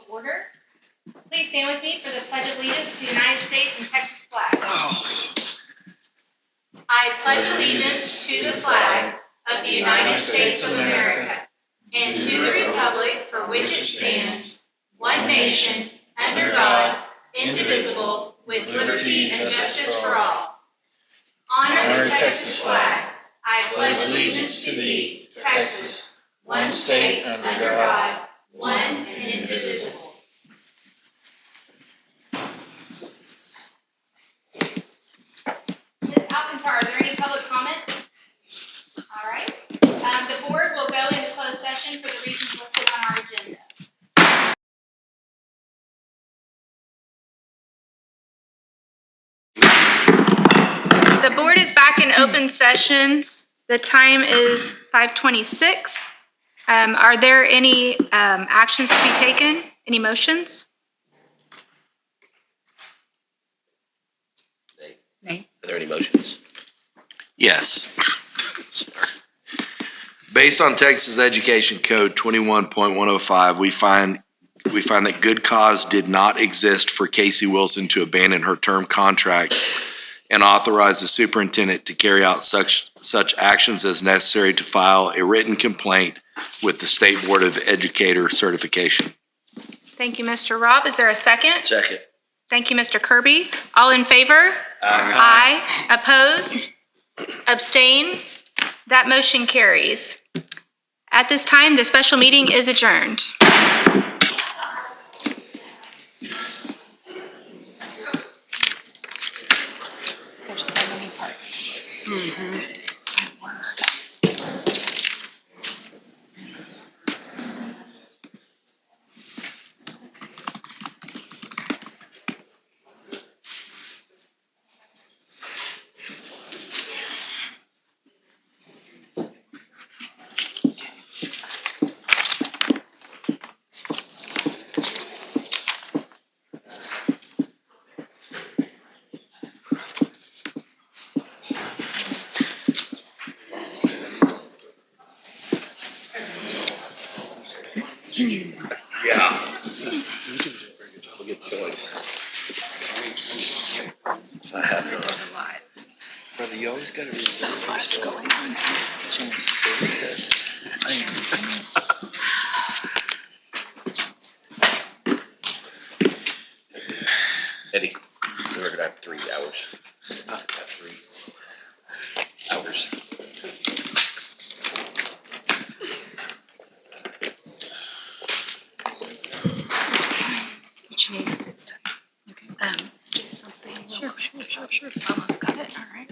to order. Please stand with me for the Pledge of Allegiance to the United States and Texas flag. I pledge allegiance to the flag of the United States of America and to the republic for which it stands, one nation, under God, indivisible, with liberty and justice for all. Honor the Texas flag. I pledge allegiance to thee, Texas, one state under God, one and indivisible. Ms. Alcantar, are there any public comments? All right. The board will go into closed session for the reasons listed on our agenda. The board is back in open session. The time is 5:26. Are there any actions to be taken? Any motions? Nay. Are there any motions? Yes. Based on Texas Education Code 21.105, we find that good cause did not exist for Casey Wilson to abandon her term contract and authorize the superintendent to carry out such actions as necessary to file a written complaint with the State Board of Educator certification. Thank you, Mr. Robb. Is there a second? Second. Thank you, Mr. Kirby. All in favor? Aye. Opposed? Abstain? That motion carries. At this time, the special meeting is adjourned. There's so many parts to this. My word. Yeah. We'll get points. There's a lot. Brother, you always gotta read So much going on. chance to say recess. I ain't anything else. Eddie, we're gonna have 3 hours. Have 3 hours. What you need? It's time. Okay. Just something real quick. Sure. Almost got it. All right.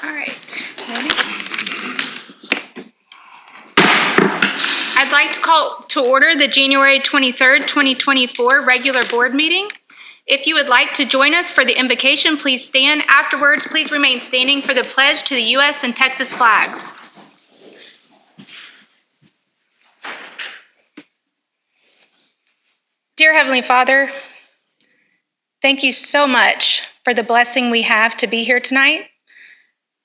All right. Ready? I'd like to call to order the January 23rd, 2024 regular board meeting. If you would like to join us for the invocation, please stand. Afterwards, please remain standing for the pledge to the U.S. and Texas flags. Dear Heavenly Father, thank you so much for the blessing we have to be here tonight.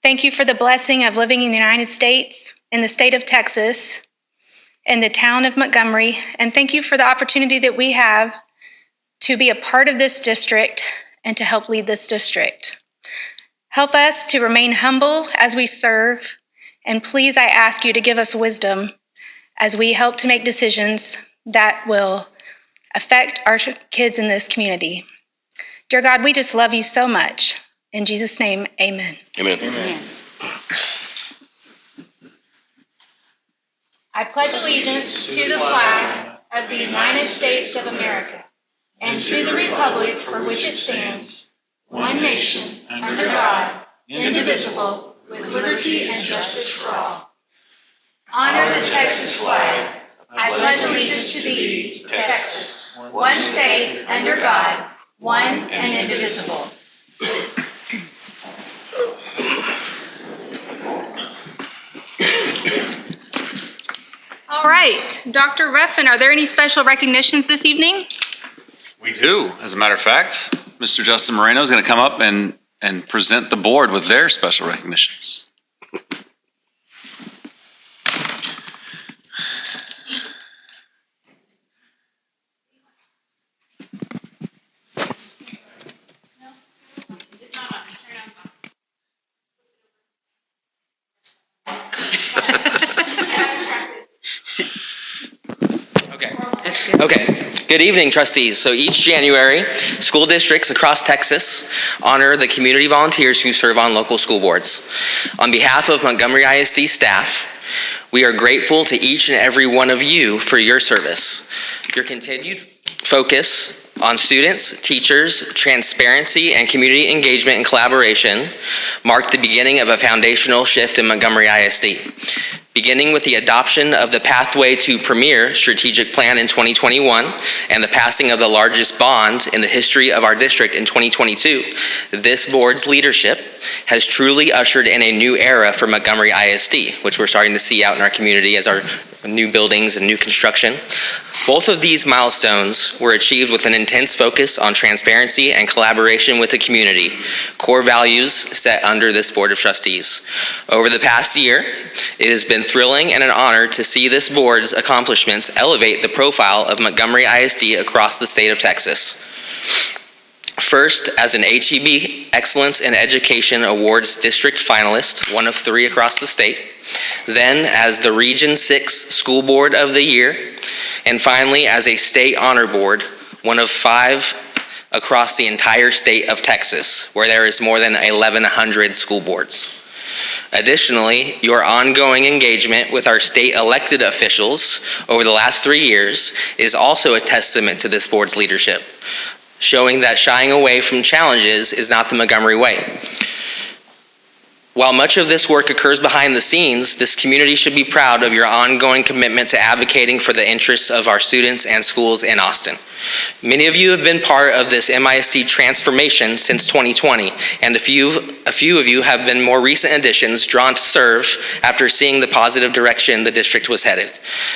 Thank you for the blessing of living in the United States, in the state of Texas, in the town of Montgomery, and thank you for the opportunity that we have to be a part of this district and to help lead this district. Help us to remain humble as we serve, and please, I ask you to give us wisdom as we help to make decisions that will affect our kids in this community. Dear God, we just love you so much. In Jesus' name, amen. Amen. Amen. I pledge allegiance to the flag of the United States of America and to the republic for which it stands, one nation, under God, indivisible, with liberty and justice for all. Honor the Texas flag. I pledge allegiance to thee, Texas, one state, under God, one and indivisible. All right, Dr. Ruffin, are there any special recognitions this evening? We do. As a matter of fact, Mr. Justin Moreno is going to come up and present the board with their special recognitions. Okay, good evening, trustees. So each January, school districts across Texas honor the community volunteers who serve on local school boards. On behalf of Montgomery ISD staff, we are grateful to each and every one of you for your service. Your continued focus on students, teachers, transparency, and community engagement and collaboration marked the beginning of a foundational shift in Montgomery ISD. Beginning with the adoption of the Pathway to Premier strategic plan in 2021 and the passing of the largest bond in the history of our district in 2022, this board's leadership has truly ushered in a new era for Montgomery ISD, which we're starting to see out in our community as our new buildings and new construction. Both of these milestones were achieved with an intense focus on transparency and collaboration with the community, core values set under this Board of Trustees. Over the past year, it has been thrilling and an honor to see this board's accomplishments elevate the profile of Montgomery ISD across the state of Texas. First, as an HEB Excellence in Education Awards District finalist, one of 3 across the state. Then as the Region 6 School Board of the Year, and finally as a State Honor Board, one of 5 across the entire state of Texas, where there is more than 1,100 school boards. Additionally, your ongoing engagement with our state elected officials over the last 3 years is also a testament to this board's leadership, showing that shying away from challenges is not the Montgomery way. While much of this work occurs behind the scenes, this community should be proud of your ongoing commitment to advocating for the interests of our students and schools in Austin. Many of you have been part of this MISD transformation since 2020, and a few of you have been more recent additions drawn to serve after seeing the positive direction the district was headed.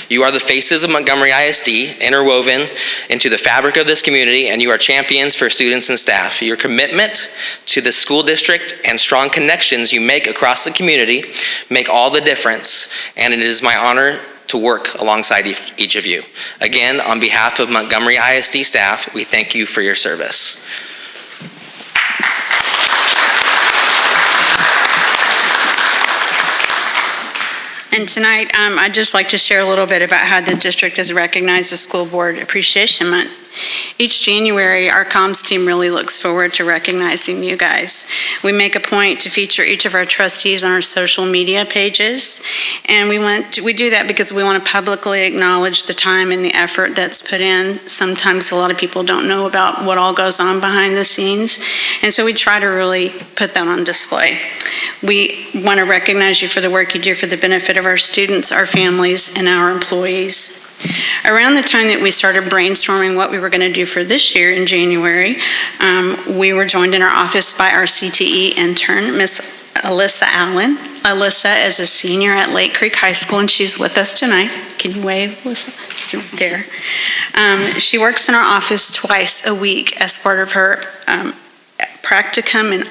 You are the faces of Montgomery ISD, interwoven into the fabric of this community, and you are champions for students and staff. Your commitment to the school district and strong connections you make across the community make all the difference, and it is my honor to work alongside each of you. Again, on behalf of Montgomery ISD staff, we thank you for your service. And tonight, I'd just like to share a little bit about how the district has recognized the School Board Appreciation Month. Each January, our comms team really looks forward to recognizing you guys. We make a point to feature each of our trustees on our social media pages, and we do that because we want to publicly acknowledge the time and the effort that's put in. Sometimes a lot of people don't know about what all goes on behind the scenes, and so we try to really put that on display. We want to recognize you for the work you do for the benefit of our students, our families, and our employees. Around the time that we started brainstorming what we were going to do for this year in January, we were joined in our office by our CTE intern, Miss Alyssa Allen. Alyssa is a senior at Lake Creek High School, and she's with us tonight. Can you wave, Alyssa? There. She works in our office twice a week as part of her practicum in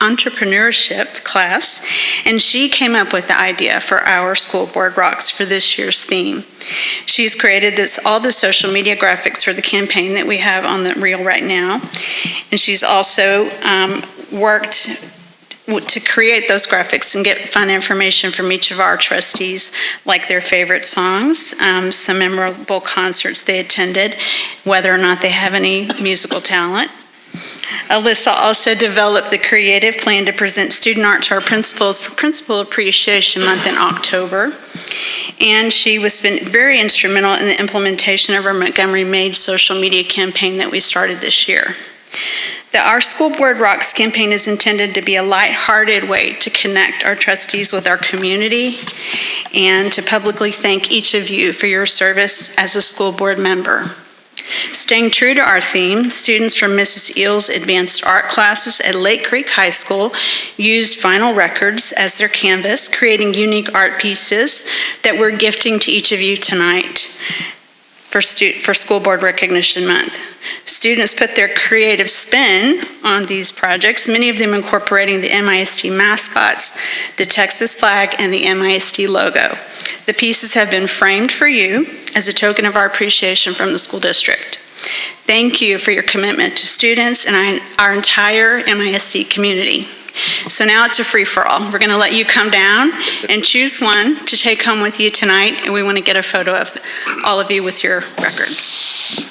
entrepreneurship class, and she came up with the idea for our School Board Rocks for this year's theme. She's created all the social media graphics for the campaign that we have on the reel right now, and she's also worked to create those graphics and get fun information from each of our trustees, like their favorite songs, some memorable concerts they attended, whether or not they have any musical talent. Alyssa also developed the creative plan to present student art to our principals for Principal Appreciation Month in October. And she has been very instrumental in the implementation of our Montgomery Made social media campaign that we started this year. The Our School Board Rocks campaign is intended to be a lighthearted way to connect our trustees with our community and to publicly thank each of you for your service as a school board member. Staying true to our theme, students from Mrs. Eel's advanced art classes at Lake Creek High School used vinyl records as their canvas, creating unique art pieces that we're gifting to each of you tonight for School Board Recognition Month. Students put their creative spin on these projects, many of them incorporating the MISD mascots, the Texas flag, and the MISD logo. The pieces have been framed for you as a token of our appreciation from the school district. Thank you for your commitment to students and our entire MISD community. So now it's a free-for-all. We're going to let you come down and choose one to take home with you tonight, and we want to get a photo of all of you with your records.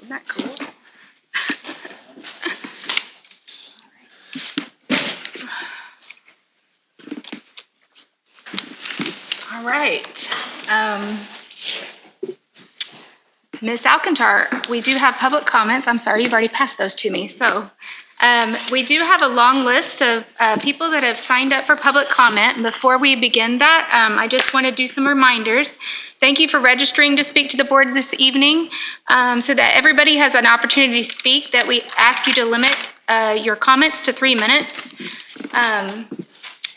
Isn't that cool? All right. Ms. Alcantar, we do have public comments. I'm sorry, you've already passed those to me. So we do have a long list of people that have signed up for public comment. Before we begin that, I just want to do some reminders. Thank you for registering to speak to the board this evening so that everybody has an opportunity to speak, that we ask you to limit your comments to 3 minutes.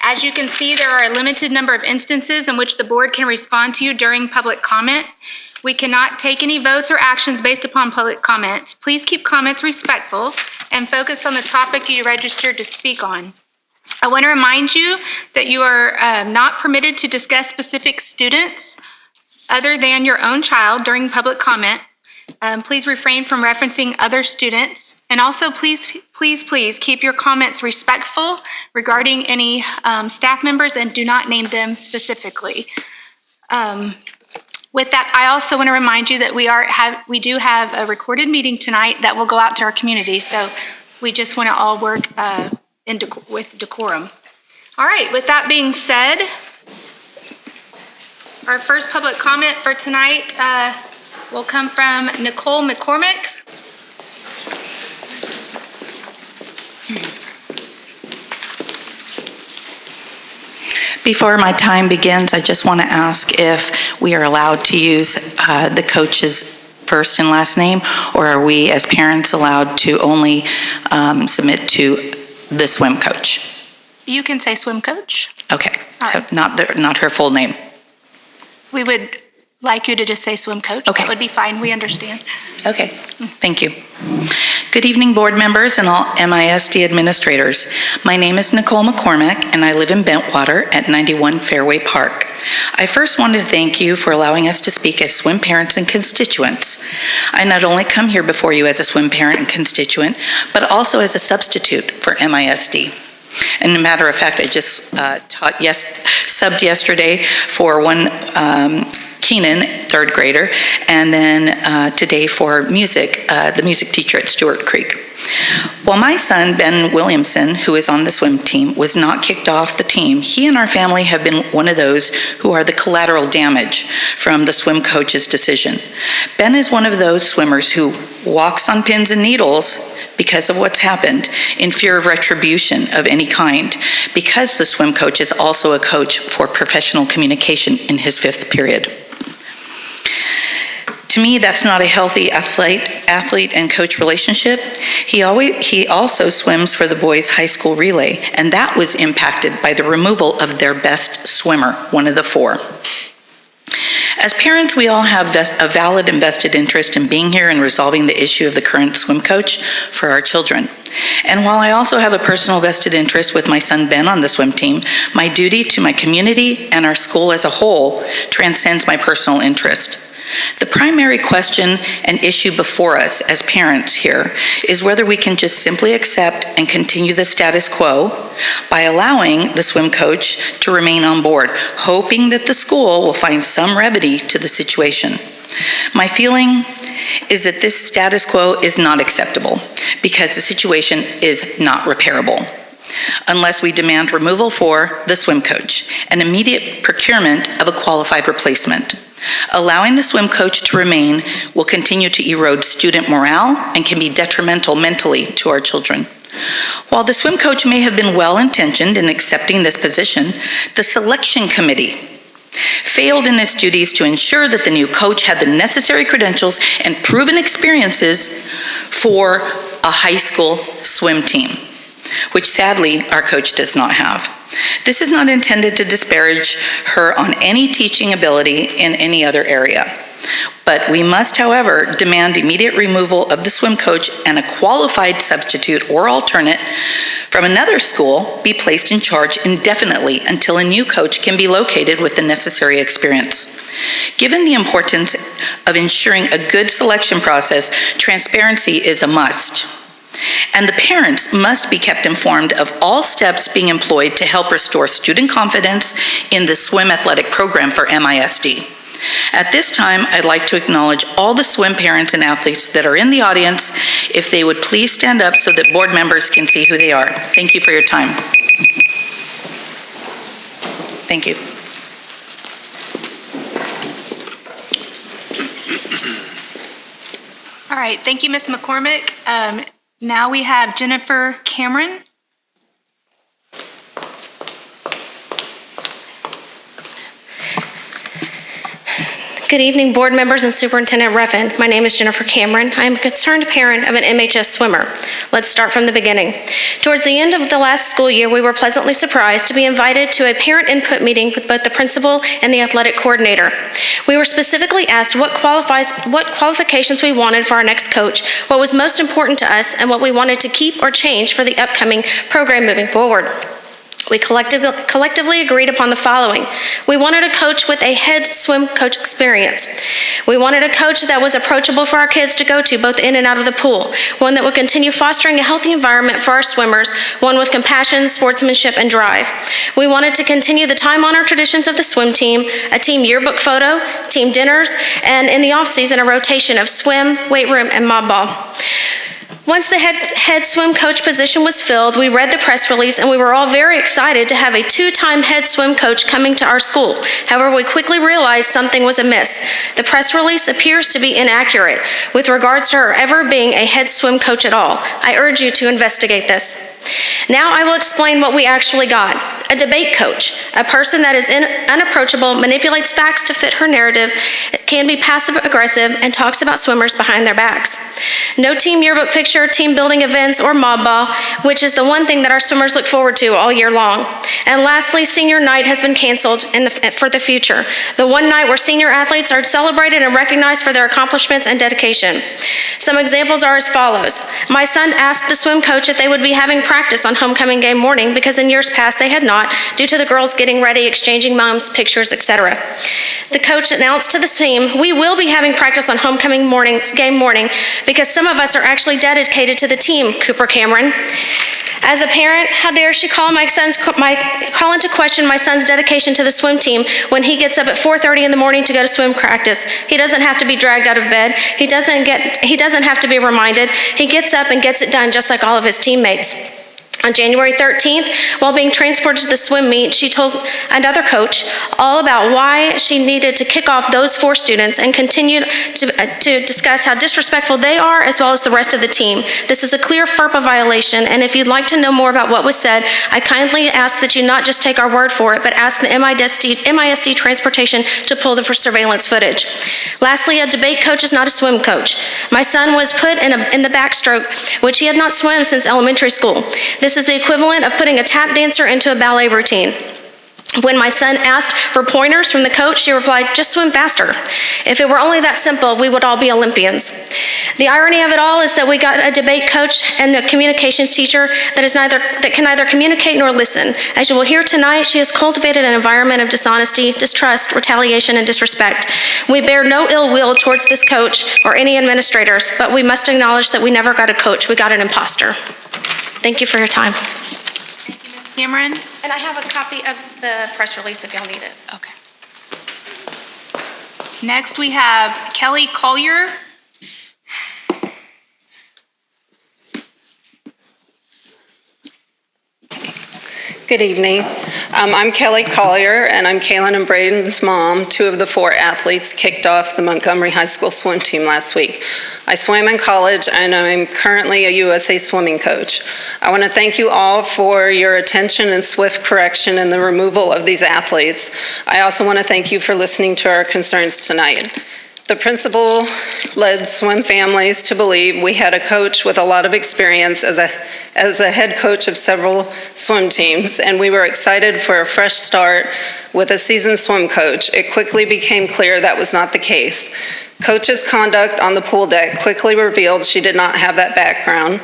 As you can see, there are a limited number of instances in which the board can respond to you during public comment. We cannot take any votes or actions based upon public comments. Please keep comments respectful and focused on the topic you registered to speak on. I want to remind you that you are not permitted to discuss specific students other than your own child during public comment. Please refrain from referencing other students. And also, please keep your comments respectful regarding any staff members and do not name them specifically. With that, I also want to remind you that we do have a recorded meeting tonight that will go out to our community. So we just want to all work with decorum. All right, with that being said, our first public comment for tonight will come from Nicole McCormick. Before my time begins, I just want to ask if we are allowed to use the coach's first and last name, or are we as parents allowed to only submit to the swim coach? You can say swim coach. Okay, All so right. not her full name. We would like you to just say swim coach. Okay. That would be fine. We understand. Okay, thank you. Good evening, board members and all MISD administrators. My name is Nicole McCormick, and I live in Bentwater at 91 Fairway Park. I first want to thank you for allowing us to speak as swim parents and constituents. I not only come here before you as a swim parent and constituent, but also as a substitute for MISD. And a matter of fact, I just subbed yesterday for one Keenan, third grader, and then today for music, the music teacher at Stewart Creek. While my son, Ben Williamson, who is on the swim team, was not kicked off the team, he and our family have been one of those who are the collateral damage from the swim coach's decision. Ben is one of those swimmers who walks on pins and needles because of what's happened, in fear of retribution of any kind, because the swim coach is also a coach for professional communication in his 5th period. To me, that's not a healthy athlete and coach relationship. He also swims for the boys' high school relay, and that was impacted by the removal of their best swimmer, one of the 4. As parents, we all have a valid and vested interest in being here and resolving the issue of the current swim coach for our children. And while I also have a personal vested interest with my son Ben on the swim team, my duty to my community and our school as a whole transcends my personal interest. The primary question and issue before us as parents here is whether we can just simply accept and continue the status quo by allowing the swim coach to remain on board, hoping that the school will find some remedy to the situation. My feeling is that this status quo is not acceptable because the situation is not repairable unless we demand removal for the swim coach and immediate procurement of a qualified replacement. Allowing the swim coach to remain will continue to erode student morale and can be detrimental mentally to our children. While the swim coach may have been well-intentioned in accepting this position, the selection committee failed in its duties to ensure that the new coach had the necessary credentials and proven experiences for a high school swim team, which sadly our coach does not have. This is not intended to disparage her on any teaching ability in any other area. But we must, however, demand immediate removal of the swim coach and a qualified substitute or alternate from another school be placed in charge indefinitely until a new coach can be located with the necessary experience. Given the importance of ensuring a good selection process, transparency is a must. And the parents must be kept informed of all steps being employed to help restore student confidence in the swim athletic program for MISD. At this time, I'd like to acknowledge all the swim parents and athletes that are in the audience. If they would please stand up so that board members can see who they are. Thank you for your time. Thank you. All right, thank you, Ms. McCormick. Now we have Jennifer Cameron. Good evening, board members and Superintendent Ruffin. My name is Jennifer Cameron. I am a concerned parent of an MHS swimmer. Let's start from the beginning. Towards the end of the last school year, we were pleasantly surprised to be invited to a parent input meeting with both the principal and the athletic coordinator. We were specifically asked what qualifications we wanted for our next coach, what was most important to us, and what we wanted to keep or change for the upcoming program moving forward. We collectively agreed upon the following. We wanted a coach with a head swim coach experience. We wanted a coach that was approachable for our kids to go to both in and out of the pool, one that would continue fostering a healthy environment for our swimmers, one with compassion, sportsmanship, and drive. We wanted to continue the time-honored traditions of the swim team, a team yearbook photo, team dinners, and in the off-season, a rotation of swim, weight room, and mob ball. Once the head swim coach position was filled, we read the press release and we were all very excited to have a two-time head swim coach coming to our school. However, we quickly realized something was amiss. The press release appears to be inaccurate with regards to her ever being a head swim coach at all. I urge you to investigate this. Now I will explain what we actually got. A debate coach, a person that is unapproachable, manipulates facts to fit her narrative, can be passive-aggressive, and talks about swimmers behind their backs. No team yearbook picture, team building events, or mob ball, which is the one thing that our swimmers look forward to all year long. And lastly, senior night has been canceled for the future. The one night where senior athletes are celebrated and recognized for their accomplishments and dedication. Some examples are as follows. My son asked the swim coach if they would be having practice on homecoming game morning because in years past they had not, due to the girls getting ready, exchanging moms, pictures, etc. The coach announced to the team, we will be having practice on homecoming game morning because some of us are actually dedicated to the team, Cooper Cameron. As a parent, how dare she call into question my son's dedication to the swim team when he gets up at 4:30 in the morning to go to swim practice. He doesn't have to be dragged out of bed. He doesn't have to be reminded. He gets up and gets it done just like all of his teammates. On January 13th, while being transported to the swim meet, she told another coach all about why she needed to kick off those 4 students and continue to discuss how disrespectful they are as well as the rest of the team. This is a clear FERPA violation, and if you'd like to know more about what was said, I kindly ask that you not just take our word for it, but ask the MISD Transportation to pull the surveillance footage. Lastly, a debate coach is not a swim coach. My son was put in the backstroke, which he had not swum since elementary school. This is the equivalent of putting a tap dancer into a ballet routine. When my son asked for pointers from the coach, she replied, "Just swim faster." If it were only that simple, we would all be Olympians. The irony of it all is that we got a debate coach and a communications teacher that can neither communicate nor listen. As you will hear tonight, she has cultivated an environment of dishonesty, distrust, retaliation, and disrespect. We bear no ill will towards this coach or any administrators, but we must acknowledge that we never got a coach, we got an imposter. Thank you for your time. Cameron? And I have a copy of the press release if y'all need it. Okay. Next, we have Kelly Collier. Good evening. I'm Kelly Collier, and I'm Kaylin and Braden's mom. 2 of the 4 athletes kicked off the Montgomery High School swim team last week. I swam in college, and I'm currently a USA swimming coach. I want to thank you all for your attention and swift correction in the removal of these athletes. I also want to thank you for listening to our concerns tonight. The principal led swim families to believe we had a coach with a lot of experience as a head coach of several swim teams, and we were excited for a fresh start with a seasoned swim coach. It quickly became clear that was not the case. Coach's conduct on the pool deck quickly revealed she did not have that background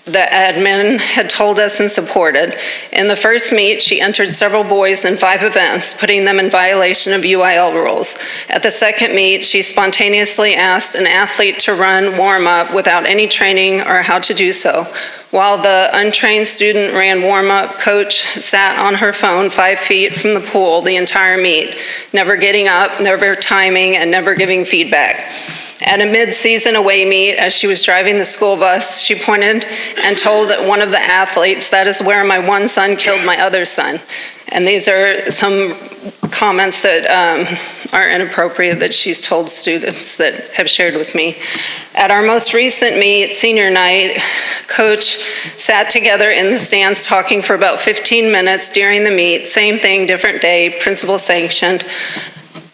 that admin had told us and supported. In the first meet, she entered several boys in 5 events, putting them in violation of UIL rules. At the second meet, she spontaneously asked an athlete to run warm-up without any training or how to do so. While the untrained student ran warm-up, coach sat on her phone 5 feet from the pool the entire meet, never getting up, never timing, and never giving feedback. At a mid-season away meet, as she was driving the school bus, she pointed and told one of the athletes, "That is where my one son killed my other son." And these are some comments that are inappropriate that she's told students that have shared with me. At our most recent meet, senior night, coach sat together in the stands talking for about 15 minutes during the meet. Same thing, different day, principal sanctioned.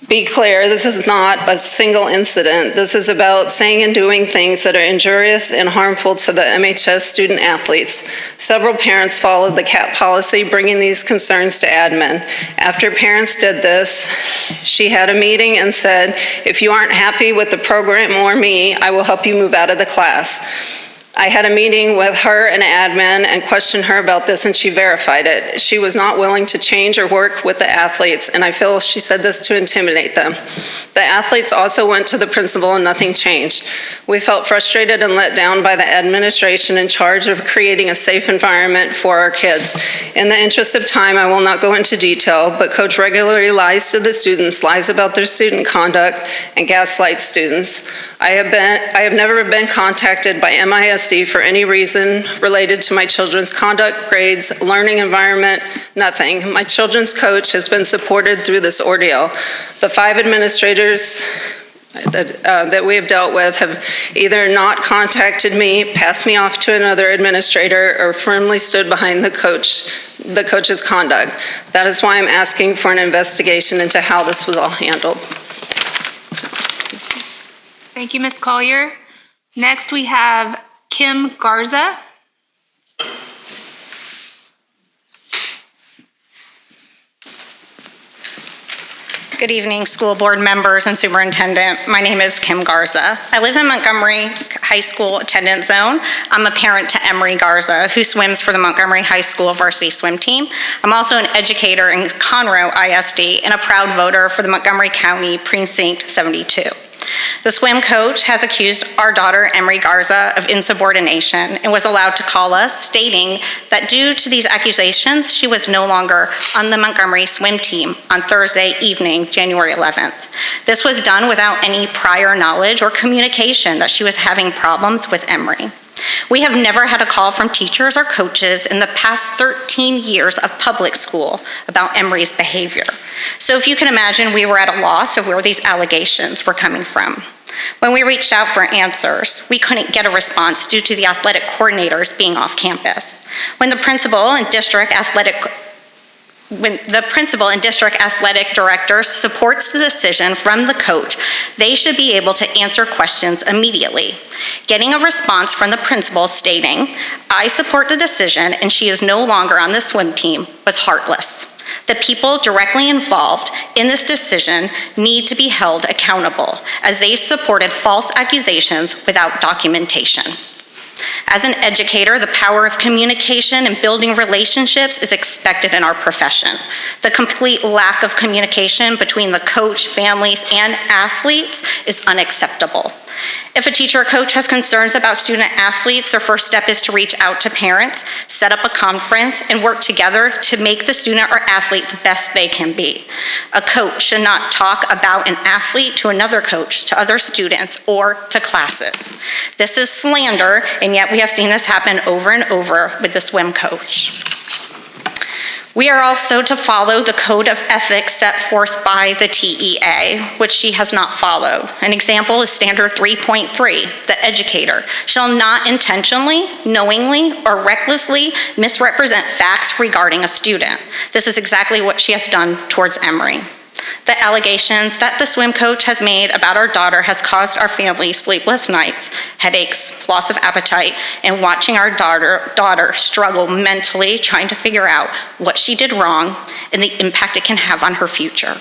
Be clear, this is not a single incident. This is about saying and doing things that are injurious and harmful to the MHS student athletes. Several parents followed the CAP policy, bringing these concerns to admin. After parents did this, she had a meeting and said, "If you aren't happy with the program or me, I will help you move out of the class." I had a meeting with her and admin and questioned her about this, and she verified it. She was not willing to change or work with the athletes, and I feel she said this to intimidate them. The athletes also went to the principal and nothing changed. We felt frustrated and let down by the administration in charge of creating a safe environment for our kids. In the interest of time, I will not go into detail, but coach regularly lies to the students, lies about their student conduct, and gaslights students. I have never been contacted by MISD for any reason related to my children's conduct, grades, learning environment, nothing. My children's coach has been supported through this ordeal. The 5 administrators that we have dealt with have either not contacted me, passed me off to another administrator, or firmly stood behind the coach's conduct. That is why I'm asking for an investigation into how this was all handled. Thank you, Ms. Collier. Next, we have Kim Garza. Good evening, school board members and superintendent. My name is Kim Garza. I live in Montgomery High School attendance zone. I'm a parent to Emery Garza, who swims for the Montgomery High School varsity swim team. I'm also an educator in Conroe ISD and a proud voter for the Montgomery County Precinct 72. The swim coach has accused our daughter, Emery Garza, of insubordination and was allowed to call us, stating that due to these accusations, she was no longer on the Montgomery swim team on Thursday evening, January 11th. This was done without any prior knowledge or communication that she was having problems with Emery. We have never had a call from teachers or coaches in the past 13 years of public school about Emery's behavior. So if you can imagine, we were at a loss of where these allegations were coming from. When we reached out for answers, we couldn't get a response due to the athletic coordinators being off campus. When the principal and district athletic director supports the decision from the coach, they should be able to answer questions immediately. Getting a response from the principal stating, "I support the decision and she is no longer on the swim team," was heartless. The people directly involved in this decision need to be held accountable, as they supported false accusations without documentation. As an educator, the power of communication and building relationships is expected in our profession. The complete lack of communication between the coach, families, and athletes is unacceptable. If a teacher or coach has concerns about student athletes, their first step is to reach out to parents, set up a conference, and work together to make the student or athlete the best they can be. A coach should not talk about an athlete to another coach, to other students, or to classes. This is slander, and yet we have seen this happen over and over with the swim coach. We are also to follow the code of ethics set forth by the TEA, which she has not followed. An example is standard 3.3. The educator shall not intentionally, knowingly, or recklessly misrepresent facts regarding a student. This is exactly what she has done towards Emory. The allegations that the swim coach has made about our daughter has caused our family sleepless nights, headaches, loss of appetite, and watching our daughter struggle mentally trying to figure out what she did wrong and the impact it can have on her future.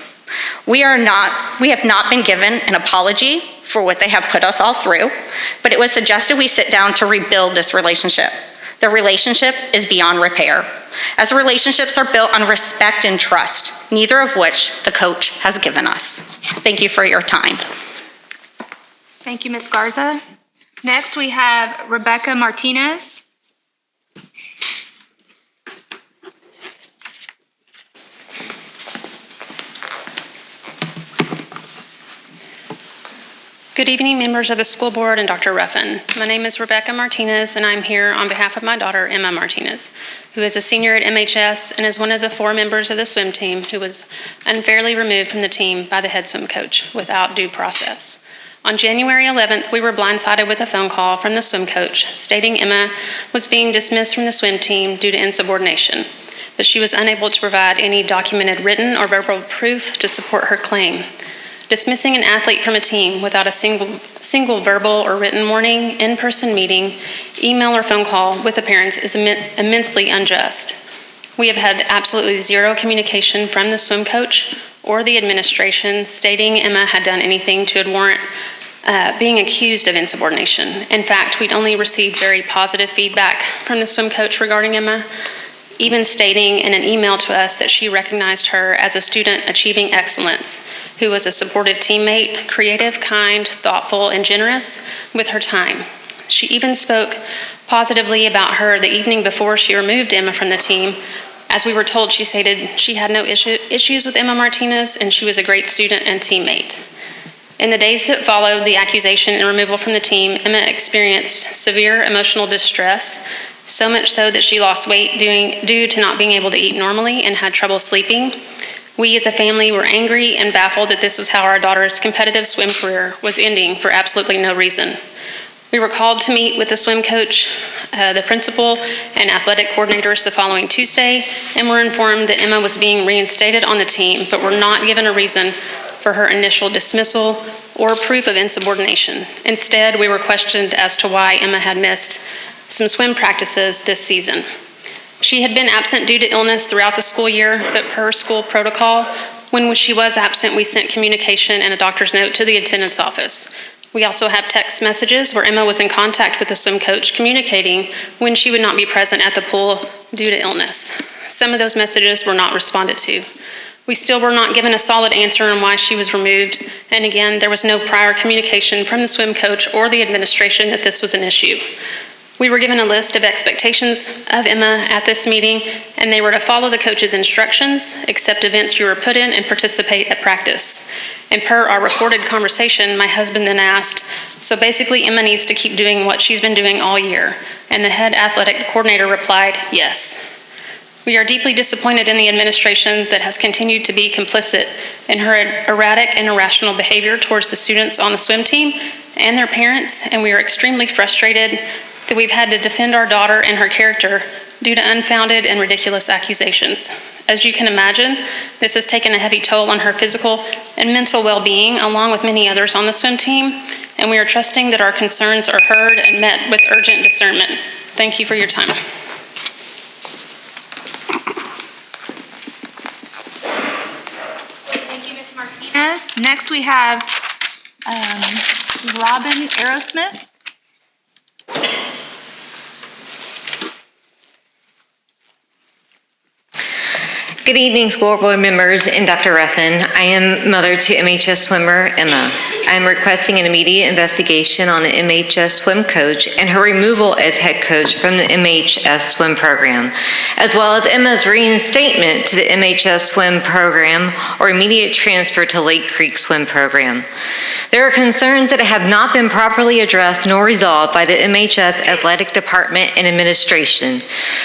We have not been given an apology for what they have put us all through, but it was suggested we sit down to rebuild this relationship. The relationship is beyond repair, as relationships are built on respect and trust, neither of which the coach has given us. Thank you for your time. Thank you, Ms. Garza. Next, we have Rebecca Martinez. Good evening, members of the school board and Dr. Ruffin. My name is Rebecca Martinez, and I'm here on behalf of my daughter, Emma Martinez, who is a senior at MHS and is one of the 4 members of the swim team who was unfairly removed from the team by the head swim coach without due process. On January 11th, we were blindsided with a phone call from the swim coach stating Emma was being dismissed from the swim team due to insubordination, but she was unable to provide any documented written or verbal proof to support her claim. Dismissing an athlete from a team without a single verbal or written warning, in-person meeting, email or phone call with the parents is immensely unjust. We have had absolutely zero communication from the swim coach or the administration stating Emma had done anything to warrant being accused of insubordination. In fact, we'd only received very positive feedback from the swim coach regarding Emma, even stating in an email to us that she recognized her as a student achieving excellence, who was a supportive teammate, creative, kind, thoughtful, and generous with her time. She even spoke positively about her the evening before she removed Emma from the team. As we were told, she stated she had no issues with Emma Martinez and she was a great student and teammate. In the days that followed the accusation and removal from the team, Emma experienced severe emotional distress, so much so that she lost weight due to not being able to eat normally and had trouble sleeping. We as a family were angry and baffled that this was how our daughter's competitive swim career was ending for absolutely no reason. We were called to meet with the swim coach, the principal, and athletic coordinators the following Tuesday, and were informed that Emma was being reinstated on the team, but were not given a reason for her initial dismissal or proof of insubordination. Instead, we were questioned as to why Emma had missed some swim practices this season. She had been absent due to illness throughout the school year, but per school protocol, when she was absent, we sent communication and a doctor's note to the attendance office. We also have text messages where Emma was in contact with the swim coach communicating when she would not be present at the pool due to illness. Some of those messages were not responded to. We still were not given a solid answer on why she was removed, and again, there was no prior communication from the swim coach or the administration that this was an issue. We were given a list of expectations of Emma at this meeting, and they were to follow the coach's instructions, accept events you were put in, and participate at practice. And per our recorded conversation, my husband then asked, so basically Emma needs to keep doing what she's been doing all year? And the head athletic coordinator replied, yes. We are deeply disappointed in the administration that has continued to be complicit in her erratic and irrational behavior towards the students on the swim team and their parents, and we are extremely frustrated that we've had to defend our daughter and her character due to unfounded and ridiculous accusations. As you can imagine, this has taken a heavy toll on her physical and mental well-being, along with many others on the swim team, and we are trusting that our concerns are heard and met with urgent discernment. Thank you for your time. Next, we have Robin Aerosmith. Good evening, school board members and Dr. Ruffin. I am mother to MHS swimmer Emma. I am requesting an immediate investigation on the MHS swim coach and her removal as head coach from the MHS swim program, as well as Emma's reinstatement to the MHS swim program or immediate transfer to Lake Creek swim program. There are concerns that have not been properly addressed nor resolved by the MHS athletic department and administration.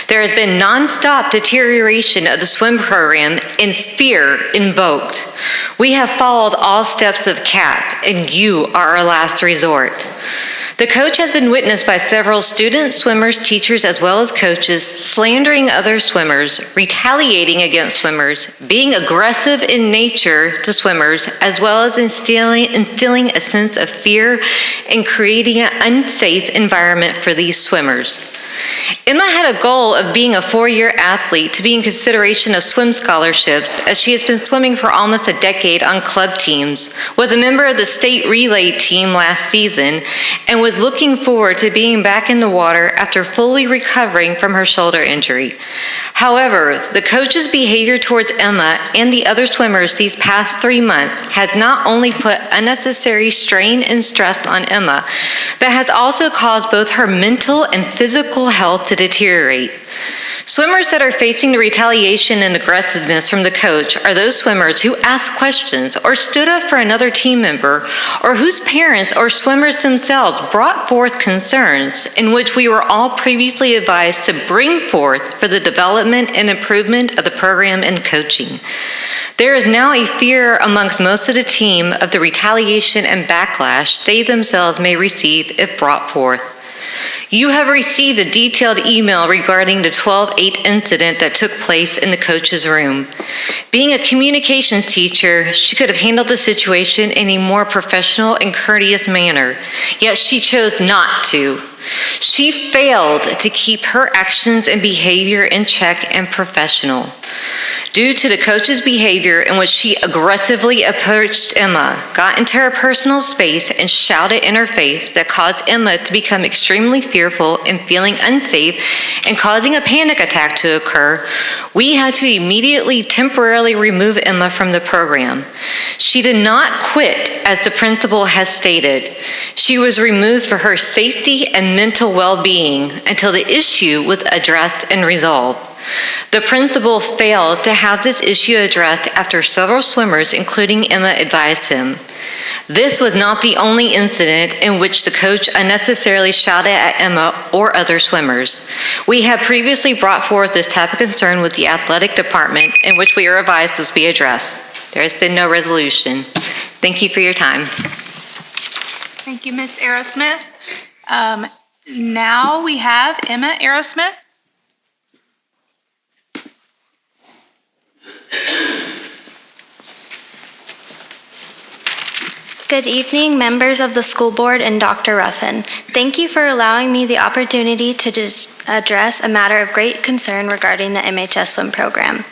There has been nonstop deterioration of the swim program and fear invoked. We have followed all steps of CAP, and you are our last resort. The coach has been witnessed by several students, swimmers, teachers, as well as coaches, slandering other swimmers, retaliating against swimmers, being aggressive in nature to swimmers, as well as instilling a sense of fear and creating an unsafe environment for these swimmers. Emma had a goal of being a 4-year athlete to be in consideration of swim scholarships, as she has been swimming for almost a decade on club teams, was a member of the state relay team last season, and was looking forward to being back in the water after fully recovering from her shoulder injury. However, the coach's behavior towards Emma and the other swimmers these past 3 months has not only put unnecessary strain and stress on Emma, but has also caused both her mental and physical health to deteriorate. Swimmers that are facing the retaliation and aggressiveness from the coach are those swimmers who asked questions or stood up for another team member, or whose parents or swimmers themselves brought forth concerns in which we were all previously advised to bring forth for the development and improvement of the program and coaching. There is now a fear amongst most of the team of the retaliation and backlash they themselves may receive if brought forth. You have received a detailed email regarding the 12/8 incident that took place in the coach's room. Being a communications teacher, she could have handled the situation in a more professional and courteous manner, yet she chose not to. She failed to keep her actions and behavior in check and professional. Due to the coach's behavior in which she aggressively approached Emma, got into her personal space, and shouted in her face that caused Emma to become extremely fearful and feeling unsafe and causing a panic attack to occur, we had to immediately temporarily remove Emma from the program. She did not quit, as the principal has stated. She was removed for her safety and mental well-being until the issue was addressed and resolved. The principal failed to have this issue addressed after several swimmers, including Emma, advised him. This was not the only incident in which the coach unnecessarily shouted at Emma or other swimmers. We have previously brought forth this type of concern with the athletic department, in which we are advised this be addressed. There has been no resolution. Thank you for your time. Thank you, Ms. Aerosmith. Now we have Emma Aerosmith. Good evening, members of the school board and Dr. Ruffin. Thank you for allowing me the opportunity to address a matter of great concern regarding the MHS swim program.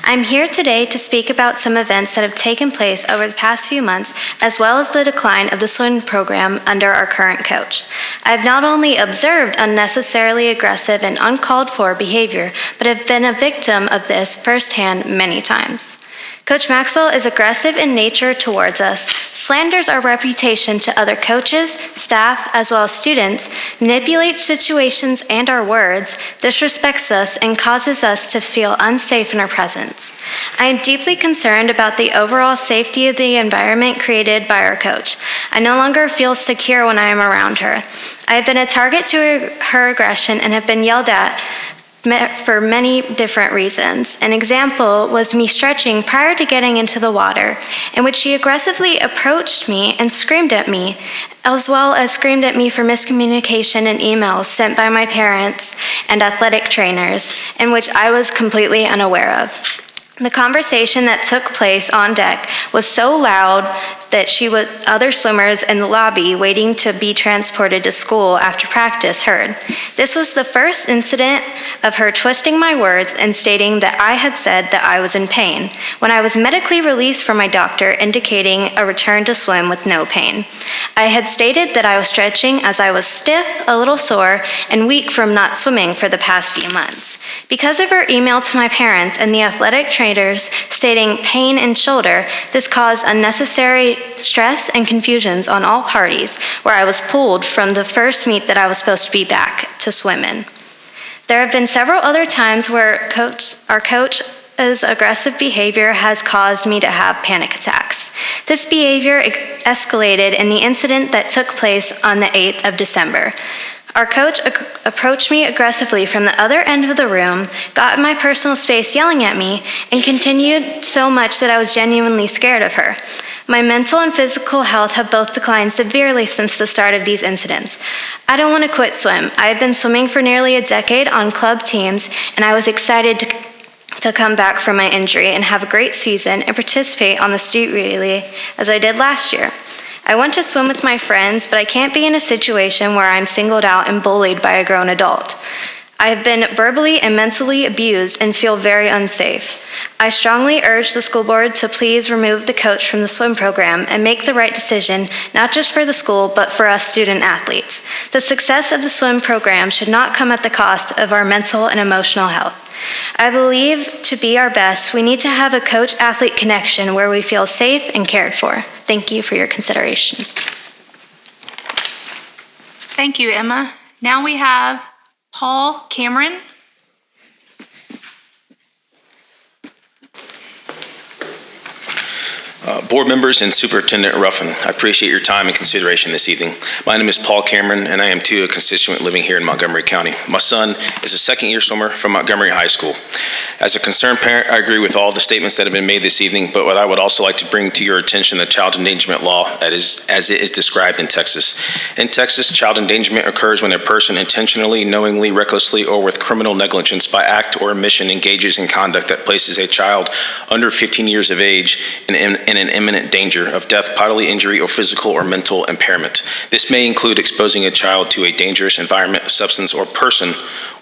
I'm here today to speak about some events that have taken place over the past few months, as well as the decline of the swim program under our current coach. I've not only observed unnecessarily aggressive and uncalled for behavior, but have been a victim of this firsthand many times. Coach Maxwell is aggressive in nature towards us, slanders our reputation to other coaches, staff, as well as students, manipulates situations and our words, disrespects us, and causes us to feel unsafe in our presence. I am deeply concerned about the overall safety of the environment created by our coach. I no longer feel secure when I am around her. I have been a target to her aggression and have been yelled at for many different reasons. An example was me stretching prior to getting into the water, in which she aggressively approached me and screamed at me, as well as screamed at me for miscommunication and emails sent by my parents and athletic trainers, in which I was completely unaware of. The conversation that took place on deck was so loud that she was other swimmers in the lobby waiting to be transported to school after practice heard. This was the first incident of her twisting my words and stating that I had said that I was in pain, when I was medically released from my doctor indicating a return to swim with no pain. I had stated that I was stretching as I was stiff, a little sore, and weak from not swimming for the past few months. Because of her email to my parents and the athletic trainers stating pain in shoulder, this caused unnecessary stress and confusions on all parties, where I was pulled from the first meet that I was supposed to be back to swim in. There have been several other times where our coach's aggressive behavior has caused me to have panic attacks. This behavior escalated in the incident that took place on the 8th of December. Our coach approached me aggressively from the other end of the room, got in my personal space yelling at me, and continued so much that I was genuinely scared of her. My mental and physical health have both declined severely since the start of these incidents. I don't want to quit swim. I have been swimming for nearly a decade on club teams, and I was excited to come back from my injury and have a great season and participate on the street relay as I did last year. I want to swim with my friends, but I can't be in a situation where I'm singled out and bullied by a grown adult. I have been verbally and mentally abused and feel very unsafe. I strongly urge the school board to please remove the coach from the swim program and make the right decision, not just for the school, but for us student athletes. The success of the swim program should not come at the cost of our mental and emotional health. I believe to be our best, we need to have a coach-athlete connection where we feel safe and cared for. Thank you for your consideration. Thank you, Emma. Now we have Paul Cameron. Board members and Superintendent Ruffin, I appreciate your time and consideration this evening. My name is Paul Cameron, and I am too a constituent living here in Montgomery County. My son is a second-year swimmer from Montgomery High School. As a concerned parent, I agree with all the statements that have been made this evening, but what I would also like to bring to your attention the child endangerment law as it is described in Texas. In Texas, child endangerment occurs when a person intentionally, knowingly, recklessly, or with criminal negligence by act or omission engages in conduct that places a child under 15 years of age in an imminent danger of death, bodily injury, or physical or mental impairment. This may include exposing a child to a dangerous environment, substance, or person,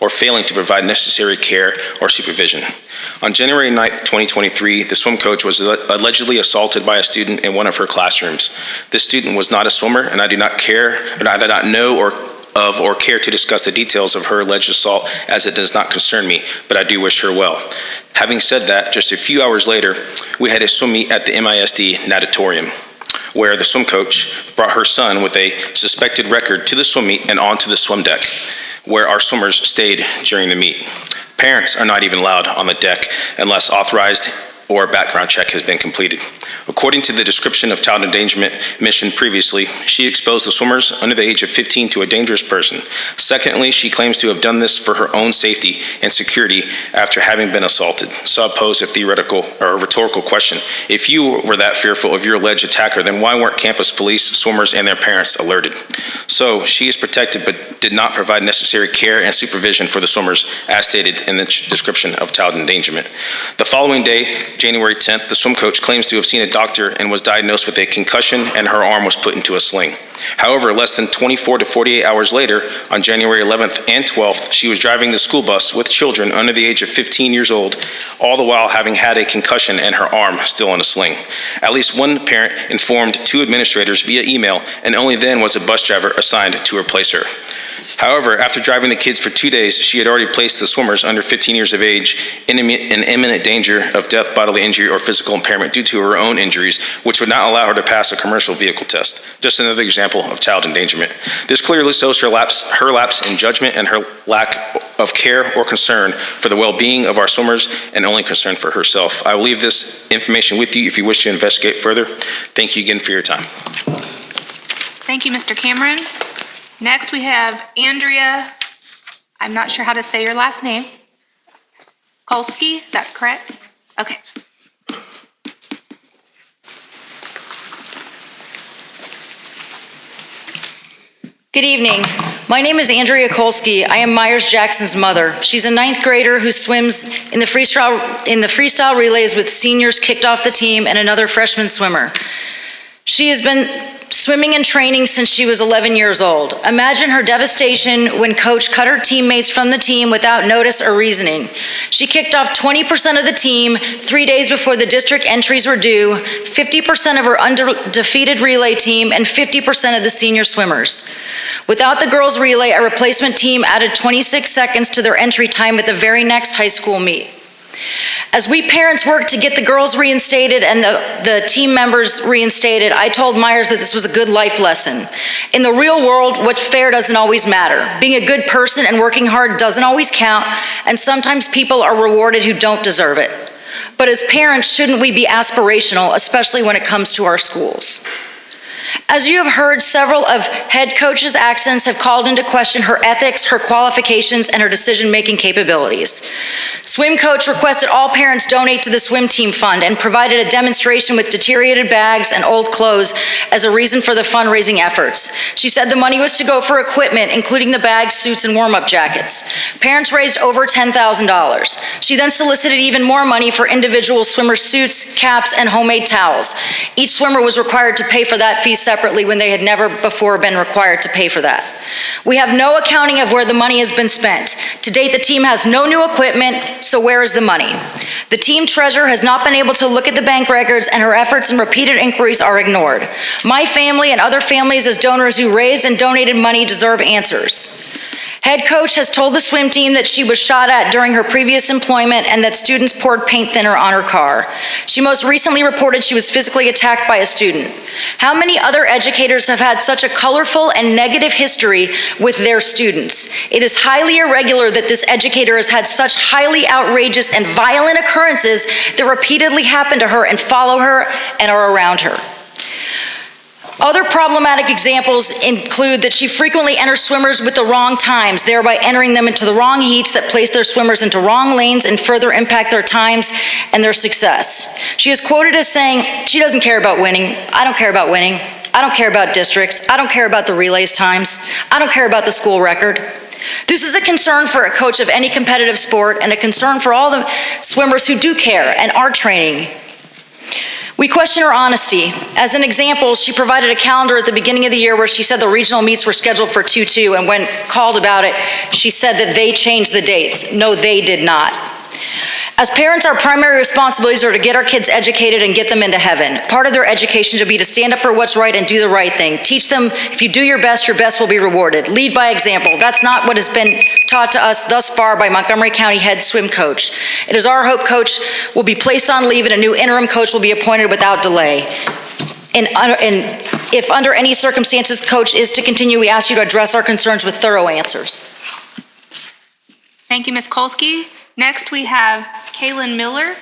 or failing to provide necessary care or supervision. On January 9th, 2023, the swim coach was allegedly assaulted by a student in one of her classrooms. This student was not a swimmer, and I do not know or care to discuss the details of her alleged assault, as it does not concern me, but I do wish her well. Having said that, just a few hours later, we had a swim meet at the MISD natatorium, where the swim coach brought her son with a suspected record to the swim meet and onto the swim deck, where our swimmers stayed during the meet. Parents are not even allowed on the deck unless authorized or a background check has been completed. According to the description of child endangerment mission previously, she exposed the swimmers under the age of 15 to a dangerous person. Secondly, she claims to have done this for her own safety and security after having been assaulted. So I pose a theoretical or a rhetorical question. If you were that fearful of your alleged attacker, then why weren't campus police, swimmers, and their parents alerted? So she is protected but did not provide necessary care and supervision for the swimmers as stated in the description of child endangerment. The following day, January 10th, the swim coach claims to have seen a doctor and was diagnosed with a concussion, and her arm was put into a sling. However, less than 24 to 48 hours later, on January 11th and 12th, she was driving the school bus with children under the age of 15 years old, all the while having had a concussion and her arm still in a sling. At least one parent informed two administrators via email, and only then was a bus driver assigned to replace her. However, after driving the kids for 2 days, she had already placed the swimmers under 15 years of age in imminent danger of death, bodily injury, or physical impairment due to her own injuries, which would not allow her to pass a commercial vehicle test. Just another example of child endangerment. This clearly shows her lapse in judgment and her lack of care or concern for the well-being of our swimmers and only concern for herself. I will leave this information with you if you wish to investigate further. Thank you again for your time. Thank you, Mr. Cameron. Next, we have Andrea, I'm not sure how to say your last name. Kolsky, is that correct? Okay. Good evening. My name is Andrea Kolsky. I am Myers Jackson's mother. She's a 9th grader who swims in the freestyle relays with seniors kicked off the team and another freshman swimmer. She has been swimming and training since she was 11 years old. Imagine her devastation when coach cut her teammates from the team without notice or reasoning. She kicked off 20% of the team 3 days before the district entries were due, 50% of her undefeated relay team, and 50% of the senior swimmers. Without the girls' relay, a replacement team added 26 seconds to their entry time at the very next high school meet. As we parents worked to get the girls reinstated and the team members reinstated, I told Myers that this was a good life lesson. In the real world, what's fair doesn't always matter. Being a good person and working hard doesn't always count, and sometimes people are rewarded who don't deserve it. But as parents, shouldn't we be aspirational, especially when it comes to our schools? As you have heard, several of head coach's actions have called into question her ethics, her qualifications, and her decision-making capabilities. Swim coach requested all parents donate to the swim team fund and provided a demonstration with deteriorated bags and old clothes as a reason for the fundraising efforts. She said the money was to go for equipment, including the bags, suits, and warm-up jackets. Parents raised over $10,000. She then solicited even more money for individual swimmer suits, caps, and homemade towels. Each swimmer was required to pay for that fee separately when they had never before been required to pay for that. We have no accounting of where the money has been spent. To date, the team has no new equipment, so where is the money? The team treasurer has not been able to look at the bank records, and her efforts and repeated inquiries are ignored. My family and other families as donors who raised and donated money deserve answers. Head coach has told the swim team that she was shot at during her previous employment and that students poured paint thinner on her car. She most recently reported she was physically attacked by a student. How many other educators have had such a colorful and negative history with their students? It is highly irregular that this educator has had such highly outrageous and violent occurrences that repeatedly happen to her and follow her and are around her. Other problematic examples include that she frequently enters swimmers with the wrong times, thereby entering them into the wrong heats that place their swimmers into wrong lanes and further impact their times and their success. She is quoted as saying, "She doesn't care about winning. I don't care about winning. I don't care about districts. I don't care about the relays times. I don't care about the school record." This is a concern for a coach of any competitive sport and a concern for all the swimmers who do care and are training. We question her honesty. As an example, she provided a calendar at the beginning of the year where she said the regional meets were scheduled for 2/2, and when called about it, she said that they changed the dates. No, they did not. As parents, our primary responsibilities are to get our kids educated and get them into heaven. Part of their education should be to stand up for what's right and do the right thing. Teach them, if you do your best will be rewarded. Lead by example. That's not what has been taught to us thus far by Montgomery County head swim coach. It is our hope coach will be placed on leave and a new interim coach will be appointed without delay. And if under any circumstances coach is to continue, we ask you to address our concerns with thorough answers. Thank you, Ms. Kolsky. Next, we have Kaylin Miller.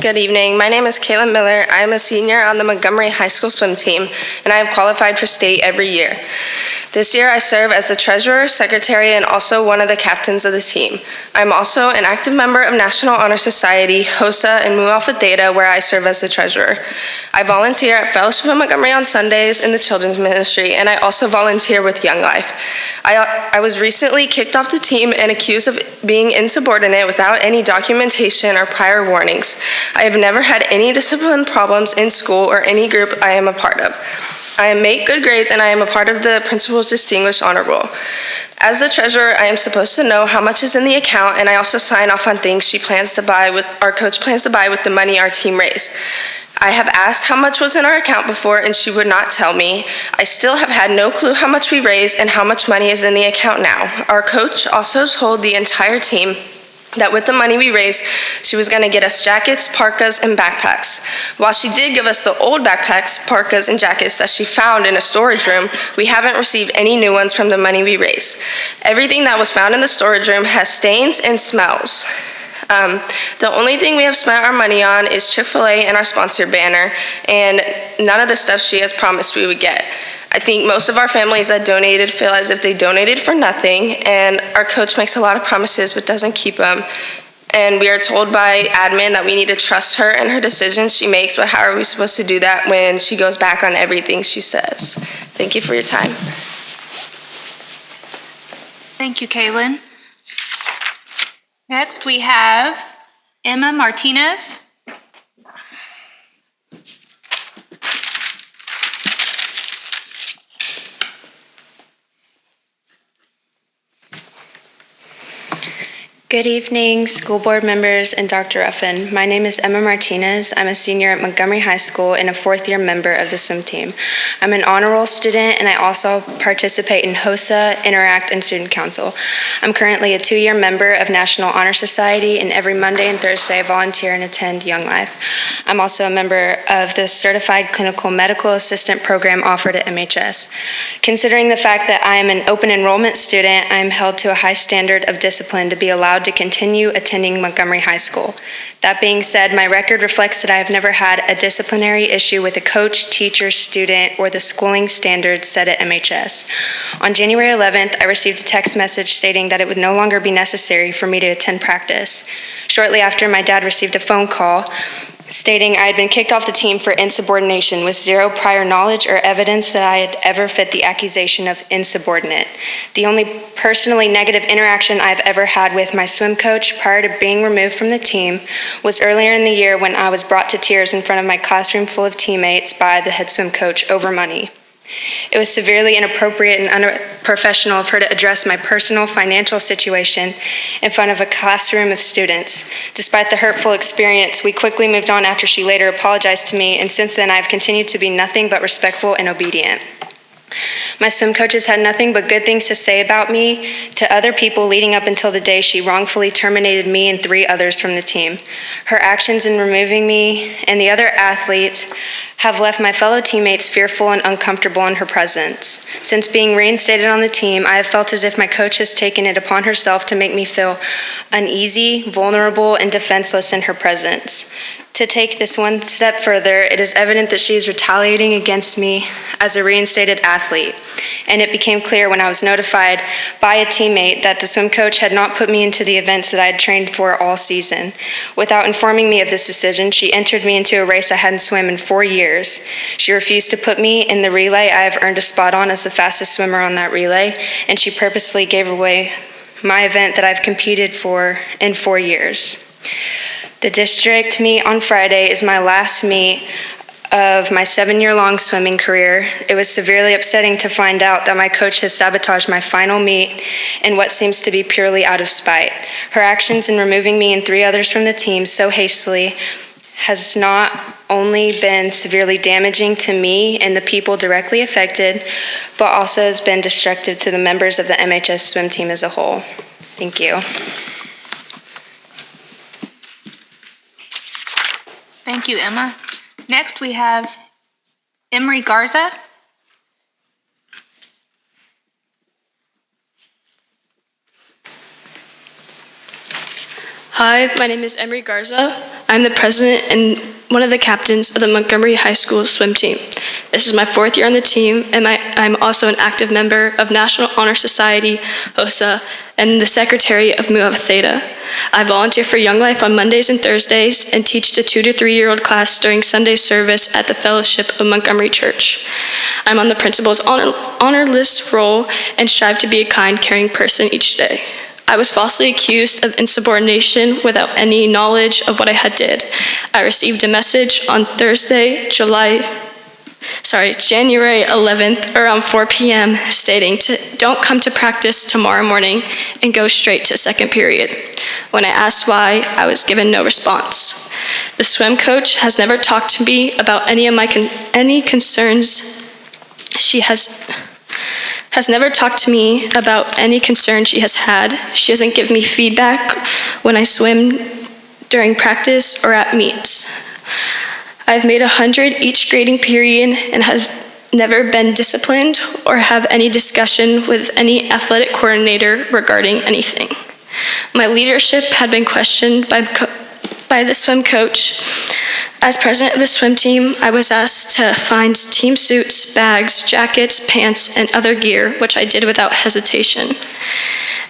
Good evening. My name is Kaylin Miller. I am a senior on the Montgomery High School swim team, and I have qualified for state every year. This year, I serve as the treasurer, secretary, and also one of the captains of the team. I'm also an active member of National Honor Society, HOSA, and Mu Alpha Theta, where I serve as the treasurer. I volunteer at Fellowship of Montgomery on Sundays in the children's ministry, and I also volunteer with Young Life. I was recently kicked off the team and accused of being insubordinate without any documentation or prior warnings. I have never had any discipline problems in school or any group I am a part of. I make good grades and I am a part of the Principal's Distinguished Honor Roll. As the treasurer, I am supposed to know how much is in the account, and I also sign off on things our coach plans to buy with the money our team raised. I have asked how much was in our account before and she would not tell me. I still have had no clue how much we raised and how much money is in the account now. Our coach also told the entire team that with the money we raised, she was going to get us jackets, parkas, and backpacks. While she did give us the old backpacks, parkas, and jackets that she found in a storage room, we haven't received any new ones from the money we raised. Everything that was found in the storage room has stains and smells. The only thing we have spent our money on is Chick-fil-A and our sponsor banner, and none of the stuff she has promised we would get. I think most of our families that donated feel as if they donated for nothing, and our coach makes a lot of promises but doesn't keep them. And we are told by admin that we need to trust her and her decisions she makes, but how are we supposed to do that when she goes back on everything she says? Thank you for your time. Thank you, Kaylin. Next, we have Emma Martinez. Good evening, school board members and Dr. Ruffin. My name is Emma Martinez. I'm a senior at Montgomery High School and a fourth-year member of the swim team. I'm an honor roll student, and I also participate in HOSA, Interact, and Student Council. I'm currently a 2-year member of National Honor Society, and every Monday and Thursday I volunteer and attend Young Life. I'm also a member of the Certified Clinical Medical Assistant program offered at MHS. Considering the fact that I am an open enrollment student, I am held to a high standard of discipline to be allowed to continue attending Montgomery High School. That being said, my record reflects that I have never had a disciplinary issue with a coach, teacher, student, or the schooling standards set at MHS. On January 11th, I received a text message stating that it would no longer be necessary for me to attend practice. Shortly after, my dad received a phone call stating I had been kicked off the team for insubordination with zero prior knowledge or evidence that I had ever fit the accusation of insubordinate. The only personally negative interaction I've ever had with my swim coach prior to being removed from the team was earlier in the year when I was brought to tears in front of my classroom full of teammates by the head swim coach over money. It was severely inappropriate and unprofessional of her to address my personal financial situation in front of a classroom of students. Despite the hurtful experience, we quickly moved on after she later apologized to me, and since then I've continued to be nothing but respectful and obedient. My swim coaches had nothing but good things to say about me to other people leading up until the day she wrongfully terminated me and 3 others from the team. Her actions in removing me and the other athletes have left my fellow teammates fearful and uncomfortable in her presence. Since being reinstated on the team, I have felt as if my coach has taken it upon herself to make me feel uneasy, vulnerable, and defenseless in her presence. To take this one step further, it is evident that she is retaliating against me as a reinstated athlete. And it became clear when I was notified by a teammate that the swim coach had not put me into the events that I had trained for all season. Without informing me of this decision, she entered me into a race I hadn't swum in 4 years. She refused to put me in the relay I have earned a spot on as the fastest swimmer on that relay, and she purposely gave away my event that I've competed for in 4 years. The district meet on Friday is my last meet of my 7-year-long swimming career. It was severely upsetting to find out that my coach has sabotaged my final meet in what seems to be purely out of spite. Her actions in removing me and 3 others from the team so hastily has not only been severely damaging to me and the people directly affected, but also has been destructive to the members of the MHS swim team as a whole. Thank you. Thank you, Emma. Next, we have Emery Garza. Hi, my name is Emery Garza. I'm the president and one of the captains of the Montgomery High School swim team. This is my 4th year on the team, and I'm also an active member of National Honor Society, HOSA, and the secretary of Mu Alpha Theta. I volunteer for Young Life on Mondays and Thursdays and teach the 2 to 3-year-old class during Sunday service at the Fellowship of Montgomery Church. I'm on the principal's honor list roll and strive to be a kind, caring person each day. I was falsely accused of insubordination without any knowledge of what I had did. I received a message on January 11th around 4 p.m. stating don't come to practice tomorrow morning and go straight to second period. When I asked why, I was given no response. The swim coach has never talked to me about any concerns she has never talked to me about any concern she has had. She doesn't give me feedback when I swim during practice or at meets. I've made 100 each grading period and have never been disciplined or have any discussion with any athletic coordinator regarding anything. My leadership had been questioned by the swim coach. As president of the swim team, I was asked to find team suits, bags, jackets, pants, and other gear, which I did without hesitation.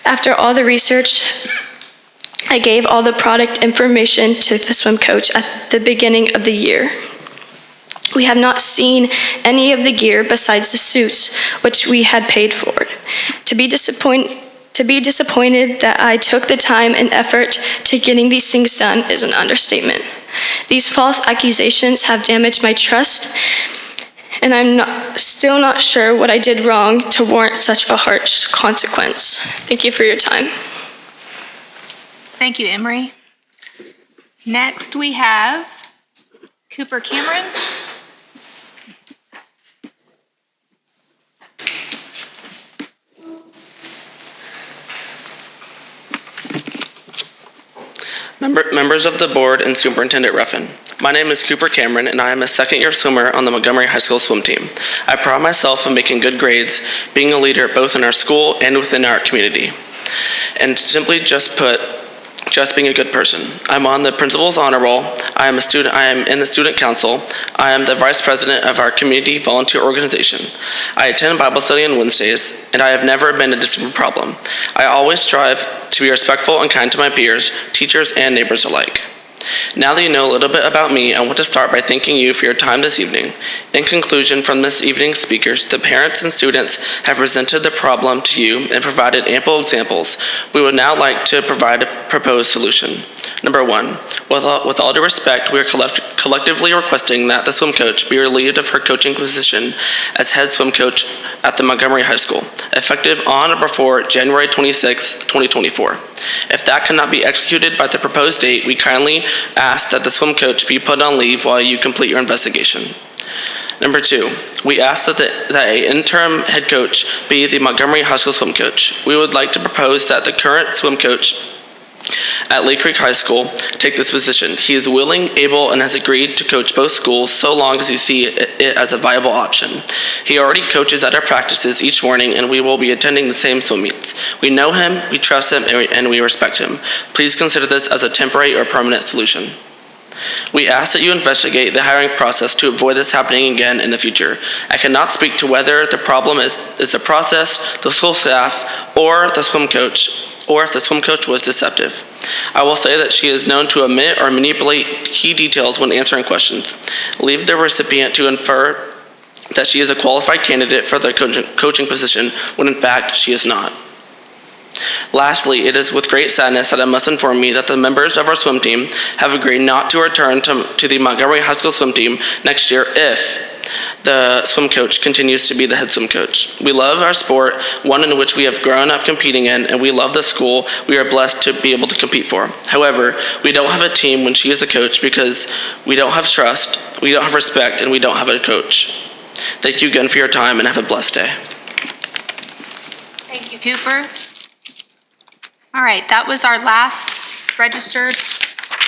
After all the research, I gave all the product information to the swim coach at the beginning of the year. We have not seen any of the gear besides the suits, which we had paid for. To be disappointed To be disappointed that I took the time and effort to getting these things done is an understatement. These false accusations have damaged my trust, and I'm still not sure what I did wrong to warrant such a harsh consequence. Thank you for your time. Thank you, Emery. Next, we have Cooper Cameron. Members of the board and Superintendent Ruffin. My name is Cooper Cameron, and I am a second-year swimmer on the Montgomery High School swim team. I pride myself on making good grades, being a leader both in our school and within our community. And simply just put, just being a good person. I'm on the principal's honor roll. I am in the student council. I am the vice president of our community volunteer organization. I attend Bible study on Wednesdays, and I have never been a discipline problem. I always strive to be respectful and kind to my peers, teachers, and neighbors alike. Now that you know a little bit about me, I want to start by thanking you for your time this evening. In conclusion, from this evening's speakers, the parents and students have presented the problem to you and provided ample examples. We would now like to provide a proposed solution. Number one, with all due respect, we are collectively requesting that the swim coach be relieved of her coaching position as head swim coach at the Montgomery High School, effective on or before January 26, 2024. If that cannot be executed by the proposed date, we kindly ask that the swim coach be put on leave while you complete your investigation. Number two, we ask that an interim head coach be the Montgomery High School swim coach. We would like to propose that the current swim coach at Lake Creek High School take this position. He is willing, able, and has agreed to coach both schools so long as you see it as a viable option. He already coaches at our practices each morning, and we will be attending the same swim meets. We know him, we trust him, and we respect him. Please consider this as a temporary or permanent solution. We ask that you investigate the hiring process to avoid this happening again in the future. I cannot speak to whether the problem is the process, the school staff, or the swim coach, or if the swim coach was deceptive. I will say that she is known to omit or manipulate key details when answering questions. Leave the recipient to infer that she is a qualified candidate for the coaching position when in fact she is not. Lastly, it is with great sadness that I must inform you that the members of our swim team have agreed not to return to the Montgomery High School swim team next year if the swim coach continues to be the head swim coach. We love our sport, one in which we have grown up competing in, and we love the school we are blessed to be able to compete for. However, we don't have a team when she is the coach because we don't have trust, we don't have respect, and we don't have a coach. Thank you again for your time, and have a blessed day. Thank you, Cooper. All right, that was our last registered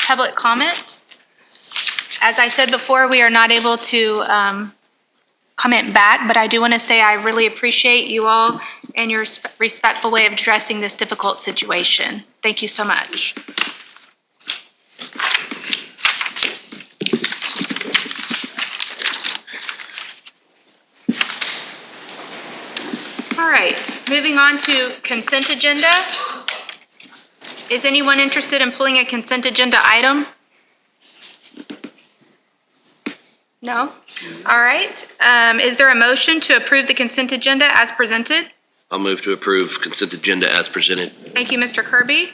public comment. As I said before, we are not able to comment back, but I do want to say I really appreciate you all and your respectful way of addressing this difficult situation. Thank you so much. All right, moving on to consent agenda. Is anyone interested in pulling a consent agenda item? No? All right. Is there a motion to approve the consent agenda as presented? I'll move to approve consent agenda as presented. Thank you, Mr. Kirby.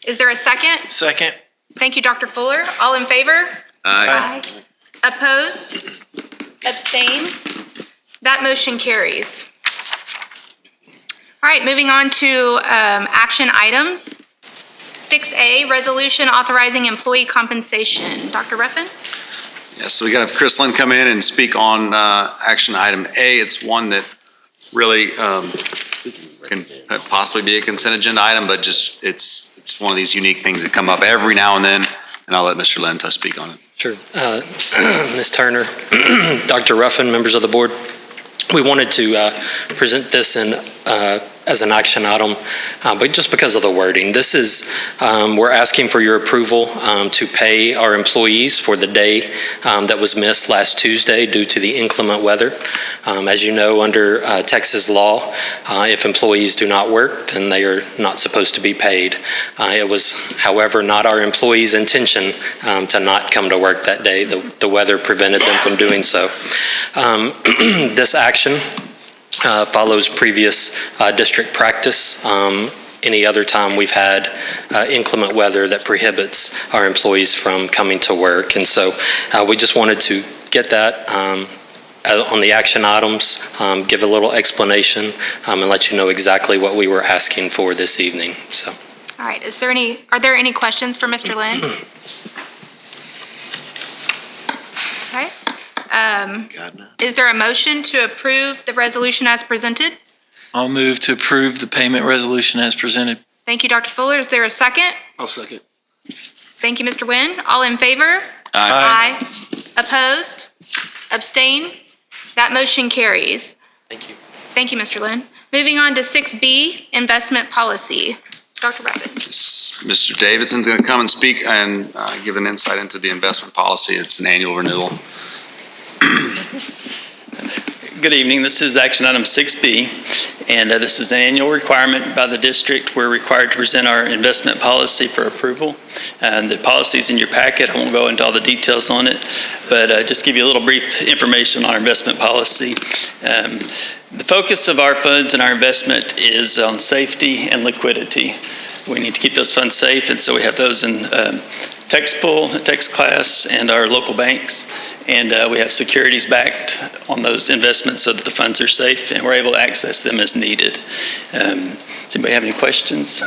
Is there a second? Second. Thank you, Dr. Fuller. All in favor? Aye. Opposed? Abstain? That motion carries. All right, moving on to action items. 6A, resolution authorizing employee compensation. Dr. Ruffin? Yeah, so we got to have Chris Lynn come in and speak on action item A. It's one that really can possibly be a consent agenda item, but just it's one of these unique things that come up every now and then, and I'll let Mr. Lynn speak on it. Sure. Ms. Turner, Dr. Ruffin, members of the board, we wanted to present this as an action item, but just because of the wording. This is, we're asking for your approval to pay our employees for the day that was missed last Tuesday due to the inclement weather. As you know, under Texas law, if employees do not work, then they are not supposed to be paid. It was, however, not our employees' intention to not come to work that day. The weather prevented them from doing so. This action follows previous district practice any other time we've had inclement weather that prohibits our employees from coming to work. And so we just wanted to get that on the action items, give a little explanation, and let you know exactly what we were asking for this evening. So. All right, are there any questions for Mr. Lynn? Okay. Is there a motion to approve the resolution as presented? I'll move to approve the payment resolution as presented. Thank you, Dr. Fuller. Is there a second? I'll second. Thank you, Mr. Nguyen. All in favor? Aye. Opposed? Abstain? That motion carries. Thank you. Thank you, Mr. Lynn. Moving on to 6B, investment policy. Dr. Rabbit. Mr. Davidson's going to come and speak and give an insight into the investment policy. It's an annual renewal. Good evening. This is action item 6B, and this is an annual requirement by the district. We're required to present our investment policy for approval. And the policy is in your packet. I won't go into all the details on it, but just give you a little brief information on our investment policy. The focus of our funds and our investment is on safety and liquidity. We need to keep those funds safe, and so we have those in text pool, text class, and our local banks. And we have securities backed on those investments so that the funds are safe and we're able to access them as needed. Does anybody have any questions?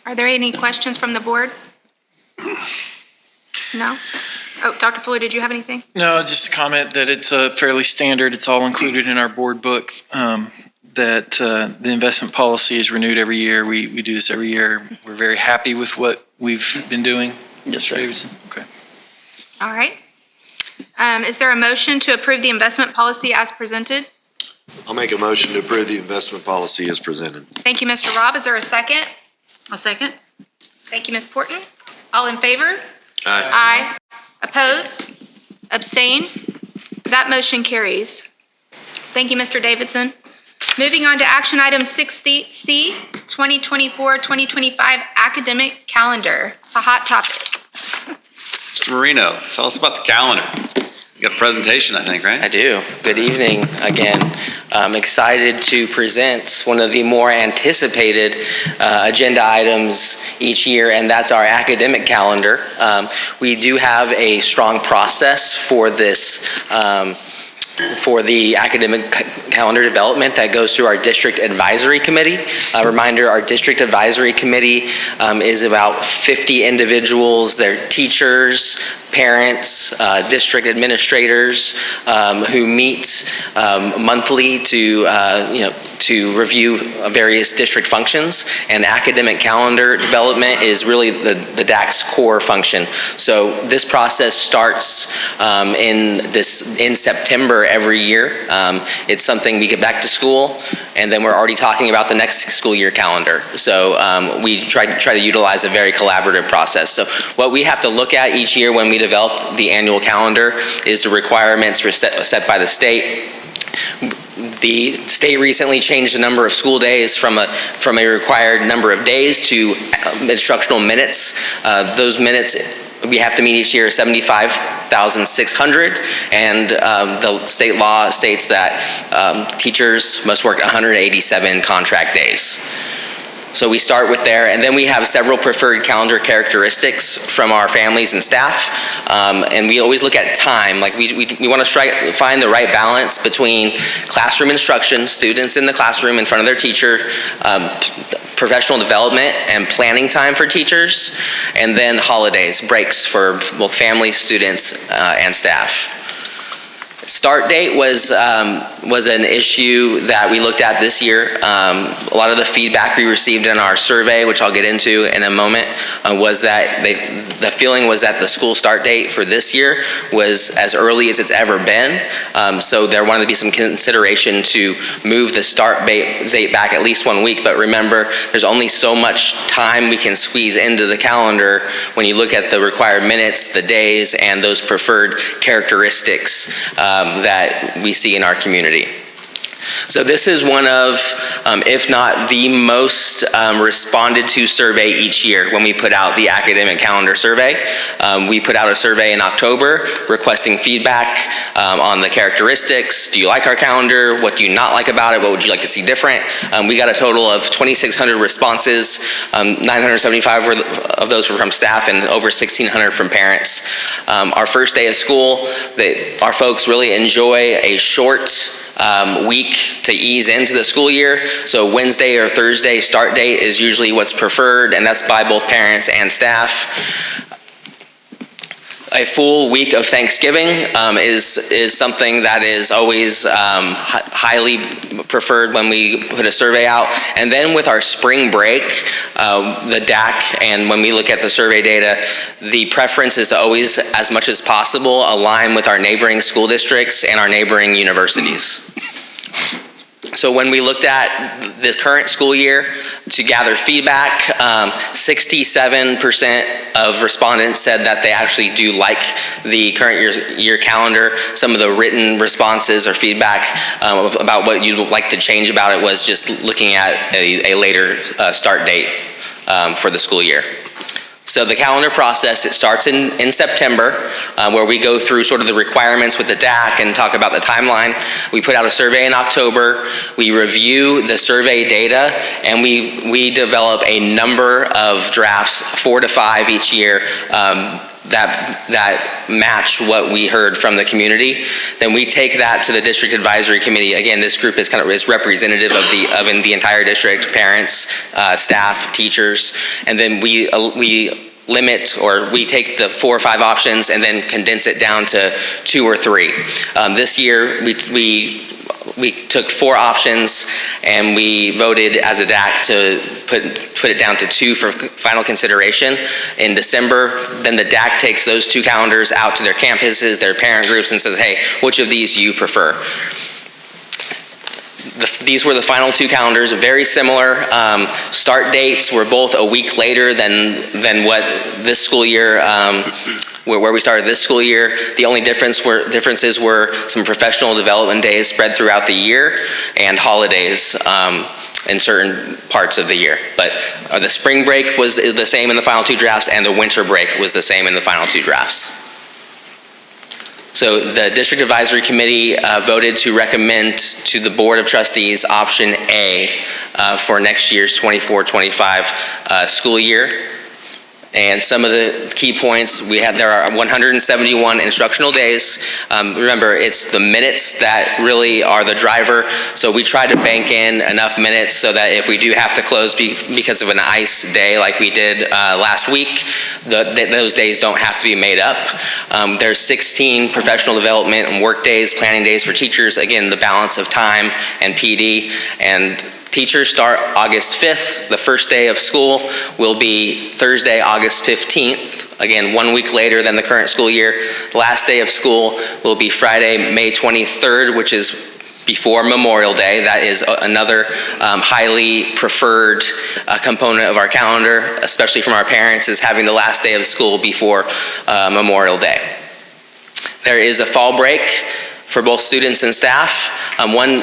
Are there any questions from the board? No? Oh, Dr. Fuller, did you have anything? No, just a comment that it's fairly standard. It's all included in our board book, that the investment policy is renewed every year. We do this every year. We're very happy with what we've been doing. Yes, sir. Okay. All right. Is there a motion to approve the investment policy as presented? I'll make a motion to approve the investment policy as presented. Thank you, Mr. Robb. Is there a second? A second. Thank you, Ms. Porton. All in favor? Aye. Aye. Opposed? Abstain? That motion carries. Thank you, Mr. Davidson. Moving on to action item 6C, 2024-2025 academic calendar. It's a hot topic. Mr. Marino, tell us about the calendar. You got a presentation, I think, right? I do. Good evening again. I'm excited to present one of the more anticipated agenda items each year, and that's our academic calendar. We do have a strong process for this for the academic calendar development that goes through our district advisory committee. A reminder, our district advisory committee is about 50 individuals. They're teachers, parents, district administrators who meet monthly to review various district functions, and academic calendar development is really the DAC's core function. So this process starts in September every year. It's something we get back to school, and then we're already talking about the next school year calendar. So we try to utilize a very collaborative process. So what we have to look at each year when we develop the annual calendar is the requirements set by the state. The state recently changed the number of school days from a required number of days to instructional minutes. Those minutes we have to meet each year 75,600, and the state law states that teachers must work 187 contract days. So we start with there, and then we have several preferred calendar characteristics from our families and staff, and we always look at time. Like we want to find the right balance between classroom instruction, students in the classroom in front of their teacher, professional development and planning time for teachers, and then holidays, breaks for both families, students, and staff. Start date was an issue that we looked at this year. A lot of the feedback we received in our survey, which I'll get into in a moment, was that the feeling was that the school start date for this year was as early as it's ever been. So there wanted to be some consideration to move the start date back at least 1 week. But remember, there's only so much time we can squeeze into the calendar when you look at the required minutes, the days, and those preferred characteristics that we see in our community. So this is one of, if not the most responded to survey each year when we put out the academic calendar survey. We put out a survey in October requesting feedback on the characteristics. Do you like our calendar? What do you not like about it? What would you like to see different? We got a total of 2,600 responses. 975 of those were from staff and over 1,600 from parents. Our first day of school, our folks really enjoy a short week to ease into the school year. So Wednesday or Thursday start date is usually what's preferred, and that's by both parents and staff. A full week of Thanksgiving is something that is always highly preferred when we put a survey out. And then with our spring break, the DAC, and when we look at the survey data, the preference is always, as much as possible, align with our neighboring school districts and our neighboring universities. So when we looked at the current school year to gather feedback, 67% of respondents said that they actually do like the current year calendar. Some of the written responses or feedback about what you'd like to change about it was just looking at a later start date for the school year. So the calendar process, it starts in September, where we go through sort of the requirements with the DAC and talk about the timeline. We put out a survey in October. We review the survey data, and we develop a number of drafts, 4 to 5 each year, that match what we heard from the community. Then we take that to the district advisory committee. Again, this group is representative of the entire district, parents, staff, teachers, and then we limit, or we take the 4 or 5 options and then condense it down to 2 or 3. This year, we took 4 options and we voted as a DAC to put it down to 2 for final consideration in December. Then the DAC takes those 2 calendars out to their campuses, their parent groups, and says, hey, which of these do you prefer? These were the final 2 calendars, very similar. Start dates were both a week later than what this school year, where we started this school year. The only differences were some professional development days spread throughout the year and holidays in certain parts of the year. But the spring break was the same in the final 2 drafts, and the winter break was the same in the final 2 drafts. So the District Advisory Committee voted to recommend to the Board of Trustees option A for next year's 24-25 school year. And some of the key points, there are 171 instructional days. Remember, it's the minutes that really are the driver. So we try to bank in enough minutes so that if we do have to close because of an ice day like we did last week, those days don't have to be made up. There's 16 professional development and work days, planning days for teachers. Again, the balance of time and PD. And teachers start August 5th. The first day of school will be Thursday, August 15th. Again, 1 week later than the current school year. The last day of school will be Friday, May 23rd, which is before Memorial Day. That is another highly preferred component of our calendar, especially from our parents, is having the last day of school before Memorial Day. There is a fall break for both students and staff. One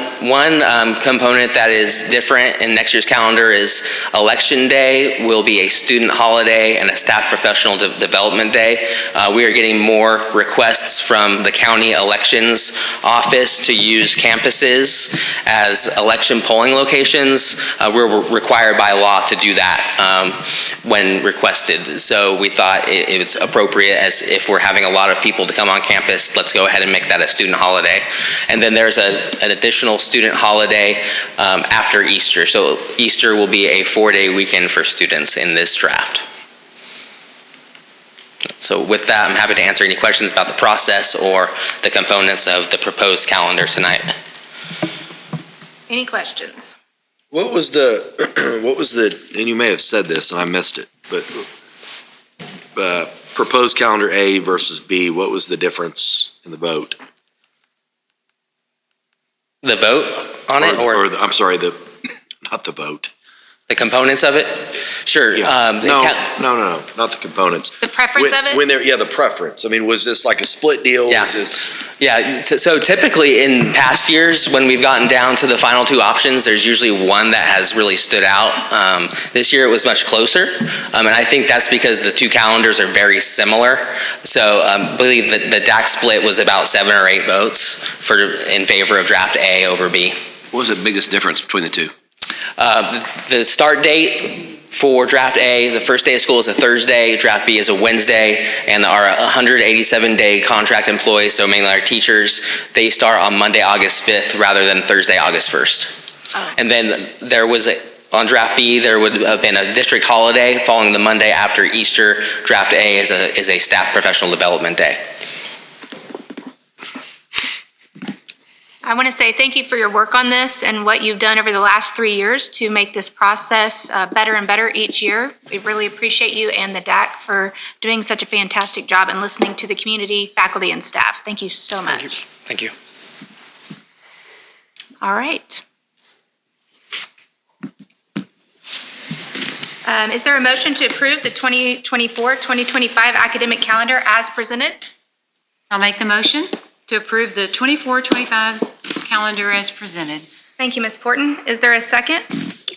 component that is different in next year's calendar is Election Day will be a student holiday and a staff professional development day. We are getting more requests from the county elections office to use campuses as election polling locations. We're required by law to do that when requested. So we thought it was appropriate, as if we're having a lot of people to come on campus, let's go ahead and make that a student holiday. And then there's an additional student holiday after Easter. So Easter will be a 4-day weekend for students in this draft. So with that, I'm happy to answer any questions about the process or the components of the proposed calendar tonight. Any questions? What was the, and you may have said this and I missed it, but proposed calendar A versus B, what was the difference in the vote? The vote on it? I'm sorry, not the vote. The components of it? Sure. No, not the components. The preference of it? When they're, the preference. I mean, was this like a split deal? Yeah. Was this? Yeah, so typically in past years, when we've gotten down to the final two options, there's usually one that has really stood out. This year it was much closer, and I think that's because the two calendars are very similar. So I believe that the DAC split was about 7 or 8 votes in favor of draft A over B. What was the biggest difference between the two? The start date for draft A, the first day of school is a Thursday, draft B is a Wednesday, and our 187-day contract employees, so mainly our teachers, they start on Monday, August 5th rather than Thursday, August 1st. Oh. And then there was on draft B, there would have been a district holiday following the Monday after Easter. Draft A is a staff professional development day. I want to say thank you for your work on this and what you've done over the last 3 years to make this process better and better each year. We really appreciate you and the DAC for doing such a fantastic job and listening to the community, faculty, and staff. Thank you so much. Thank you. All right. Is there a motion to approve the 2024-2025 academic calendar as presented? I'll make the motion to approve the 24-25 calendar as presented. Thank you, Ms. Porton. Is there a second?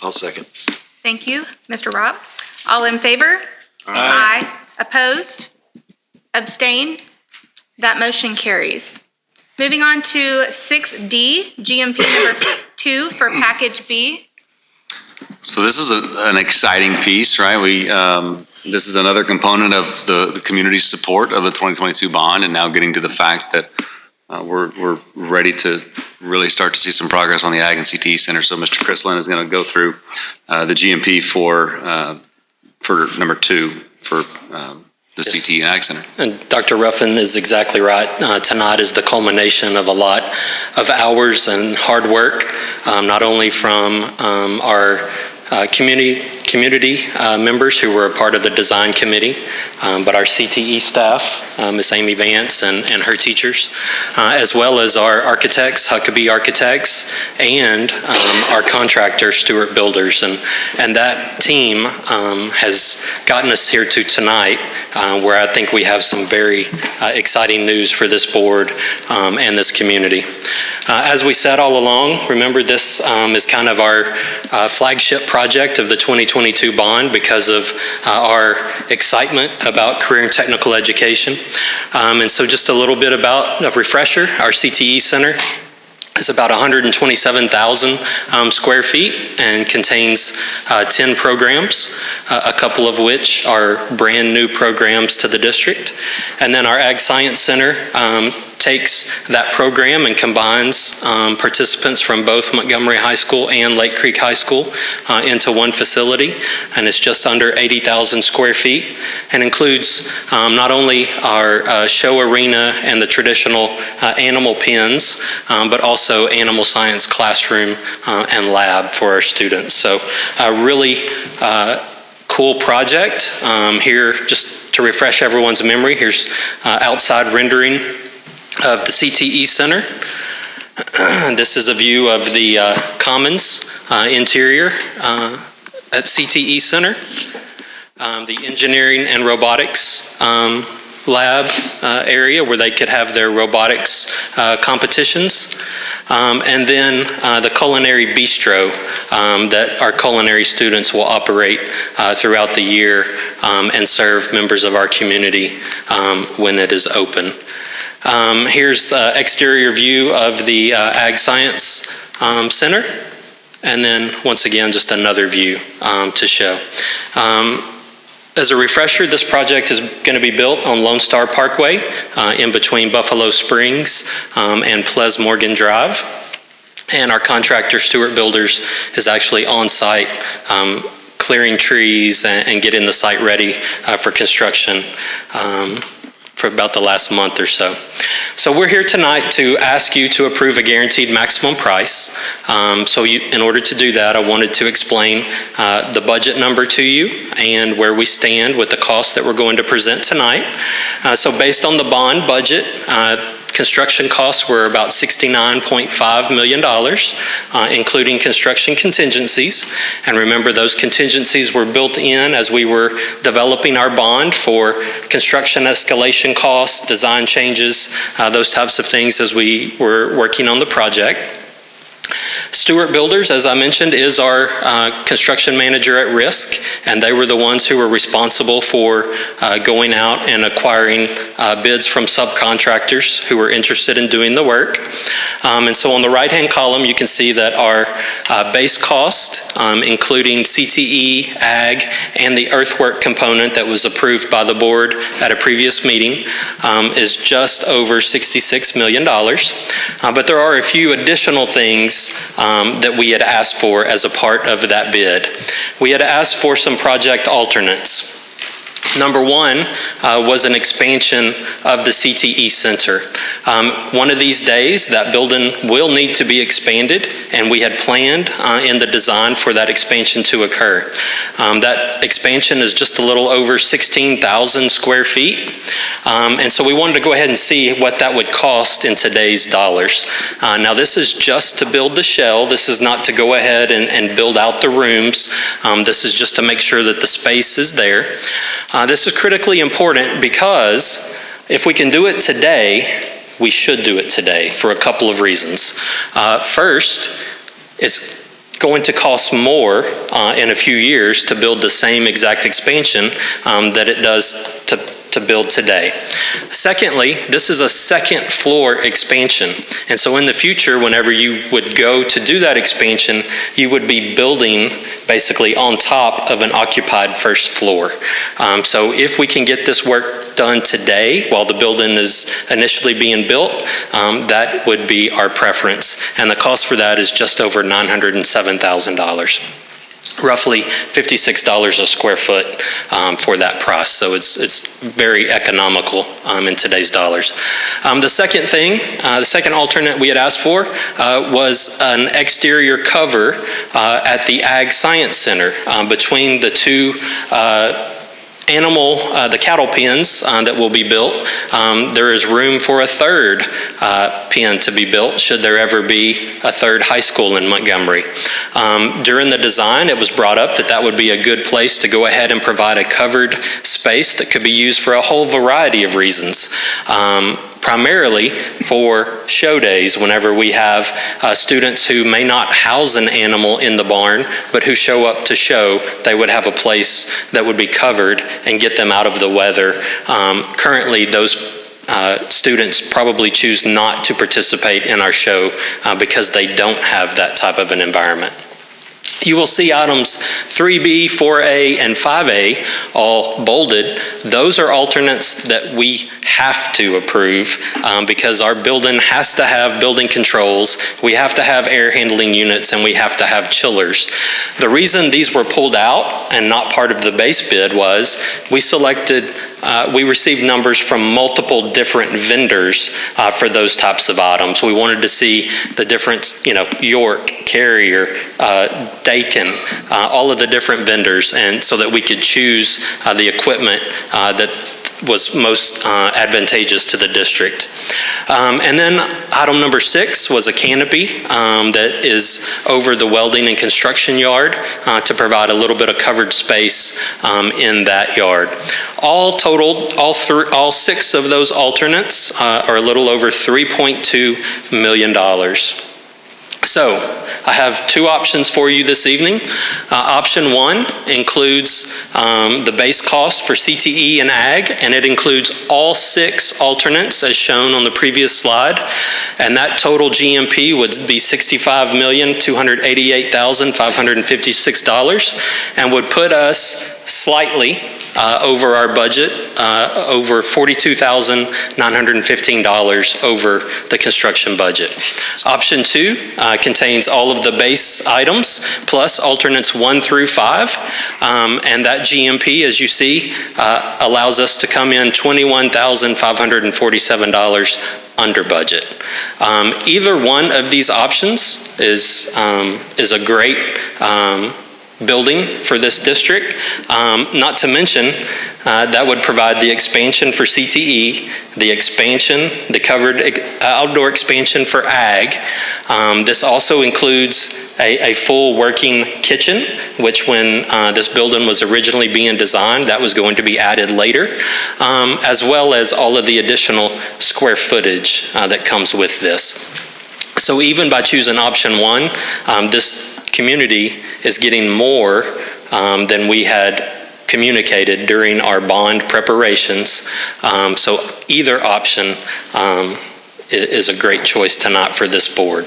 I'll second. Thank you, Mr. Robb. All in favor? Aye. Opposed? Abstain? That motion carries. Moving on to 6D, GMP number 2 for package B. So this is an exciting piece, right? This is another component of the community's support of the 2022 bond, and now getting to the fact that we're ready to really start to see some progress on the Ag and CTE Center. So Mr. Chrislin is going to go through the GMP for number 2 for the CTE and Ag Center. And Dr. Ruffin is exactly right. Tonight is the culmination of a lot of hours and hard work, not only from our community members who were a part of the design committee, but our CTE staff, Ms. Amy Vance and her teachers, as well as our architects, Huckabee Architects, and our contractor, Stewart Builders. And that team has gotten us here to tonight, where I think we have some very exciting news for this board and this community. As we said all along, remember this is kind of our flagship project of the 2022 bond because of our excitement about career and technical education. And so just a little bit about a refresher, our CTE Center is about 127,000 square feet and contains 10 programs, a couple of which are brand new programs to the district. And then our Ag Science Center takes that program and combines participants from both Montgomery High School and Lake Creek High School into one facility, and it's just under 80,000 square feet and includes not only our show arena and the traditional animal pens, but also animal science classroom and lab for our students. So a really cool project. Here, just to refresh everyone's memory, here's outside rendering of the CTE Center. This is a view of the Commons interior at CTE Center. The engineering and robotics lab area where they could have their robotics competitions. And then the culinary bistro that our culinary students will operate throughout the year and serve members of our community when it is open. Here's exterior view of the Ag Science Center, and then once again just another view to show. As a refresher, this project is going to be built on Lone Star Parkway in between Buffalo Springs and Ples Morgan Drive, and our contractor Stewart Builders is actually on site clearing trees and getting the site ready for construction for about the last month or so. So we're here tonight to ask you to approve a guaranteed maximum price. In order to do that, I wanted to explain the budget number to you and where we stand with the costs that we're going to present tonight. So based on the bond budget, Construction costs were about $69.5 million, including construction contingencies. And remember, those contingencies were built in as we were developing our bond for construction escalation costs, design changes, those types of things as we were working on the project. Stewart Builders, as I mentioned, is our construction manager at risk, and they were the ones who were responsible for going out and acquiring bids from subcontractors who were interested in doing the work. And so on the right-hand column, you can see that our base cost, including CTE, ag, and the earthwork component that was approved by the board at a previous meeting, is just over $66 million. But there are a few additional things that we had asked for as a part of that bid. We had asked for some project alternates. Number one was an expansion of the CTE Center. One of these days, that building will need to be expanded, and we had planned in the design for that expansion to occur. That expansion is just a little over 16,000 square feet, and so we wanted to go ahead and see what that would cost in today's dollars. Now, this is just to build the shell. This is not to go ahead and build out the rooms. This is just to make sure that the space is there. This is critically important because if we can do it today, we should do it today for a couple of reasons. First, it's going to cost more in a few years to build the same exact expansion that it does to build today. Secondly, this is a second floor expansion. And so in the future, whenever you would go to do that expansion, you would be building basically on top of an occupied first floor. So if we can get this work done today while the building is initially being built, that would be our preference. And the cost for that is just over $907,000. Roughly $56 a square foot for that price. So it's very economical in today's dollars. The second thing, the second alternate we had asked for was an exterior cover at the Ag Science Center between the two the cattle pens that will be built. There is room for a third pen to be built should there ever be a third high school in Montgomery. During the design, it was brought up that that would be a good place to go ahead and provide a covered space that could be used for a whole variety of reasons. Primarily for show days, whenever we have students who may not house an animal in the barn, but who show up to show, they would have a place that would be covered and get them out of the weather. Currently, those students probably choose not to participate in our show because they don't have that type of an environment. You will see items 3B, 4A, and 5A all bolded. Those are alternates that we have to approve because our building has to have building controls, we have to have air handling units, and we have to have chillers. The reason these were pulled out and not part of the base bid was we received numbers from multiple different vendors for those types of items. We wanted to see the difference, York, Carrier, Dakin, all of the different vendors, and so that we could choose the equipment that was most advantageous to the district. And then item number 6 was a canopy that is over the welding and construction yard to provide a little bit of covered space in that yard. All totaled, all 6 of those alternates are a little over $3.2 million. So I have 2 options for you this evening. Option 1 includes the base cost for CTE and ag, and it includes all 6 alternates as shown on the previous slide. And that total GMP would be $65,288,556 and would put us slightly over our budget, over $42,915 over the construction budget. Option 2 contains all of the base items plus alternates 1 through 5, and that GMP, as you see, allows us to come in $21,547 under budget. Either one of these options is a great building for this district. Not to mention, that would provide the expansion for CTE, the expansion, the covered outdoor expansion for ag. This also includes a full working kitchen, which when this building was originally being designed, that was going to be added later, as well as all of the additional square footage that comes with this. So even by choosing option one, this community is getting more than we had communicated during our bond preparations. So either option is a great choice tonight for this board.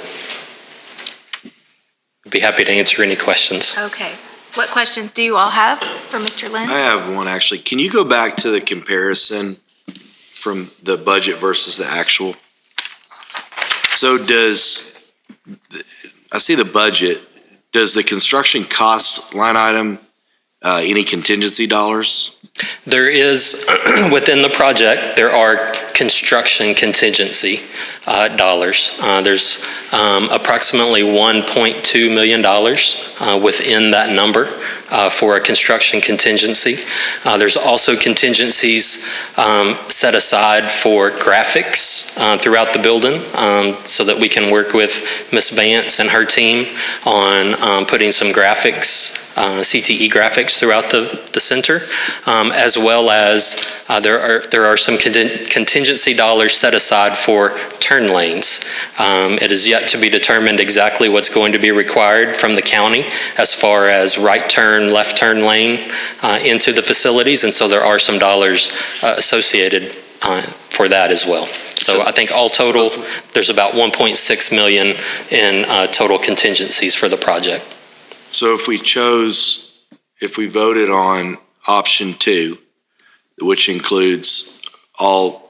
I'd be happy to answer any questions. Okay. What questions do you all have for Mr. Lynn? I have one actually. Can you go back to the comparison from the budget versus the actual? So I see the budget, does the construction cost line item any contingency dollars? There is, within the project, there are construction contingency dollars. There's approximately $1.2 million within that number for a construction contingency. There's also contingencies set aside for graphics throughout the building so that we can work with Ms. Vance and her team on putting some graphics, CTE graphics throughout the center, as well as there are some contingency dollars set aside for turn lanes. It is yet to be determined exactly what's going to be required from the county as far as right turn, left turn lane into the facilities, and so there are some dollars associated for that as well. So I think all total, there's about 1.6 million in total contingencies for the project. So if we voted on option 2, which includes all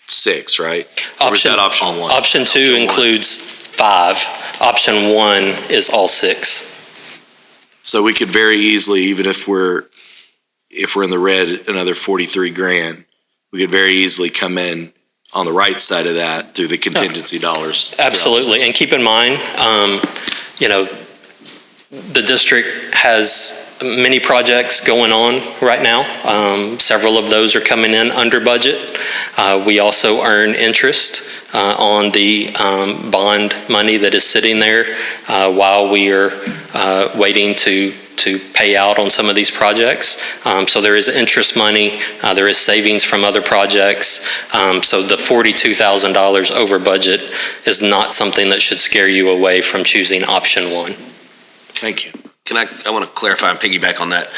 6, right? Or was that option 1? Option 2 includes 5. Option 1 is all 6. So we could very easily, even if we're in the red another 43 grand, we could very easily come in on the right side of that through the contingency dollars. Absolutely. And keep in mind, the district has many projects going on right now. Several of those are coming in under budget. We also earn interest on the bond money that is sitting there while we are waiting to pay out on some of these projects. So there is interest money, there is savings from other projects. So the $42,000 over budget is not something that should scare you away from choosing option 1. Thank you. I want to clarify and piggyback on that,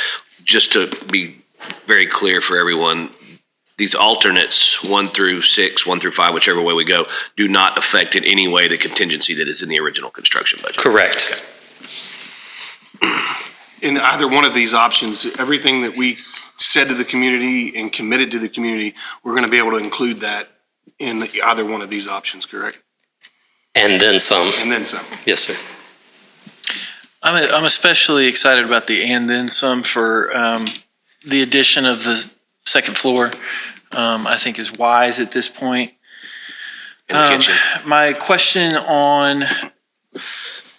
just to be very clear for everyone. These alternates, 1 through 6, 1 through 5, whichever way we go, do not affect in any way the contingency that is in the original construction budget. Correct. In either one of these options, everything that we said to the community and committed to the community, we're going to be able to include that in either one of these options, correct? And then some. And then some. Yes, sir. I'm especially excited about the and then some for the addition of the second floor. I think is wise at this point. My question on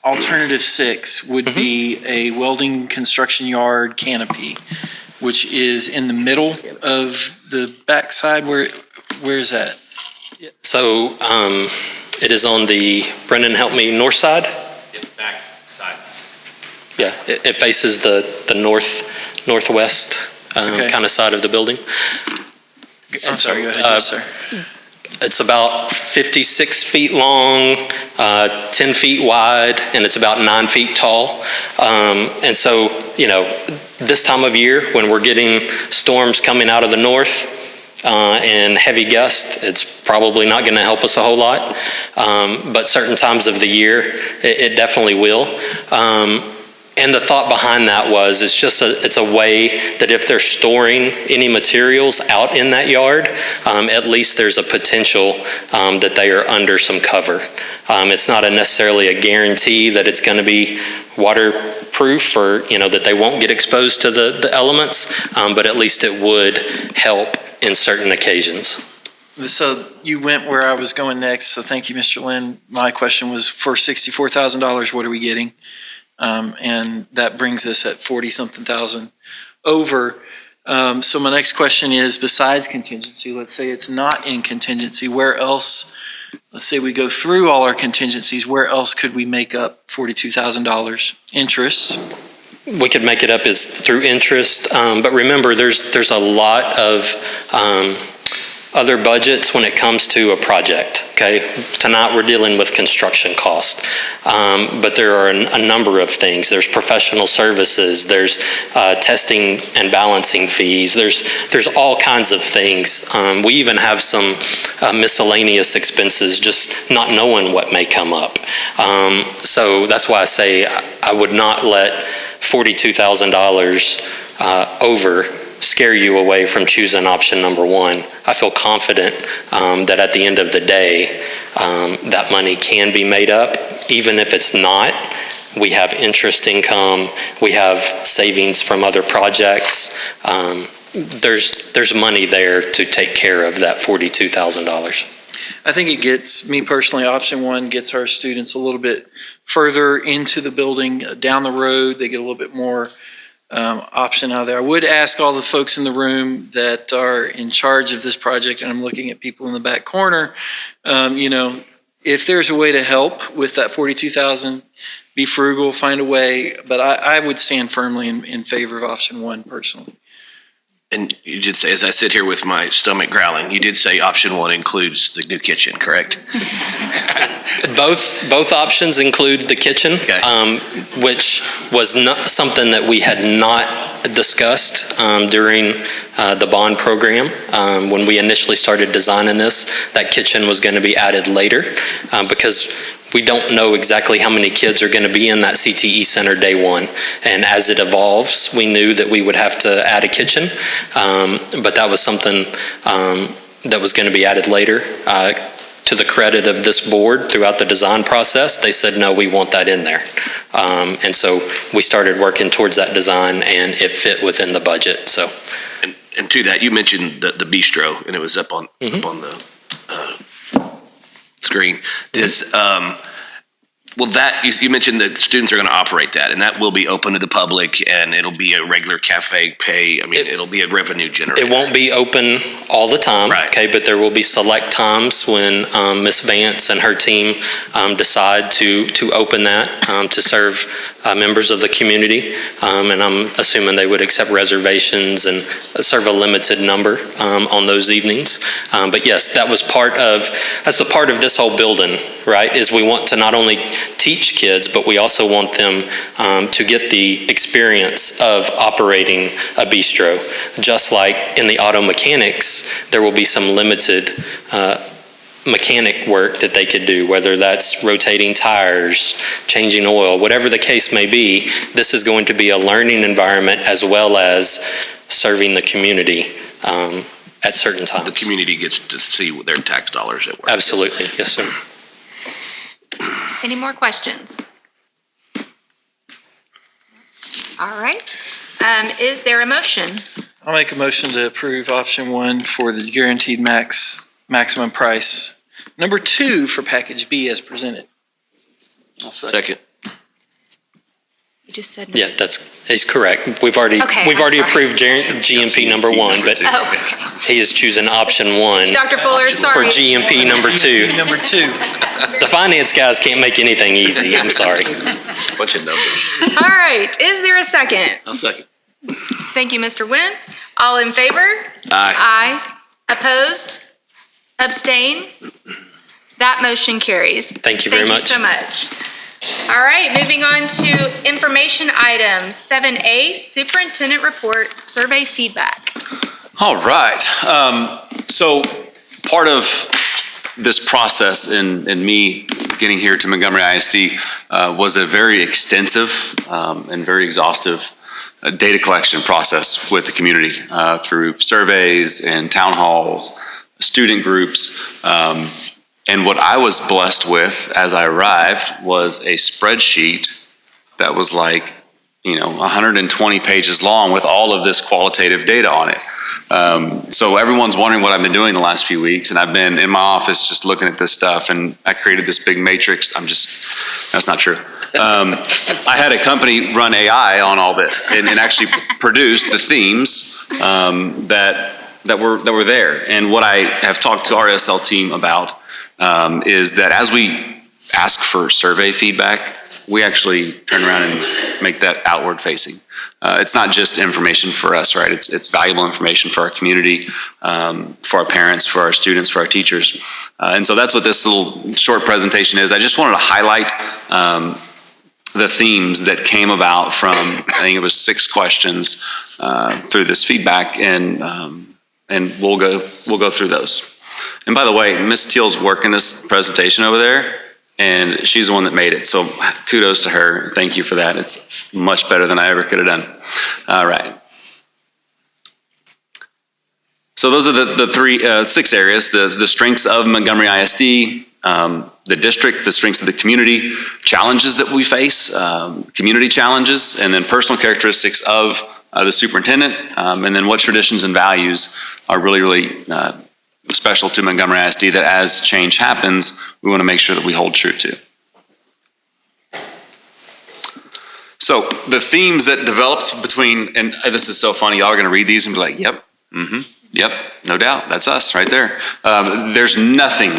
alternative 6 would be a welding construction yard canopy, which is in the middle of the backside. Where is that? So it is on the, Brendan, help me, north side? Back side. Yeah, it faces the northwest kind of side of the building. I'm sorry, go ahead, yes, sir. It's about 56 feet long, 10 feet wide, and it's about 9 feet tall. And so, this time of year when we're getting storms coming out of the north and heavy gusts, it's probably not going to help us a whole lot. But certain times of the year, it definitely will. And the thought behind that was, it's a way that if they're storing any materials out in that yard, at least there's a potential that they are under some cover. It's not necessarily a guarantee that it's going to be waterproof or that they won't get exposed to the elements, but at least it would help in certain occasions. So you went where I was going next, so thank you, Mr. Lynn. My question was, for $64,000, what are we getting? And that brings us at 40-something thousand over. So my next question is, besides contingency, let's say it's not in contingency, where else, let's say we go through all our contingencies, where else could we make up $42,000? Interest? We could make it up is through interest, but remember, there's a lot of other budgets when it comes to a project, okay? Tonight we're dealing with construction cost, but there are a number of things. There's professional services, there's testing and balancing fees, there's all kinds of things. We even have some miscellaneous expenses, just not knowing what may come up. So that's why I say I would not let $42,000 over scare you away from choosing option number one. I feel confident that at the end of the day, that money can be made up. Even if it's not, we have interest income, we have savings from other projects. There's money there to take care of that $42,000. I think it gets, me personally, option one gets our students a little bit further into the building, down the road. They get a little bit more option out there. I would ask all the folks in the room that are in charge of this project, and I'm looking at people in the back corner, if there's a way to help with that 42,000, be frugal, find a way, but I would stand firmly in favor of option one personally. And you did say, as I sit here with my stomach growling, you did say option one includes the new kitchen, correct? Both options include the kitchen, which was not something that we had not discussed during the bond program. When we initially started designing this, that kitchen was going to be added later because we don't know exactly how many kids are going to be in that CTE center day one. And as it evolves, we knew that we would have to add a kitchen, but that was something that was going to be added later. To the credit of this board, throughout the design process, they said, no, we want that in there. And so we started working towards that design, and it fit within the budget. So, and to that, you mentioned the bistro, and it was up on the screen. You mentioned that students are going to operate that, and that will be open to the public, and it'll be a regular cafe pay. I mean, it'll be a revenue generator. It won't be open all the time, right? Okay, but there will be select times when Ms. Vance and her team decide to open that to serve members of the community, and I'm assuming they would accept reservations and serve a limited number on those evenings. But yes, that's the part of this whole building, right? Is we want to not only teach kids, but we also want them to get the experience of operating a bistro. Just like in the auto mechanics, there will be some limited mechanic work that they could do, whether that's rotating tires, changing oil, whatever the case may be. This is going to be a learning environment as well as serving the community at certain times. The community gets to see their tax dollars at work. Absolutely, yes, sir. Any more questions? All right. Is there a motion? I'll make a motion to approve option one for the guaranteed maximum price. Number two for package B as presented. I'll second. You just said. Yeah, he's correct. We've already approved GMP number one, but he is choosing option one. Dr. Fuller, sorry. For GMP number two. Number two. The finance guys can't make anything easy. I'm sorry. Bunch of numbers. All right. Is there a second? I'll second. Thank you, Mr. Nguyen. All in favor? Aye. Aye. Opposed? Abstain? That motion carries. Thank you very much. Thank you so much. All right, moving on to information items. 7A, Superintendent Report, Survey Feedback. All right. So part of this process and me getting here to Montgomery ISD was a very extensive and very exhaustive data collection process with the community through surveys and town halls, student groups. And what I was blessed with as I arrived was a spreadsheet that was 120 pages long with all of this qualitative data on it. So everyone's wondering what I've been doing the last few weeks, and I've been in my office just looking at this stuff, and I created this big matrix. That's not true. I had a company run AI on all this and actually produce the themes that were there. And what I have talked to our SL team about is that as we ask for survey feedback, we actually turn around and make that outward facing. It's not just information for us, right? It's valuable information for our community, for our parents, for our students, for our teachers. And so that's what this little short presentation is. I just wanted to highlight the themes that came about from, I think it was 6 questions through this feedback, and we'll go through those. And by the way, Ms. Teal's working this presentation over there, and she's the one that made it. So kudos to her. Thank you for that. It's much better than I ever could have done. All right. So those are the 6 areas: the strengths of Montgomery ISD, the district, the strengths of the community, challenges that we face, community challenges, and then personal characteristics of the superintendent, and then what traditions and values are really special to Montgomery ISD that as change happens, we want to make sure that we hold true to. So the themes that developed between, and this is so funny, y'all are going to read these and be like, yep, yep, no doubt, that's us right there. There's nothing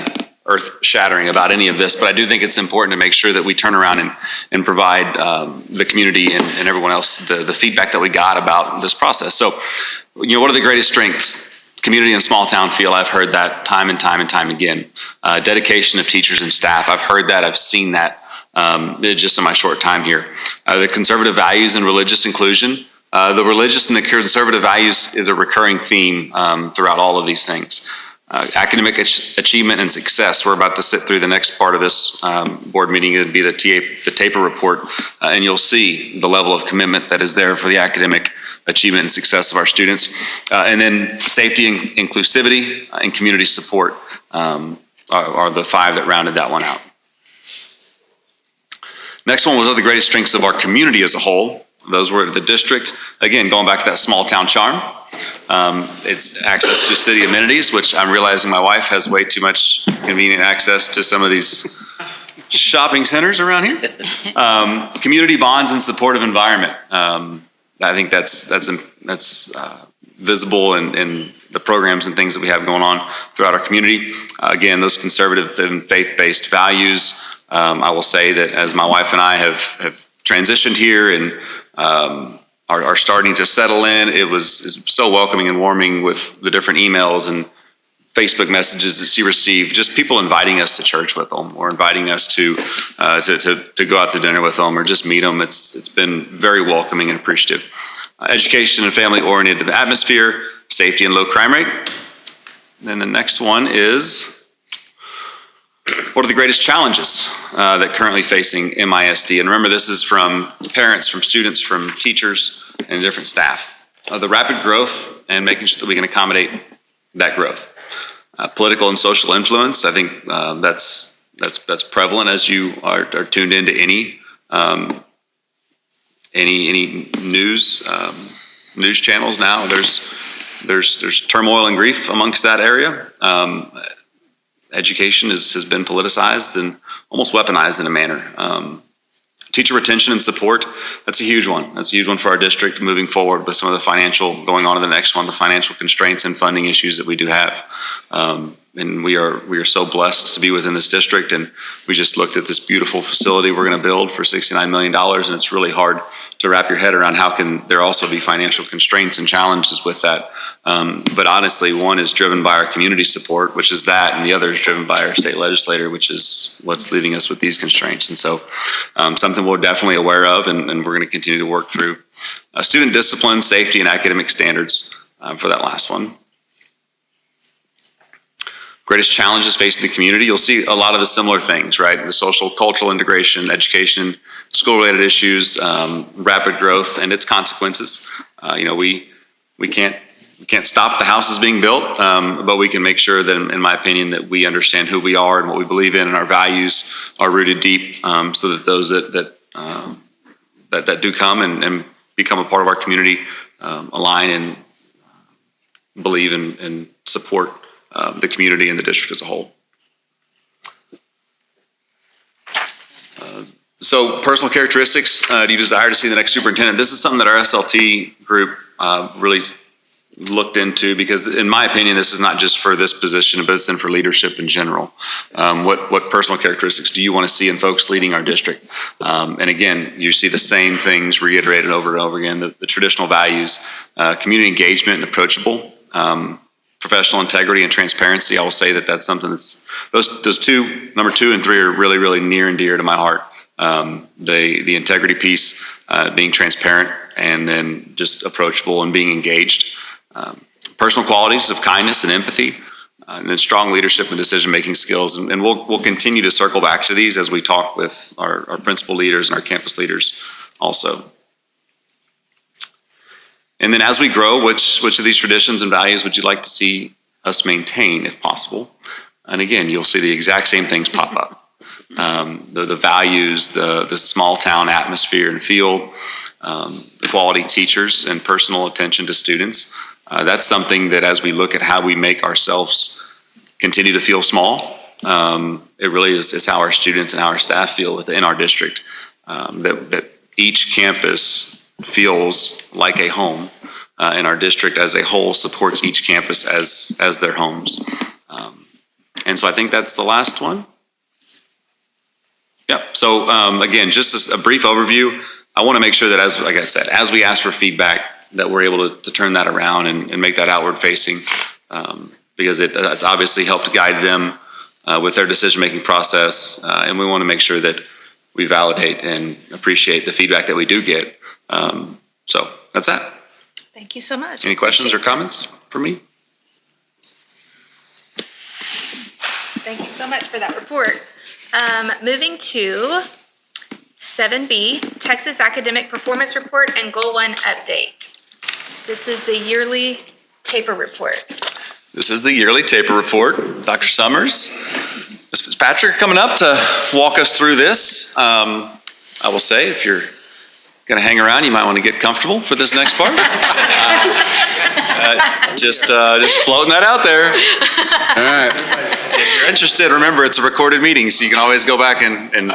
earth-shattering about any of this, but I do think it's important to make sure that we turn around and provide the community and everyone else the feedback that we got about this process. So, what are the greatest strengths? Community and small town feel, I've heard that time and time again. Dedication of teachers and staff, I've heard that, I've seen that just in my short time here. The conservative values and religious inclusion. The religious and the conservative values is a recurring theme throughout all of these things. Academic achievement and success. We're about to sit through the next part of this board meeting. It'll be the TAPER report, and you'll see the level of commitment that is there for the academic achievement and success of our students. And then safety and inclusivity and community support are the 5 that rounded that one out. Next one was the greatest strengths of our community as a whole. Those were the district. Again, going back to that small town charm. It's access to city amenities, which I'm realizing my wife has way too much convenient access to some of these shopping centers around here. Community bonds and supportive environment. I think that's visible in the programs and things that we have going on throughout our community. Again, those conservative and faith-based values. I will say that as my wife and I have transitioned here and are starting to settle in, it's so welcoming and warming with the different emails and Facebook messages that she received, just people inviting us to church with them or inviting us to go out to dinner with them or just meet them. It's been very welcoming and appreciative. Education and family-oriented atmosphere, safety and low crime rate. And then the next one is, what are the greatest challenges that currently facing MISD? And remember, this is from parents, from students, from teachers, and different staff. The rapid growth and making sure that we can accommodate that growth. Political and social influence, I think that's prevalent as you are tuned into any news channels now. There's turmoil and grief amongst that area. Education has been politicized and almost weaponized in a manner. Teacher retention and support, that's a huge one. That's a huge one for our district moving forward with some of the financial, going on to the next one, the financial constraints and funding issues that we do have. And we are so blessed to be within this district, and we just looked at this beautiful facility we're going to build for $69 million, and it's really hard to wrap your head around how can there also be financial constraints and challenges with that. But honestly, one is driven by our community support, which is that, and the other is driven by our state legislator, which is what's leaving us with these constraints. And so something we're definitely aware of, and we're going to continue to work through. Student discipline, safety, and academic standards for that last one. Greatest challenges facing the community, you'll see a lot of the similar things, right? The social, cultural integration, education, school-related issues, rapid growth, and its consequences. We can't stop the houses being built, but we can make sure that, in my opinion, that we understand who we are and what we believe in, and our values are rooted deep, so that those that do come and become a part of our community align and believe and support the community and the district as a whole. So personal characteristics, do you desire to see the next superintendent? This is something that our SLT group really looked into, because in my opinion, this is not just for this position, but it's in for leadership in general. What personal characteristics do you want to see in folks leading our district? And again, you see the same things reiterated over and over again, the traditional values, community engagement and approachable, professional integrity and transparency. I will say that that's something that's, those two, number 2 and 3 are really, really near and dear to my heart. The integrity piece, being transparent, and then just approachable and being engaged. Personal qualities of kindness and empathy, and then strong leadership and decision-making skills. And we'll continue to circle back to these as we talk with our principal leaders and our campus leaders also. And then as we grow, which of these traditions and values would you like to see us maintain if possible? And again, you'll see the exact same things pop up. The values, the small town atmosphere and feel, quality teachers and personal attention to students. That's something that as we look at how we make ourselves continue to feel small, it really is how our students and how our staff feel within our district. That each campus feels like a home, and our district as a whole supports each campus as their homes. And so I think that's the last one. Yep. So again, just as a brief overview, I want to make sure that, like I said, as we ask for feedback, that we're able to turn that around and make that outward facing, because it's obviously helped guide them with their decision-making process. And we want to make sure that we validate and appreciate the feedback that we do get. So that's that. Thank you so much. Any questions or comments for me? Thank you so much for that report. Moving to 7B, Texas Academic Performance Report and Goal 1 Update. This is the yearly TAPER report. This is the yearly TAPER report. Dr. Summers, Ms. Fitzpatrick coming up to walk us through this. I will say, if you're going to hang around, you might want to get comfortable for this next part. Just floating that out there. All right. If you're interested, remember it's a recorded meeting, so you can always go back and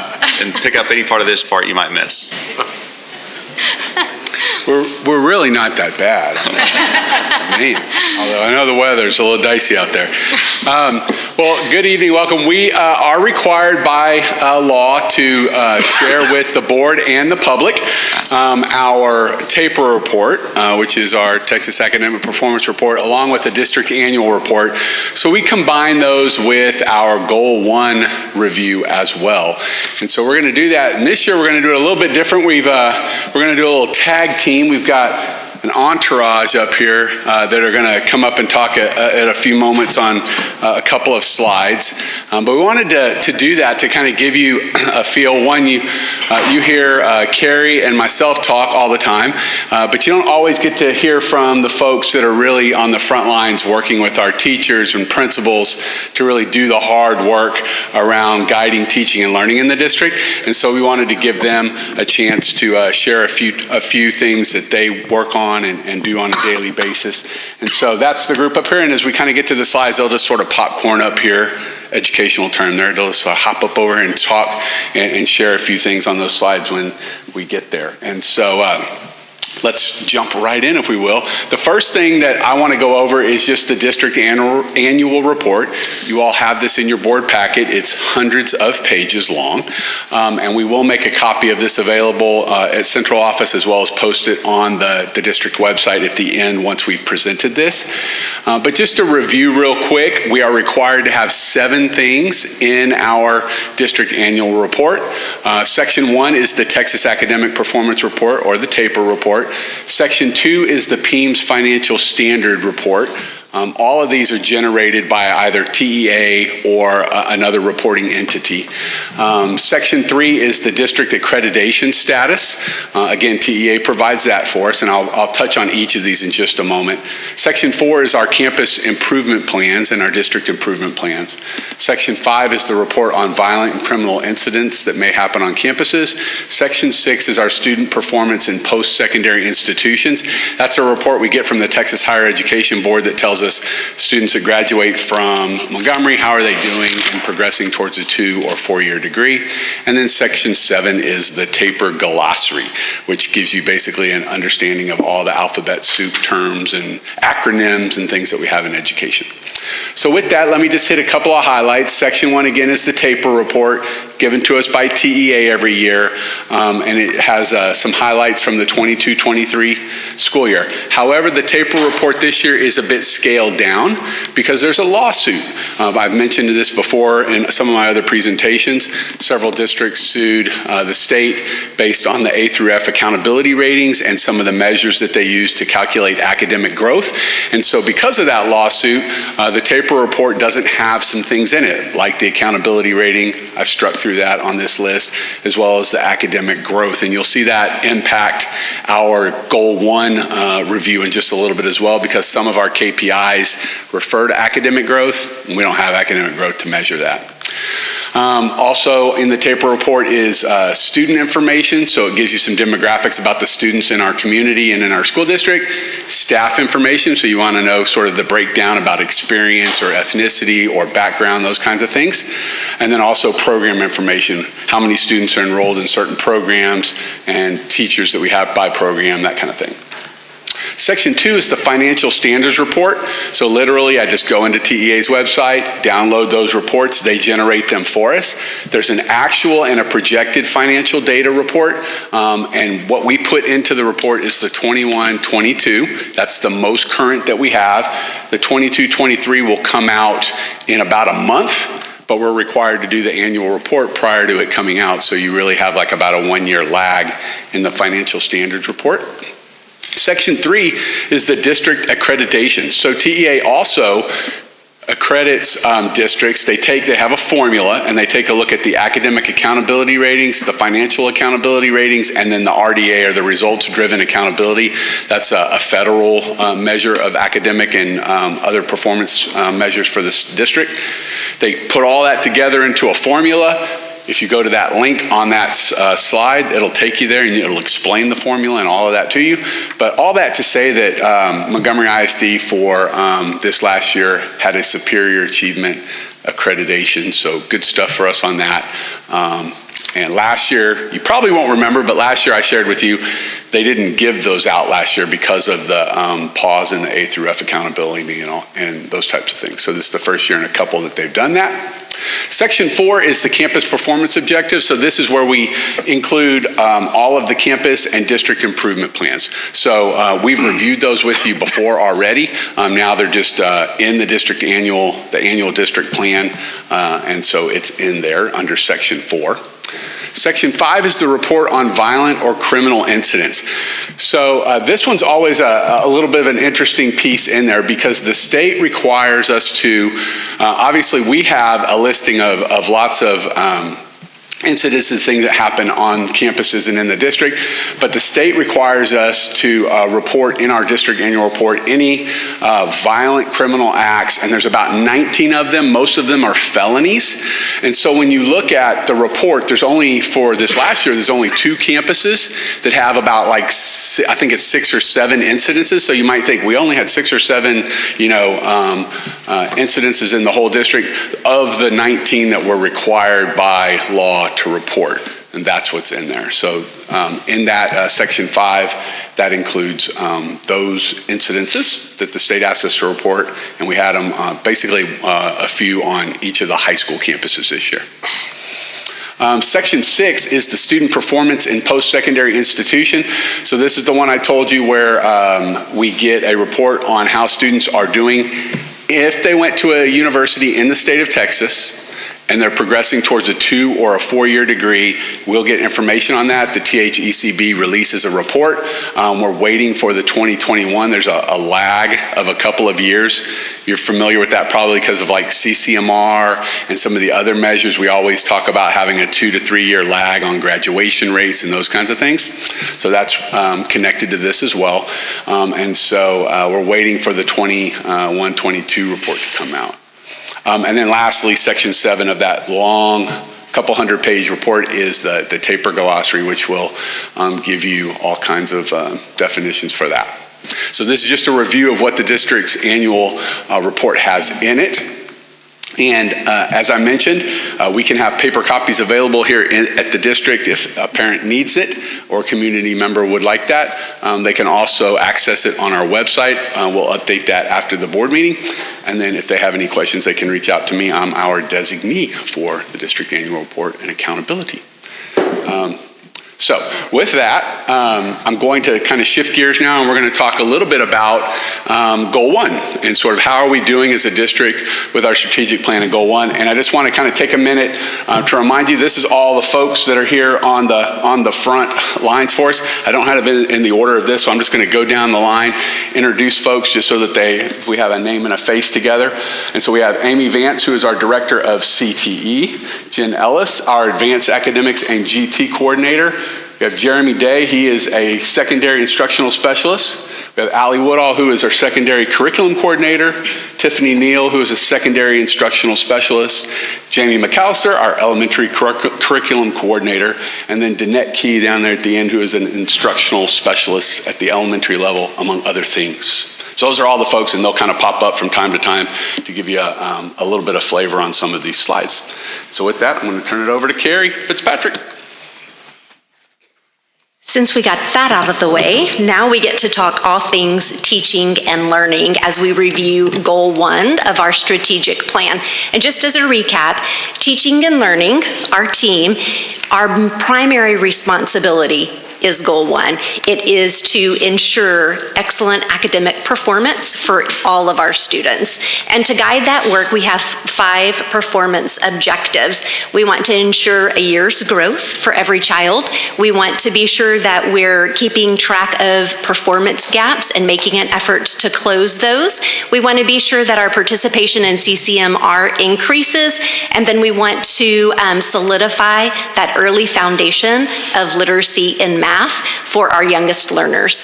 pick up any part of this part you might miss. We're really not that bad. Man, although I know the weather's a little dicey out there. Well, good evening, welcome. We are required by law to share with the board and the public our TAPER report, which is our Texas Academic Performance Report, along with the district annual report. So we combine those with our Goal 1 review as well. And so we're going to do that. And this year we're going to do it a little bit different. We're going to do a little tag team. We've got an entourage up here that are going to come up and talk at a few moments on a couple of slides. But we wanted to do that to kind of give you a feel. One, you hear Carrie and myself talk all the time, but you don't always get to hear from the folks that are really on the front lines working with our teachers and principals to really do the hard work around guiding, teaching, and learning in the district. And so we wanted to give them a chance to share a few things that they work on and do on a daily basis. And so that's the group up here. And as we kind of get to the slides, they'll just sort of popcorn up here, educational term there. They'll just hop up over and talk and share a few things on those slides when we get there. And so let's jump right in, if we will. The first thing that I want to go over is just the district annual report. You all have this in your board packet. It's hundreds of pages long. And we will make a copy of this available at central office, as well as post it on the district website at the end once we've presented this. But just to review real quick, we are required to have 7 things in our district annual report. Section 1 is the Texas Academic Performance Report, or the TAPER report. Section 2 is the PEIMS Financial Standard Report. All of these are generated by either TEA or another reporting entity. Section 3 is the district accreditation status. Again, TEA provides that for us, and I'll touch on each of these in just a moment. Section 4 is our campus improvement plans and our district improvement plans. Section 5 is the report on violent and criminal incidents that may happen on campuses. Section 6 is our student performance in post-secondary institutions. That's a report we get from the Texas Higher Education Board that tells tells us students that graduate from Montgomery, how are they doing in progressing towards a 2 or 4-year degree? And then section 7 is the TAPER glossary, which gives you basically an understanding of all the alphabet soup terms and acronyms and things that we have in education. So with that, let me just hit a couple of highlights. Section 1, again, is the TAPER report given to us by TEA every year, and it has some highlights from the 22-23 school year. However, the TAPER report this year is a bit scaled down because there's a lawsuit. I've mentioned this before in some of my other presentations. Several districts sued the state based on the A through F accountability ratings and some of the measures that they use to calculate academic growth. And so because of that lawsuit, the TAPER report doesn't have some things in it, like the accountability rating. I've struck through that on this list, as well as the academic growth. And you'll see that impact our Goal 1 review in just a little bit as well, because some of our KPIs refer to academic growth, and we don't have academic growth to measure that. Also in the TAPER report is student information, so it gives you some demographics about the students in our community and in our school district. Staff information, so you want to know sort of the breakdown about experience or ethnicity or background, those kinds of things. And then also program information, how many students are enrolled in certain programs and teachers that we have by program, that kind of thing. Section 2 is the financial standards report. So literally, I just go into TEA's website, download those reports, they generate them for us. There's an actual and a projected financial data report, and what we put into the report is the 21-22. That's the most current that we have. The 22-23 will come out in about a month, but we're required to do the annual report prior to it coming out, so you really have like about a 1-year lag in the financial standards report. Section 3 is the district accreditation. So TEA also accredits districts. They have a formula, and they take a look at the academic accountability ratings, the financial accountability ratings, and then the RDA, or the results-driven accountability. That's a federal measure of academic and other performance measures for this district. They put all that together into a formula. If you go to that link on that slide, it'll take you there and it'll explain the formula and all of that to you. But all that to say that Montgomery ISD for this last year had a superior achievement accreditation, so good stuff for us on that. And last year, you probably won't remember, but last year I shared with you, they didn't give those out last year because of the pause in the A through F accountability and those types of things. So this is the first year in a couple that they've done that. Section 4 is the campus performance objectives. So this is where we include all of the campus and district improvement plans. So we've reviewed those with you before already. Now they're just in the annual district plan, and so it's in there under Section 4. Section 5 is the report on violent or criminal incidents. So this one's always a little bit of an interesting piece in there because the state requires us to, obviously we have a listing of lots of incidents and things that happen on campuses and in the district, but the state requires us to report in our district annual report any violent criminal acts, and there's about 19 of them. Most of them are felonies. And so when you look at the report, there's only, for this last year, there's only 2 campuses that have about I think it's 6 or 7 incidences. So you might think we only had 6 or 7, incidences in the whole district of the 19 that were required by law to report, and that's what's in there. So in that Section 5, that includes those incidences that the state asked us to report, and we had them basically a few on each of the high school campuses this year. Section 6 is the student performance in post-secondary institution. So this is the one I told you where we get a report on how students are doing if they went to a university in the state of Texas and they're progressing towards a 2 or a 4-year degree. We'll get information on that. The THECB releases a report. We're waiting for the 2021. There's a lag of a couple of years. You're familiar with that probably because of like CCMR and some of the other measures. We always talk about having a 2 to 3 year lag on graduation rates and those kinds of things. So that's connected to this as well. And so we're waiting for the 21-22 report to come out. And then lastly, Section 7 of that long couple 100-page report is the TAPER glossary, which will give you all kinds of definitions for that. So this is just a review of what the district's annual report has in it. And as I mentioned, we can have paper copies available here at the district if a parent needs it or a community member would like that. They can also access it on our website. We'll update that after the board meeting. And then if they have any questions, they can reach out to me. I'm our designee for the district annual report and accountability. So with that, I'm going to kind of shift gears now, and we're going to talk a little bit about Goal 1 and sort of how are we doing as a district with our strategic plan in Goal 1. And I just want to kind of take a minute to remind you, this is all the folks that are here on the front lines for us. I don't have it in the order of this, so I'm just going to go down the line, introduce folks just so that we have a name and a face together. And so we have Amy Vance, who is our Director of CTE, Jen Ellis, our Advanced Academics and GT Coordinator. We have Jeremy Day, he is a Secondary Instructional Specialist. We have Allie Woodall, who is our Secondary Curriculum Coordinator. Tiffany Neal, who is a Secondary Instructional Specialist. Jamie McAllister, our Elementary Curriculum Coordinator. And then Danette Key down there at the end, who is an Instructional Specialist at the elementary level, among other things. So those are all the folks, and they'll kind of pop up from time to time to give you a little bit of flavor on some of these slides. So with that, I'm going to turn it over to Carrie Fitzpatrick. Since we got that out of the way, now we get to talk all things teaching and learning as we review Goal 1 of our strategic plan. And just as a recap, teaching and learning, our team, our primary responsibility is Goal 1. It is to ensure excellent academic performance for all of our students. And to guide that work, we have 5 performance objectives. We want to ensure a year's growth for every child. We want to be sure that we're keeping track of performance gaps and making an effort to close those. We want to be sure that our participation in CCMR increases, and then we want to solidify that early foundation of literacy in math for our youngest learners.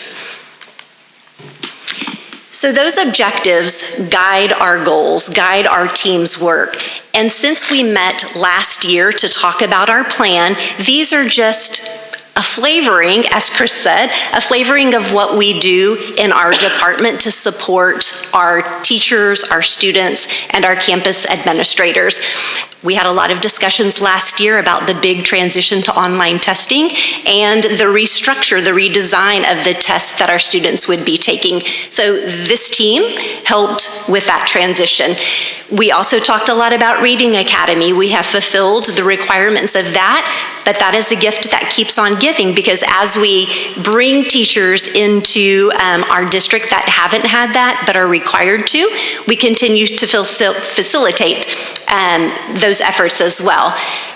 So those objectives guide our goals, guide our team's work. And since we met last year to talk about our plan, these are just a flavoring, as Chris said, a flavoring of what we do in our department to support our teachers, our students, and our campus administrators. We had a lot of discussions last year about the big transition to online testing and the restructure, the redesign of the tests that our students would be taking. So this team helped with that transition. We also talked a lot about Reading Academy. We have fulfilled the requirements of that, but that is a gift that keeps on giving, because as we bring teachers into our district that haven't had that but are required to, we continue to facilitate those efforts as well.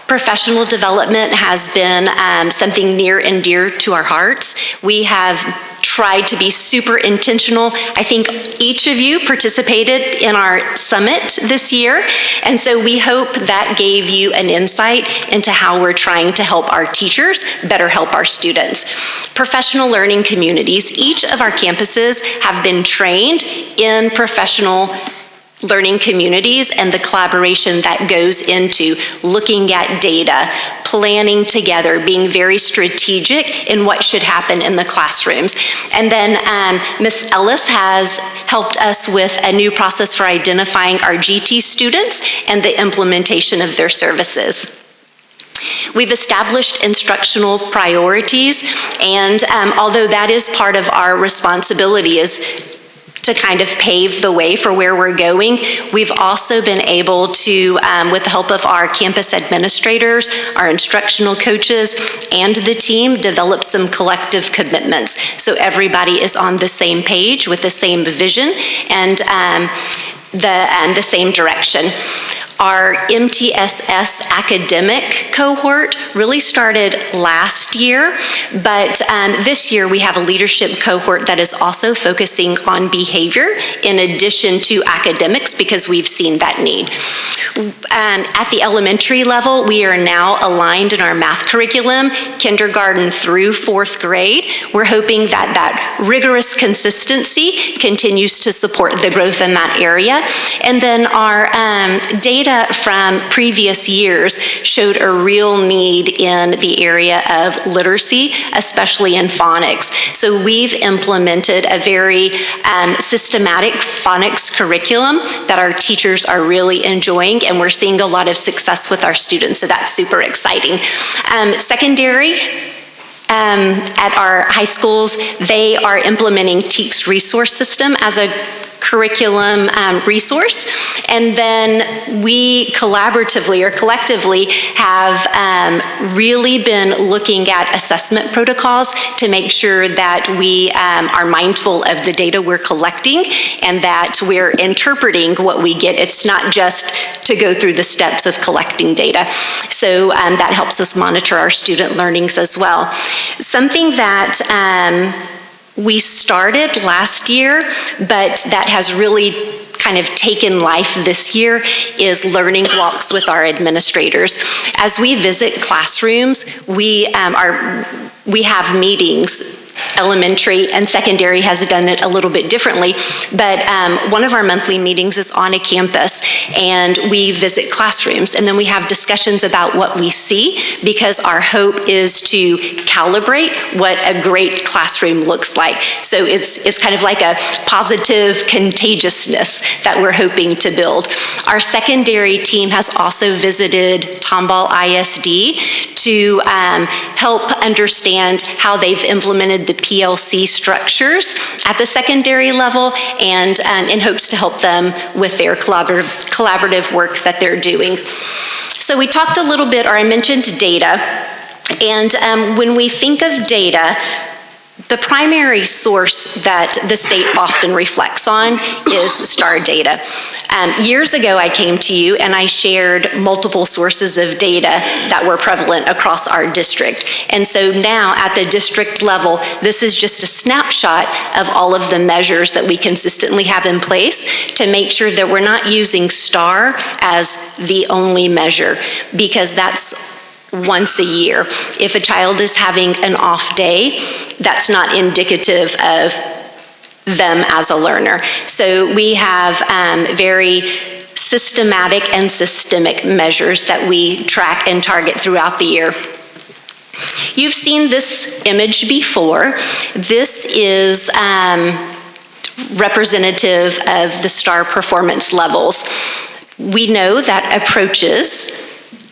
Professional development has been something near and dear to our hearts. We have tried to be super intentional. I think each of you participated in our summit this year, and so we hope that gave you an insight into how we're trying to help our teachers better help our students. Professional learning communities. Each of our campuses have been trained in professional learning communities and the collaboration that goes into looking at data, planning together, being very strategic in what should happen in the classrooms. And then Ms. Ellis has helped us with a new process for identifying our GT students and the implementation of their services. We've established instructional priorities, and although that is part of our responsibility is to kind of pave the way for where we're going, we've also been able to, with the help of our campus administrators, our instructional coaches, and the team, develop some collective commitments. So everybody is on the same page with the same vision and the same direction. Our MTSS academic cohort really started last year, but this year we have a leadership cohort that is also focusing on behavior in addition to academics, because we've seen that need. At the elementary level, we are now aligned in our math curriculum, kindergarten through 4th grade. We're hoping that that rigorous consistency continues to support the growth in that area. And then our data from previous years showed a real need in the area of literacy, especially in phonics. So we've implemented a very systematic phonics curriculum that our teachers are really enjoying, and we're seeing a lot of success with our students, so that's super exciting. Secondary, at our high schools, they are implementing TEAC's resource system as a curriculum resource, and then we collaboratively or collectively have really been looking at assessment protocols to make sure that we are mindful of the data we're collecting and that we're interpreting what we get. It's not just to go through the steps of collecting data. So that helps us monitor our student learnings as well. Something that we started last year, but that has really kind of taken life this year is learning walks with our administrators. As we visit classrooms, we have meetings. Elementary and secondary has done it a little bit differently, but one of our monthly meetings is on a campus, and we visit classrooms, and then we have discussions about what we see, because our hope is to calibrate what a great classroom looks like. So it's kind of like a positive contagiousness that we're hoping to build. Our secondary team has also visited Tomball ISD to help understand how they've implemented the PLC structures at the secondary level, and in hopes to help them with their collaborative work that they're doing. So we talked a little bit, or I mentioned data, and when we think of data, the primary source that the state often reflects on is STAR data. Years ago, I came to you and I shared multiple sources of data that were prevalent across our district. And so now at the district level, this is just a snapshot of all of the measures that we consistently have in place to make sure that we're not using STAR as the only measure, because that's once a year. If a child is having an off day, that's not indicative of them as a learner. So we have very systematic and systemic measures that we track and target throughout the year. You've seen this image before. This is representative of the STAR performance levels. We know that approaches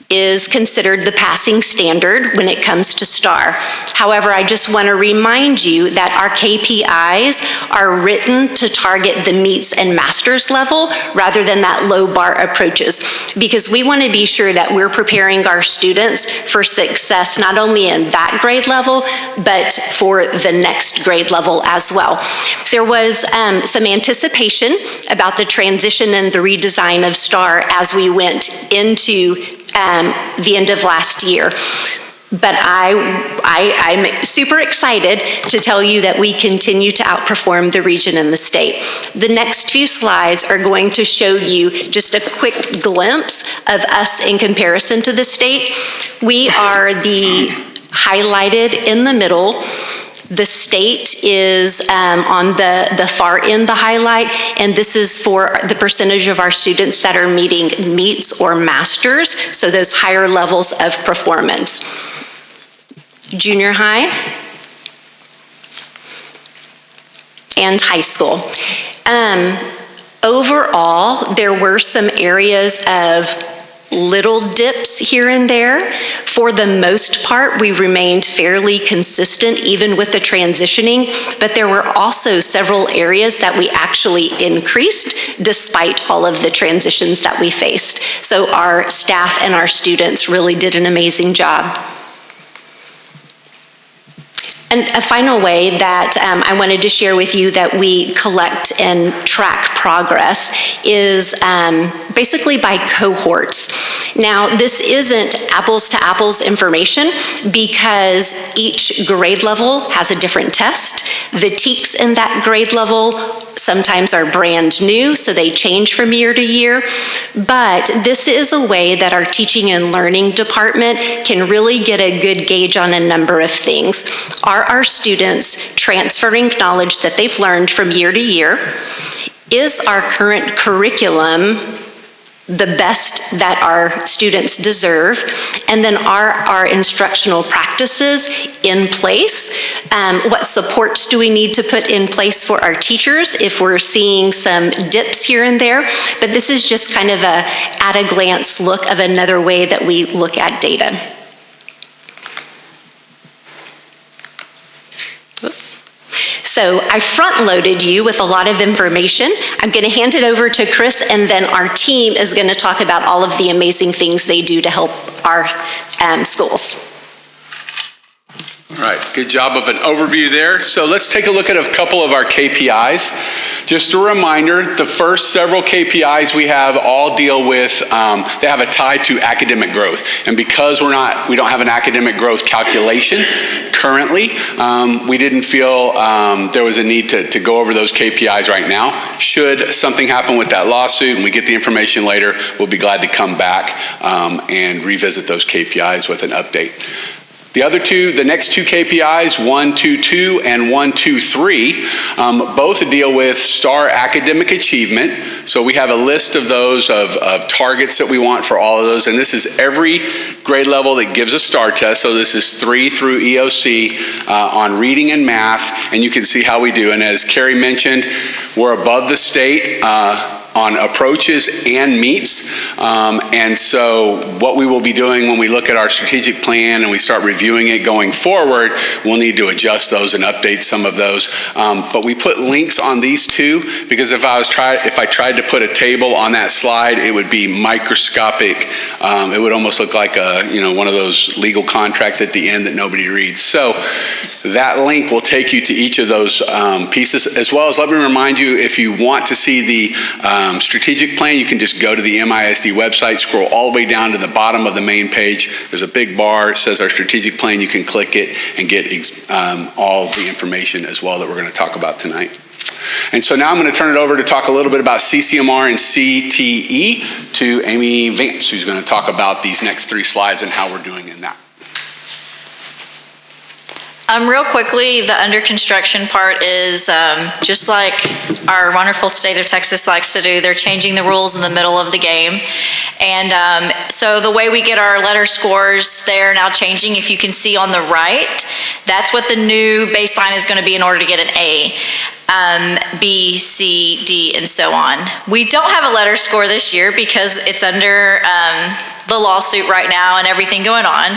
is considered the passing standard when it comes to STAR. However, I just want to remind you that our KPIs are written to target the meets and masters level rather than that low bar approaches, because we want to be sure that we're preparing our students for success not only in that grade level, but for the next grade level as well. There was some anticipation about the transition and the redesign of STAR as we went into the end of last year. But I'm super excited to tell you that we continue to outperform the region and the state. The next few slides are going to show you just a quick glimpse of us in comparison to the state. We are the highlighted in the middle. The state is on the far end, the highlight, and this is for the percentage of our students that are meeting meets or masters, so those higher levels of performance. Junior high and high school. Overall, there were some areas of little dips here and there. For the most part, we remained fairly consistent even with the transitioning, but there were also several areas that we actually increased despite all of the transitions that we faced. So our staff and our students really did an amazing job. And a final way that I wanted to share with you that we collect and track progress is basically by cohorts. Now, this isn't apples to apples information because each grade level has a different test. The TEKS in that grade level sometimes are brand new, so they change from year to year. But this is a way that our teaching and learning department can really get a good gauge on a number of things. Are our students transferring knowledge that they've learned from year to year? Is our current curriculum the best that our students deserve? And then are our instructional practices in place? What supports do we need to put in place for our teachers if we're seeing some dips here and there? But this is just kind of a at-a-glance look of another way that we look at data. So I front-loaded you with a lot of information. I'm going to hand it over to Chris, and then our team is going to talk about all of the amazing things they do to help our schools. All right, good job of an overview there. So let's take a look at a couple of our KPIs. Just a reminder, the first several KPIs we have all deal with, they have a tie to academic growth. And because we don't have an academic growth calculation currently, we didn't feel there was a need to go over those KPIs right now. Should something happen with that lawsuit and we get the information later, we'll be glad to come back and revisit those KPIs with an update. The next two KPIs, 122 and 123, both deal with STAR academic achievement. So we have a list of those of targets that we want for all of those, and this is every grade level that gives a STAR test. So this is 3 through EOC on reading and math, and you can see how we do. And as Carrie mentioned, we're above the state on approaches and meets. And so what we will be doing when we look at our strategic plan and we start reviewing it going forward, we'll need to adjust those and update some of those. But we put links on these two because if I tried to put a table on that slide, it would be microscopic. It would almost look like one of those legal contracts at the end that nobody reads. So that link will take you to each of those pieces, as well as let me remind you, if you want to see the strategic plan, you can just go to the MISD website, scroll all the way down to the bottom of the main page. There's a big bar, it says our strategic plan. You can click it and get all the information as well that we're going to talk about tonight. And so now I'm going to turn it over to talk a little bit about CCMR and CTE to Amy Vance, who's going to talk about these next 3 slides and how we're doing in that. Real quickly, the under construction part is just like our wonderful state of Texas likes to do. They're changing the rules in the middle of the game. And so the way we get our letter scores, they're now changing. If you can see on the right, that's what the new baseline is going to be in order to get an A. B, C, D, and so on. We don't have a letter score this year because it's under the lawsuit right now and everything going on.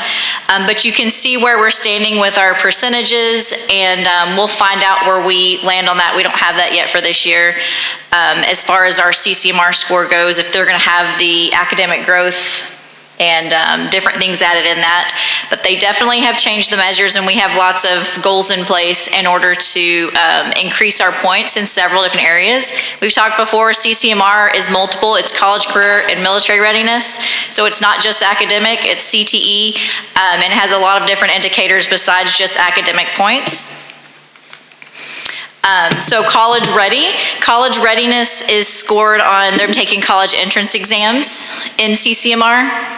But you can see where we're standing with our percentages, and we'll find out where we land on that. We don't have that yet for this year. As far as our CCMR score goes, if they're going to have the academic growth and different things added in that. But they definitely have changed the measures, and we have lots of goals in place in order to increase our points in several different areas. We've talked before, CCMR is multiple. It's college, career, and military readiness. So it's not just academic, it's CTE, and it has a lot of different indicators besides just academic points. So college readiness is scored on them taking college entrance exams in CCMR.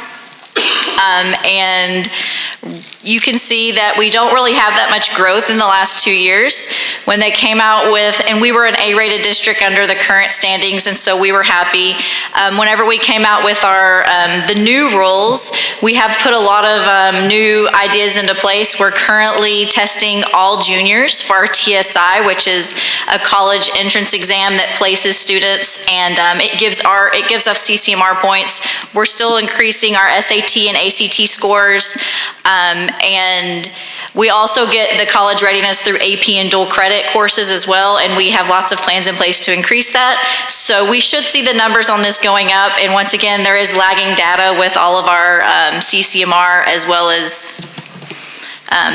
And you can see that we don't really have that much growth in the last 2 years. When they came out with, and we were an A-rated district under the current standings, and so we were happy. Whenever we came out with our the new rules, we have put a lot of new ideas into place. We're currently testing all juniors for our TSI, which is a college entrance exam that places students, and it gives us CCMR points. We're still increasing our SAT and ACT scores, and we also get the college readiness through AP and dual credit courses as well, and we have lots of plans in place to increase that. So we should see the numbers on this going up, and once again, there is lagging data with all of our CCMR as well as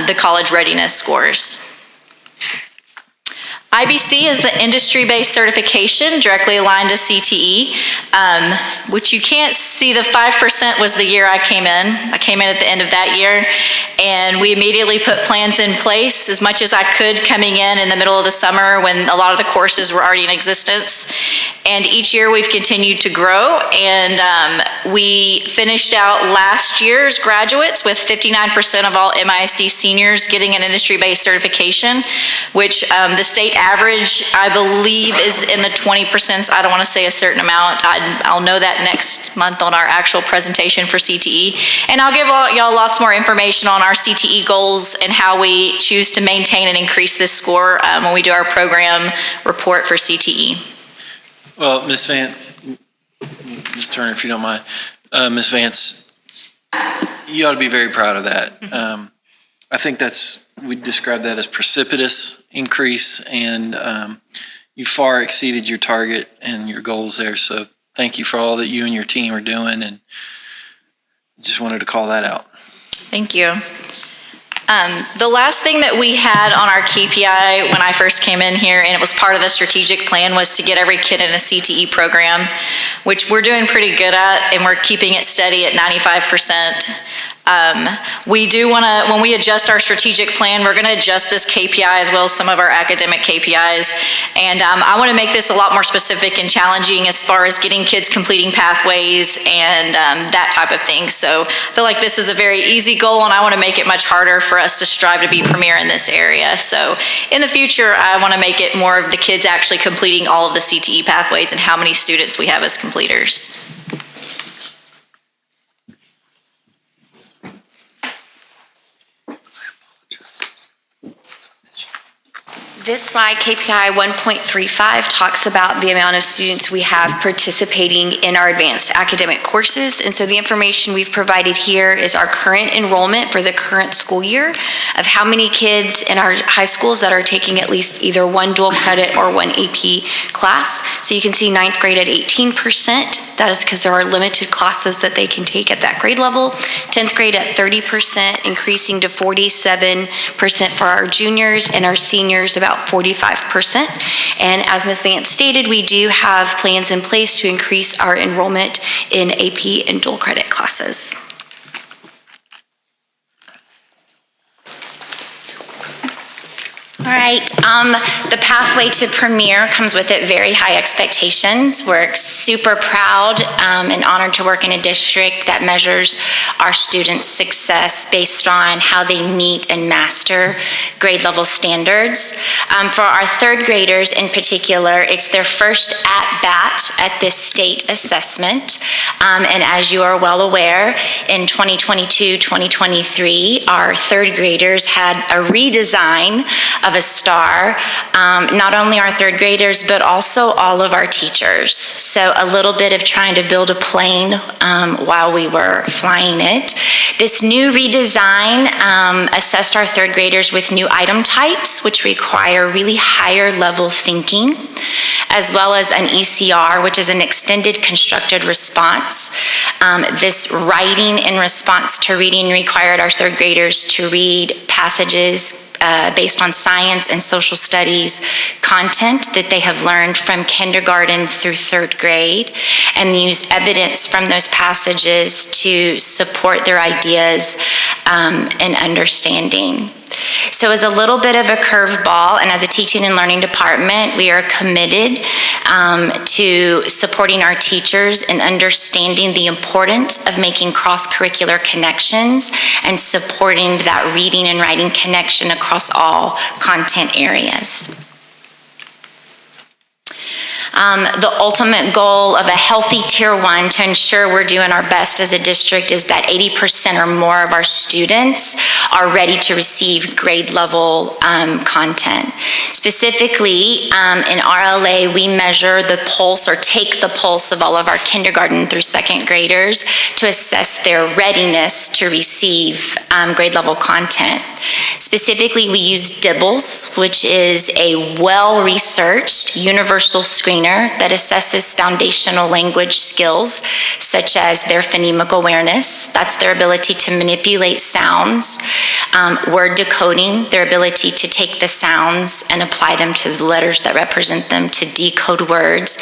the college readiness scores. IBC is the industry-based certification directly aligned to CTE, which you can't see. The 5% was the year I came in. I came in at the end of that year, and we immediately put plans in place as much as I could coming in the middle of the summer when a lot of the courses were already in existence. And each year we've continued to grow, and we finished out last year's graduates with 59% of all MISD seniors getting an industry-based certification, which the state average, I believe, is in the 20%. I don't want to say a certain amount. I'll know that next month on our actual presentation for CTE. And I'll give y'all lots more information on our CTE goals and how we choose to maintain and increase this score when we do our program report for CTE. Well, Ms. Turner, if you don't mind, Ms. Vance, you ought to be very proud of that. I think we describe that as precipitous increase, and you far exceeded your target and your goals there. So thank you for all that you and your team are doing, and just wanted to call that out. Thank you. The last thing that we had on our KPI when I first came in here, and it was part of the strategic plan, was to get every kid in a CTE program, which we're doing pretty good at, and we're keeping it steady at 95%. We do want to, when we adjust our strategic plan, we're going to adjust this KPI as well as some of our academic KPIs. And I want to make this a lot more specific and challenging as far as getting kids completing pathways and that type of thing. So I feel like this is a very easy goal, and I want to make it much harder for us to strive to be premier in this area. So in the future, I want to make it more of the kids actually completing all of the CTE pathways and how many students we have as completers. This slide, KPI 1.35, talks about the amount of students we have participating in our advanced academic courses. And so the information we've provided here is our current enrollment for the current school year of how many kids in our high schools that are taking at least either one dual credit or one AP class. So you can see 9th grade at 18%. That is because there are limited classes that they can take at that grade level. 10th grade at 30%, increasing to 47% for our juniors, and our seniors about 45%. And as Ms. Vance stated, we do have plans in place to increase our enrollment in AP and dual credit classes. All right, the pathway to Premier comes with it very high expectations. We're super proud and honored to work in a district that measures our students' success based on how they meet and master grade level standards. For our third graders in particular, it's their first at-bat at this state assessment. And as you are well aware, in 2022-2023, our third graders had a redesign of a star, not only our third graders, but also all of our teachers. So a little bit of trying to build a plane while we were flying it. This new redesign assessed our third graders with new item types, which require really higher level thinking, as well as an ECR, which is an extended constructed response. This writing in response to reading required our third graders to read passages based on science and social studies content that they have learned from kindergarten through third grade, and use evidence from those passages to support their ideas and understanding. So as a little bit of a curveball, and as a teaching and learning department, we are committed to supporting our teachers in understanding the importance of making cross-curricular connections and supporting that reading and writing connection across all content areas. The ultimate goal of a healthy Tier 1 to ensure we're doing our best as a district is that 80% or more of our students are ready to receive grade level content. Specifically, in RLA, we measure the pulse or take the pulse of all of our kindergarten through second graders to assess their readiness to receive grade level content. Specifically, we use DIBELS, which is a well-researched universal screening screener that assesses foundational language skills, such as their phonemic awareness, that's their ability to manipulate sounds, word decoding, their ability to take the sounds and apply them to the letters that represent them to decode words,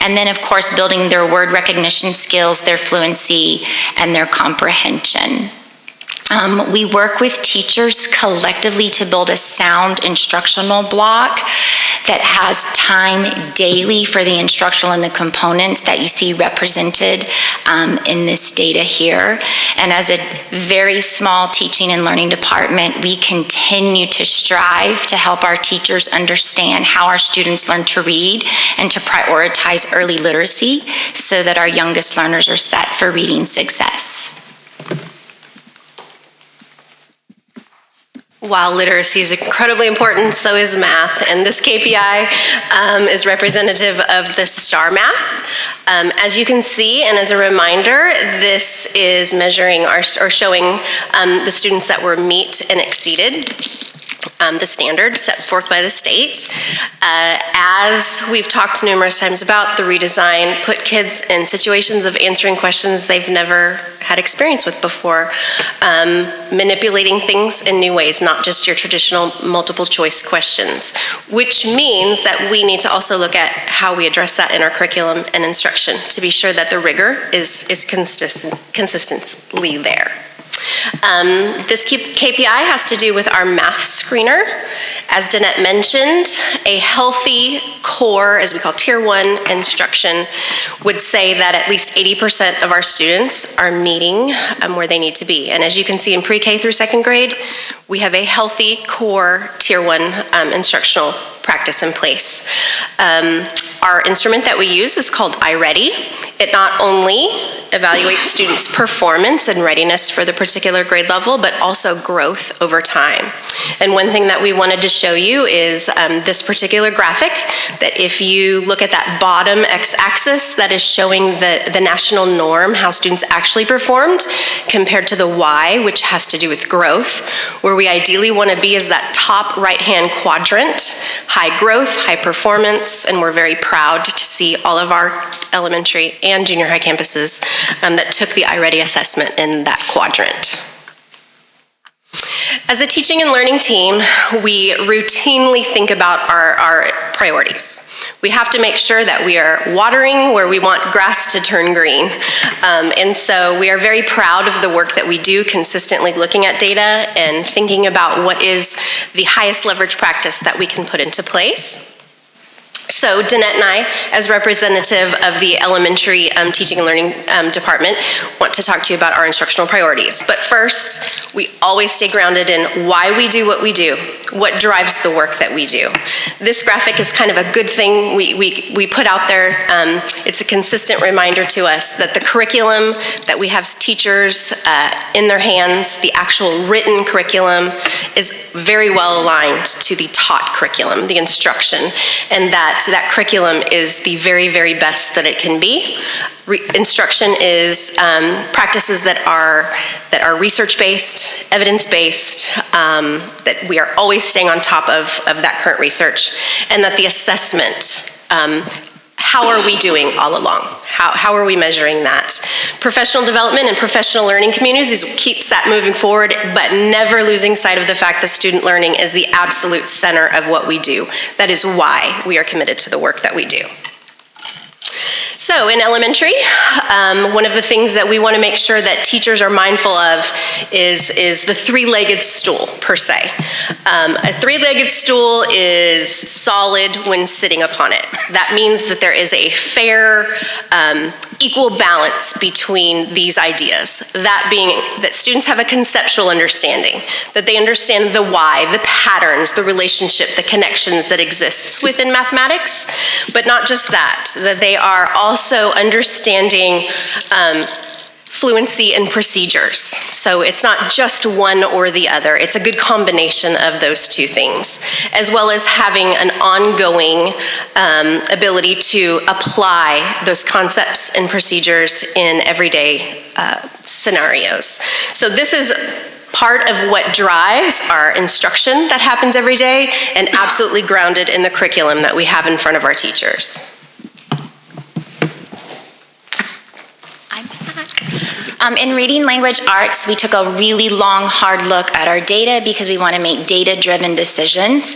and then of course building their word recognition skills, their fluency, and their comprehension. We work with teachers collectively to build a sound instructional block that has time daily for the instructional and the components that you see represented in this data here. And as a very small teaching and learning department, we continue to strive to help our teachers understand how our students learn to read and to prioritize early literacy so that our youngest learners are set for reading success. While literacy is incredibly important, so is math, and this KPI is representative of the STAR math. As you can see, and as a reminder, this is measuring or showing the students that were meet and exceeded the standard set forth by the state. As we've talked numerous times about, the redesign put kids in situations of answering questions they've never had experience with before, manipulating things in new ways, not just your traditional multiple choice questions, which means that we need to also look at how we address that in our curriculum and instruction to be sure that the rigor is consistently there. This KPI has to do with our math screener. As Danette mentioned, a healthy core, as we call Tier 1 instruction, would say that at least 80% of our students are meeting where they need to be. And as you can see in pre-K through second grade, we have a healthy core Tier 1 instructional practice in place. Our instrument that we use is called iReady. It not only evaluates students' performance and readiness for the particular grade level, but also growth over time. And one thing that we wanted to show you is this particular graphic, that if you look at that bottom x-axis, that is showing the national norm, how students actually performed, compared to the y, which has to do with growth. Where we ideally want to be is that top right-hand quadrant, high growth, high performance, and we're very proud to see all of our elementary and junior high campuses that took the iReady assessment in that quadrant. As a teaching and learning team, we routinely think about our priorities. We have to make sure that we are watering where we want grass to turn green. And so we are very proud of the work that we do, consistently looking at data and thinking about what is the highest leverage practice that we can put into place. So Danette and I, as representative of the elementary teaching and learning department, want to talk to you about our instructional priorities. But first, we always stay grounded in why we do what we do, what drives the work that we do. This graphic is kind of a good thing we put out there. It's a consistent reminder to us that the curriculum that we have teachers in their hands, the actual written curriculum, is very well aligned to the taught curriculum, the instruction, and that curriculum is the very, very best that it can be. Instruction is practices that are research-based, evidence-based, that we are always staying on top of that current research, and that the assessment, how are we doing all along? How are we measuring that? Professional development and professional learning communities keeps that moving forward, but never losing sight of the fact that student learning is the absolute center of what we do. That is why we are committed to the work that we do. So in elementary, one of the things that we want to make sure that teachers are mindful of is the three-legged stool, per se. A three-legged stool is solid when sitting upon it. That means that there is a fair, equal balance between these ideas. That being that students have a conceptual understanding, that they understand the why, the patterns, the relationship, the connections that exists within mathematics, but not just that, that they are also understanding fluency and procedures. So it's not just one or the other, it's a good combination of those two things, as well as having an ongoing ability to apply those concepts and procedures in everyday scenarios. So this is part of what drives our instruction that happens every day and absolutely grounded in the curriculum that we have in front of our teachers. In reading language arts, we took a really long, hard look at our data because we want to make data-driven decisions.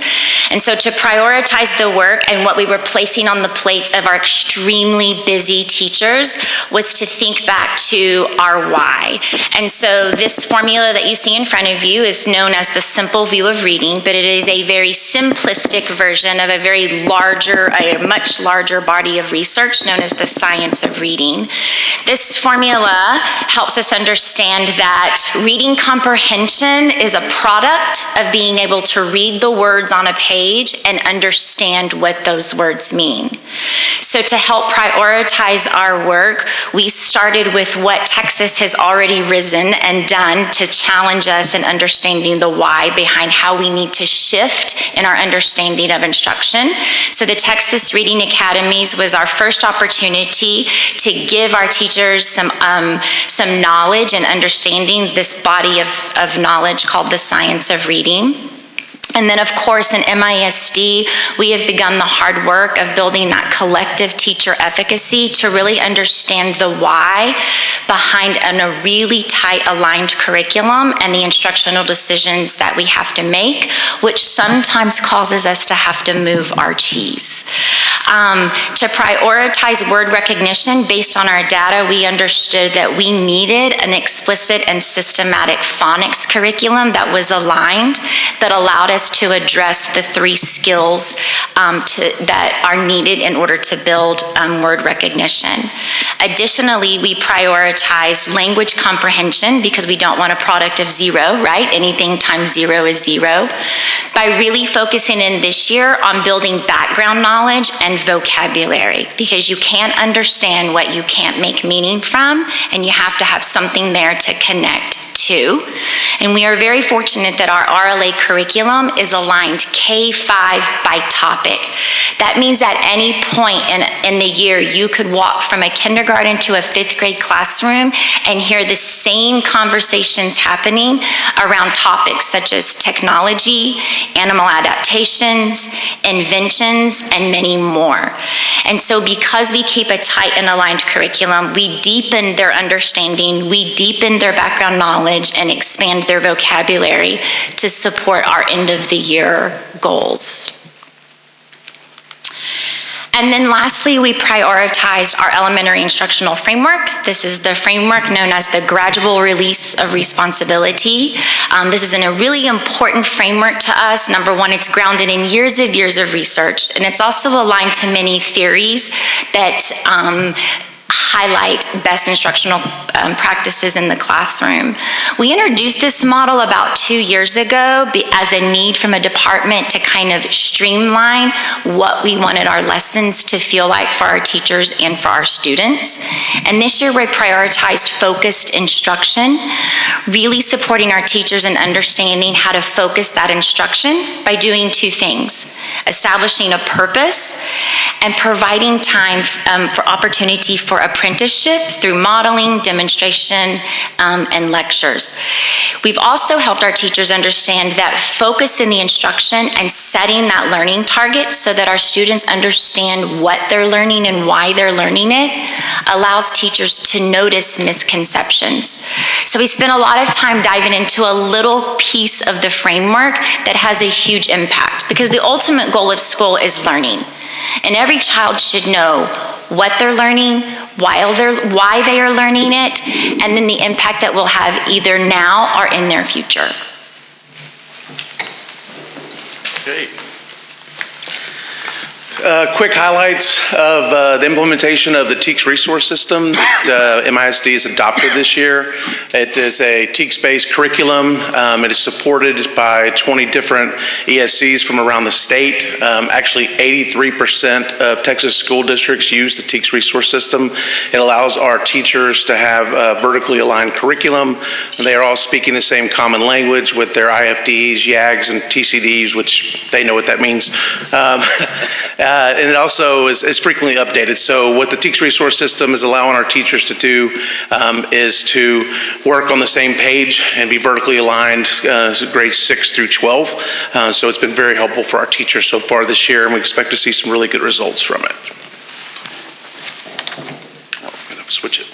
And so to prioritize the work and what we were placing on the plates of our extremely busy teachers was to think back to our why. And so this formula that you see in front of you is known as the simple view of reading, but it is a very simplistic version of a much larger body of research known as the science of reading. This formula helps us understand that reading comprehension is a product of being able to read the words on a page and understand what those words mean. So to help prioritize our work, we started with what Texas has already risen and done to challenge us in understanding the why behind how we need to shift in our understanding of instruction. So the Texas Reading Academies was our first opportunity to give our teachers some knowledge and understanding this body of knowledge called the science of reading. And then, of course, in MISD, we have begun the hard work of building that collective teacher efficacy to really understand the why behind a really tight aligned curriculum and the instructional decisions that we have to make, which sometimes causes us to have to move our cheese. To prioritize word recognition based on our data, we understood that we needed an explicit and systematic phonics curriculum that was aligned, that allowed us to address the 3 skills that are needed in order to build word recognition. Additionally, we prioritized language comprehension because we don't want a product of 0, right? Anything times 0 is 0. By really focusing in this year on building background knowledge and vocabulary, because you can't understand what you can't make meaning from, and you have to have something there to connect to. And we are very fortunate that our RLA curriculum is aligned K-5 by topic. That means at any point in the year, you could walk from a kindergarten to a 5th grade classroom and hear the same conversations happening around topics such as technology, animal adaptations, inventions, and many more. And so because we keep a tight and aligned curriculum, we deepen their understanding, we deepen their background knowledge, and expand their vocabulary to support our end of the year goals. And then lastly, we prioritized our elementary instructional framework. This is the framework known as the gradual release of responsibility. This is a really important framework to us. Number one, it's grounded in years of research, and it's also aligned to many theories that highlight best instructional practices in the classroom. We introduced this model about 2 years ago as a need from a department to kind of streamline what we wanted our lessons to feel like for our teachers and for our students. And this year we prioritized focused instruction, really supporting our teachers in understanding how to focus that instruction by doing 2 things: establishing a purpose and providing time for opportunity for apprenticeship through modeling, demonstration, and lectures. We've also helped our teachers understand that focus in the instruction and setting that learning target so that our students understand what they're learning and why they're learning it allows teachers to notice misconceptions. So we spent a lot of time diving into a little piece of the framework that has a huge impact, because the ultimate goal of school is learning. And every child should know what they're learning, why they are learning it, and then the impact that will have either now or in their future. Okay. Quick highlights of the implementation of the TEKS resource system that MISD has adopted this year. It is a TEKS-based curriculum. It is supported by 20 different ESCs from around the state. Actually, 83% of Texas school districts use the TEKS resource system. It allows our teachers to have a vertically aligned curriculum. They are all speaking the same common language with their IFDs, YAGs, and TCDs, which they know what that means. And it also is frequently updated. So what the TEKS resource system is allowing our teachers to do is to work on the same page and be vertically aligned grades 6 through 12. So it's been very helpful for our teachers so far this year, and we expect to see some really good results from it. I'm going to switch it.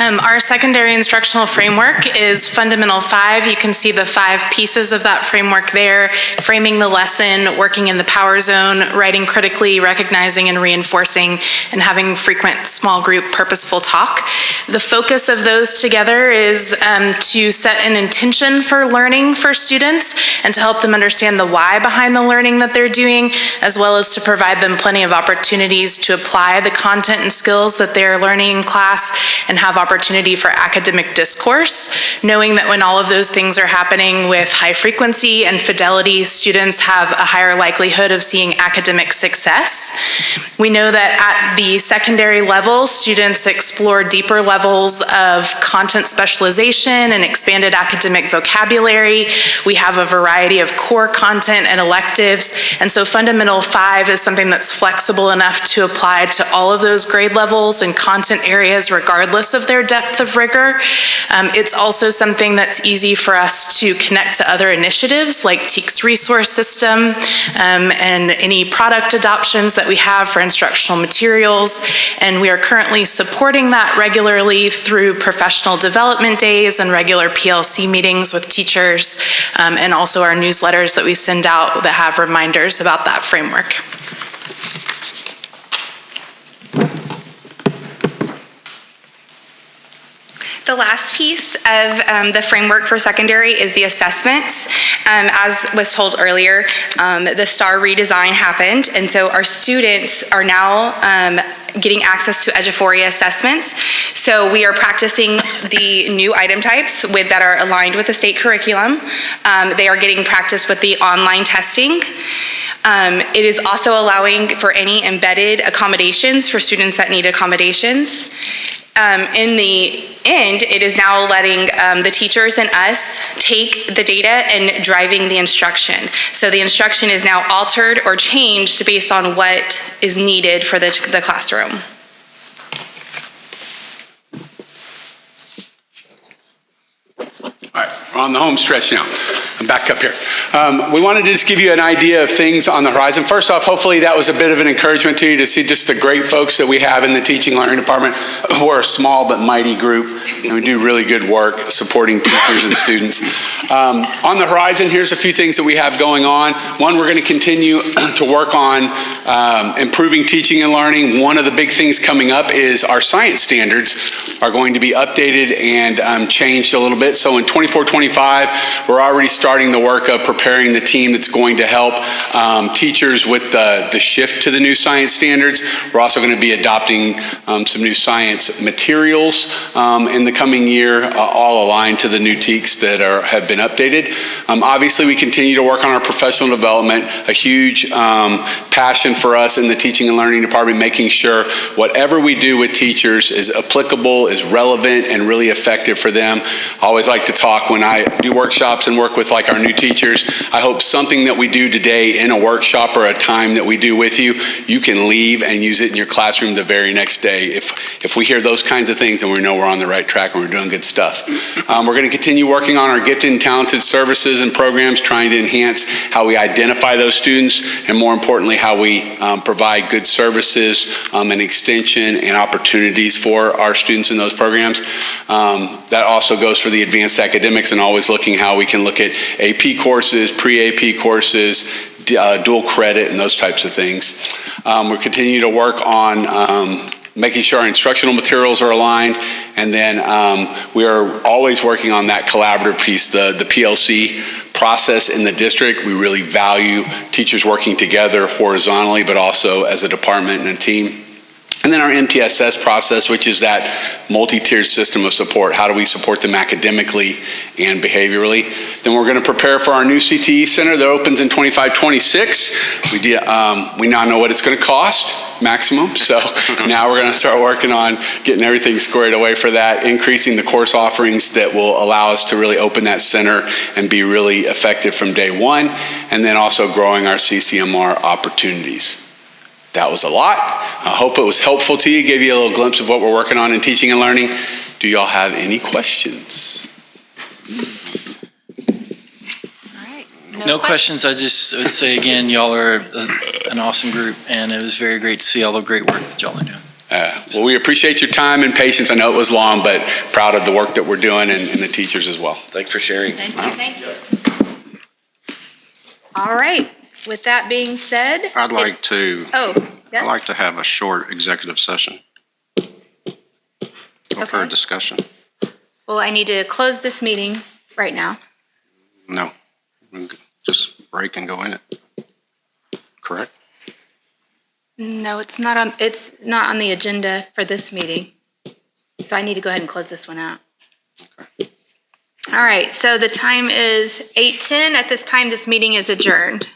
Our secondary instructional framework is Fundamental 5. You can see the 5 pieces of that framework there: framing the lesson, working in the power zone, writing critically, recognizing and reinforcing, and having frequent small group purposeful talk. The focus of those together is to set an intention for learning for students and to help them understand the why behind the learning that they're doing, as well as to provide them plenty of opportunities to apply the content and skills that they're learning in class and have opportunity for academic discourse, knowing that when all of those things are happening with high frequency and fidelity, students have a higher likelihood of seeing academic success. We know that at the secondary level, students explore deeper levels of content specialization and expanded academic vocabulary. We have a variety of core content and electives, and so Fundamental 5 is something that's flexible enough to apply to all of those grade levels and content areas regardless of their depth of rigor. It's also something that's easy for us to connect to other initiatives like TEKS resource system and any product adoptions that we have for instructional materials. And we are currently supporting that regularly through professional development days and regular PLC meetings with teachers, and also our newsletters that we send out that have reminders about that framework. The last piece of the framework for secondary is the assessments. As was told earlier, the STAR redesign happened, and so our students are now getting access to Eduphoria assessments. So we are practicing the new item types that are aligned with the state curriculum. They are getting practice with the online testing. It is also allowing for any embedded accommodations for students that need accommodations. In the end, it is now letting the teachers and us take the data and driving the instruction. So the instruction is now altered or changed based on what is needed for the classroom. All right, we're on the home stretch now. I'm back up here. We wanted to just give you an idea of things on the horizon. First off, hopefully that was a bit of an encouragement to you to see just the great folks that we have in the teaching learning department. We're a small but mighty group, and we do really good work supporting teachers and students. On the horizon, here's a few things that we have going on. One, we're going to continue to work on improving teaching and learning. One of the big things coming up is our science standards are going to be updated and changed a little bit. So in 24-25, we're already starting the work of preparing the team that's going to help teachers with the shift to the new science standards. We're also going to be adopting some new science materials in the coming year, all aligned to the new TEKS that have been updated. Obviously, we continue to work on our professional development, a huge passion for us in the teaching and learning department, making sure whatever we do with teachers is applicable, is relevant, and really effective for them. I always like to talk when I do workshops and work with like our new teachers. I hope something that we do today in a workshop or a time that we do with you, you can leave and use it in your classroom the very next day. If we hear those kinds of things, then we know we're on the right track and we're doing good stuff. We're going to continue working on our gifted and talented services and programs, trying to enhance how we identify those students, and more importantly, how we provide good services and extension and opportunities for our students in those programs. That also goes for the advanced academics, and always looking how we can look at AP courses, pre-AP courses, dual credit, and those types of things. We're continuing to work on making sure our instructional materials are aligned, and then we are always working on that collaborative piece, the PLC process in the district. We really value teachers working together horizontally, but also as a department and a team. And then our MTSS process, which is that multi-tiered system of support. How do we support them academically and behaviorally? Then we're going to prepare for our new CTE center that opens in 25-26. We now know what it's going to cost, maximum. So now we're going to start working on getting everything squared away for that, increasing the course offerings that will allow us to really open that center and be really effective from day one. And then also growing our CCMR opportunities. That was a lot. I hope it was helpful to you, gave you a little glimpse of what we're working on in teaching and learning. Do y'all have any questions? No questions. I just would say again, y'all are an awesome group, and it was very great to see all the great work that y'all are doing. Well, we appreciate your time and patience. I know it was long, but proud of the work that we're doing and the teachers as well. Thanks for sharing. Thank you. All right. With that being said. I'd like to. Oh, yes. I'd like to have a short executive session. For a discussion. Well, I need to close this meeting right now. No, we can just break and go in it. Correct? No, it's not on the agenda for this meeting. So I need to go ahead and close this one out. Okay. All right, so the time is 8:10. At this time, this meeting is adjourned.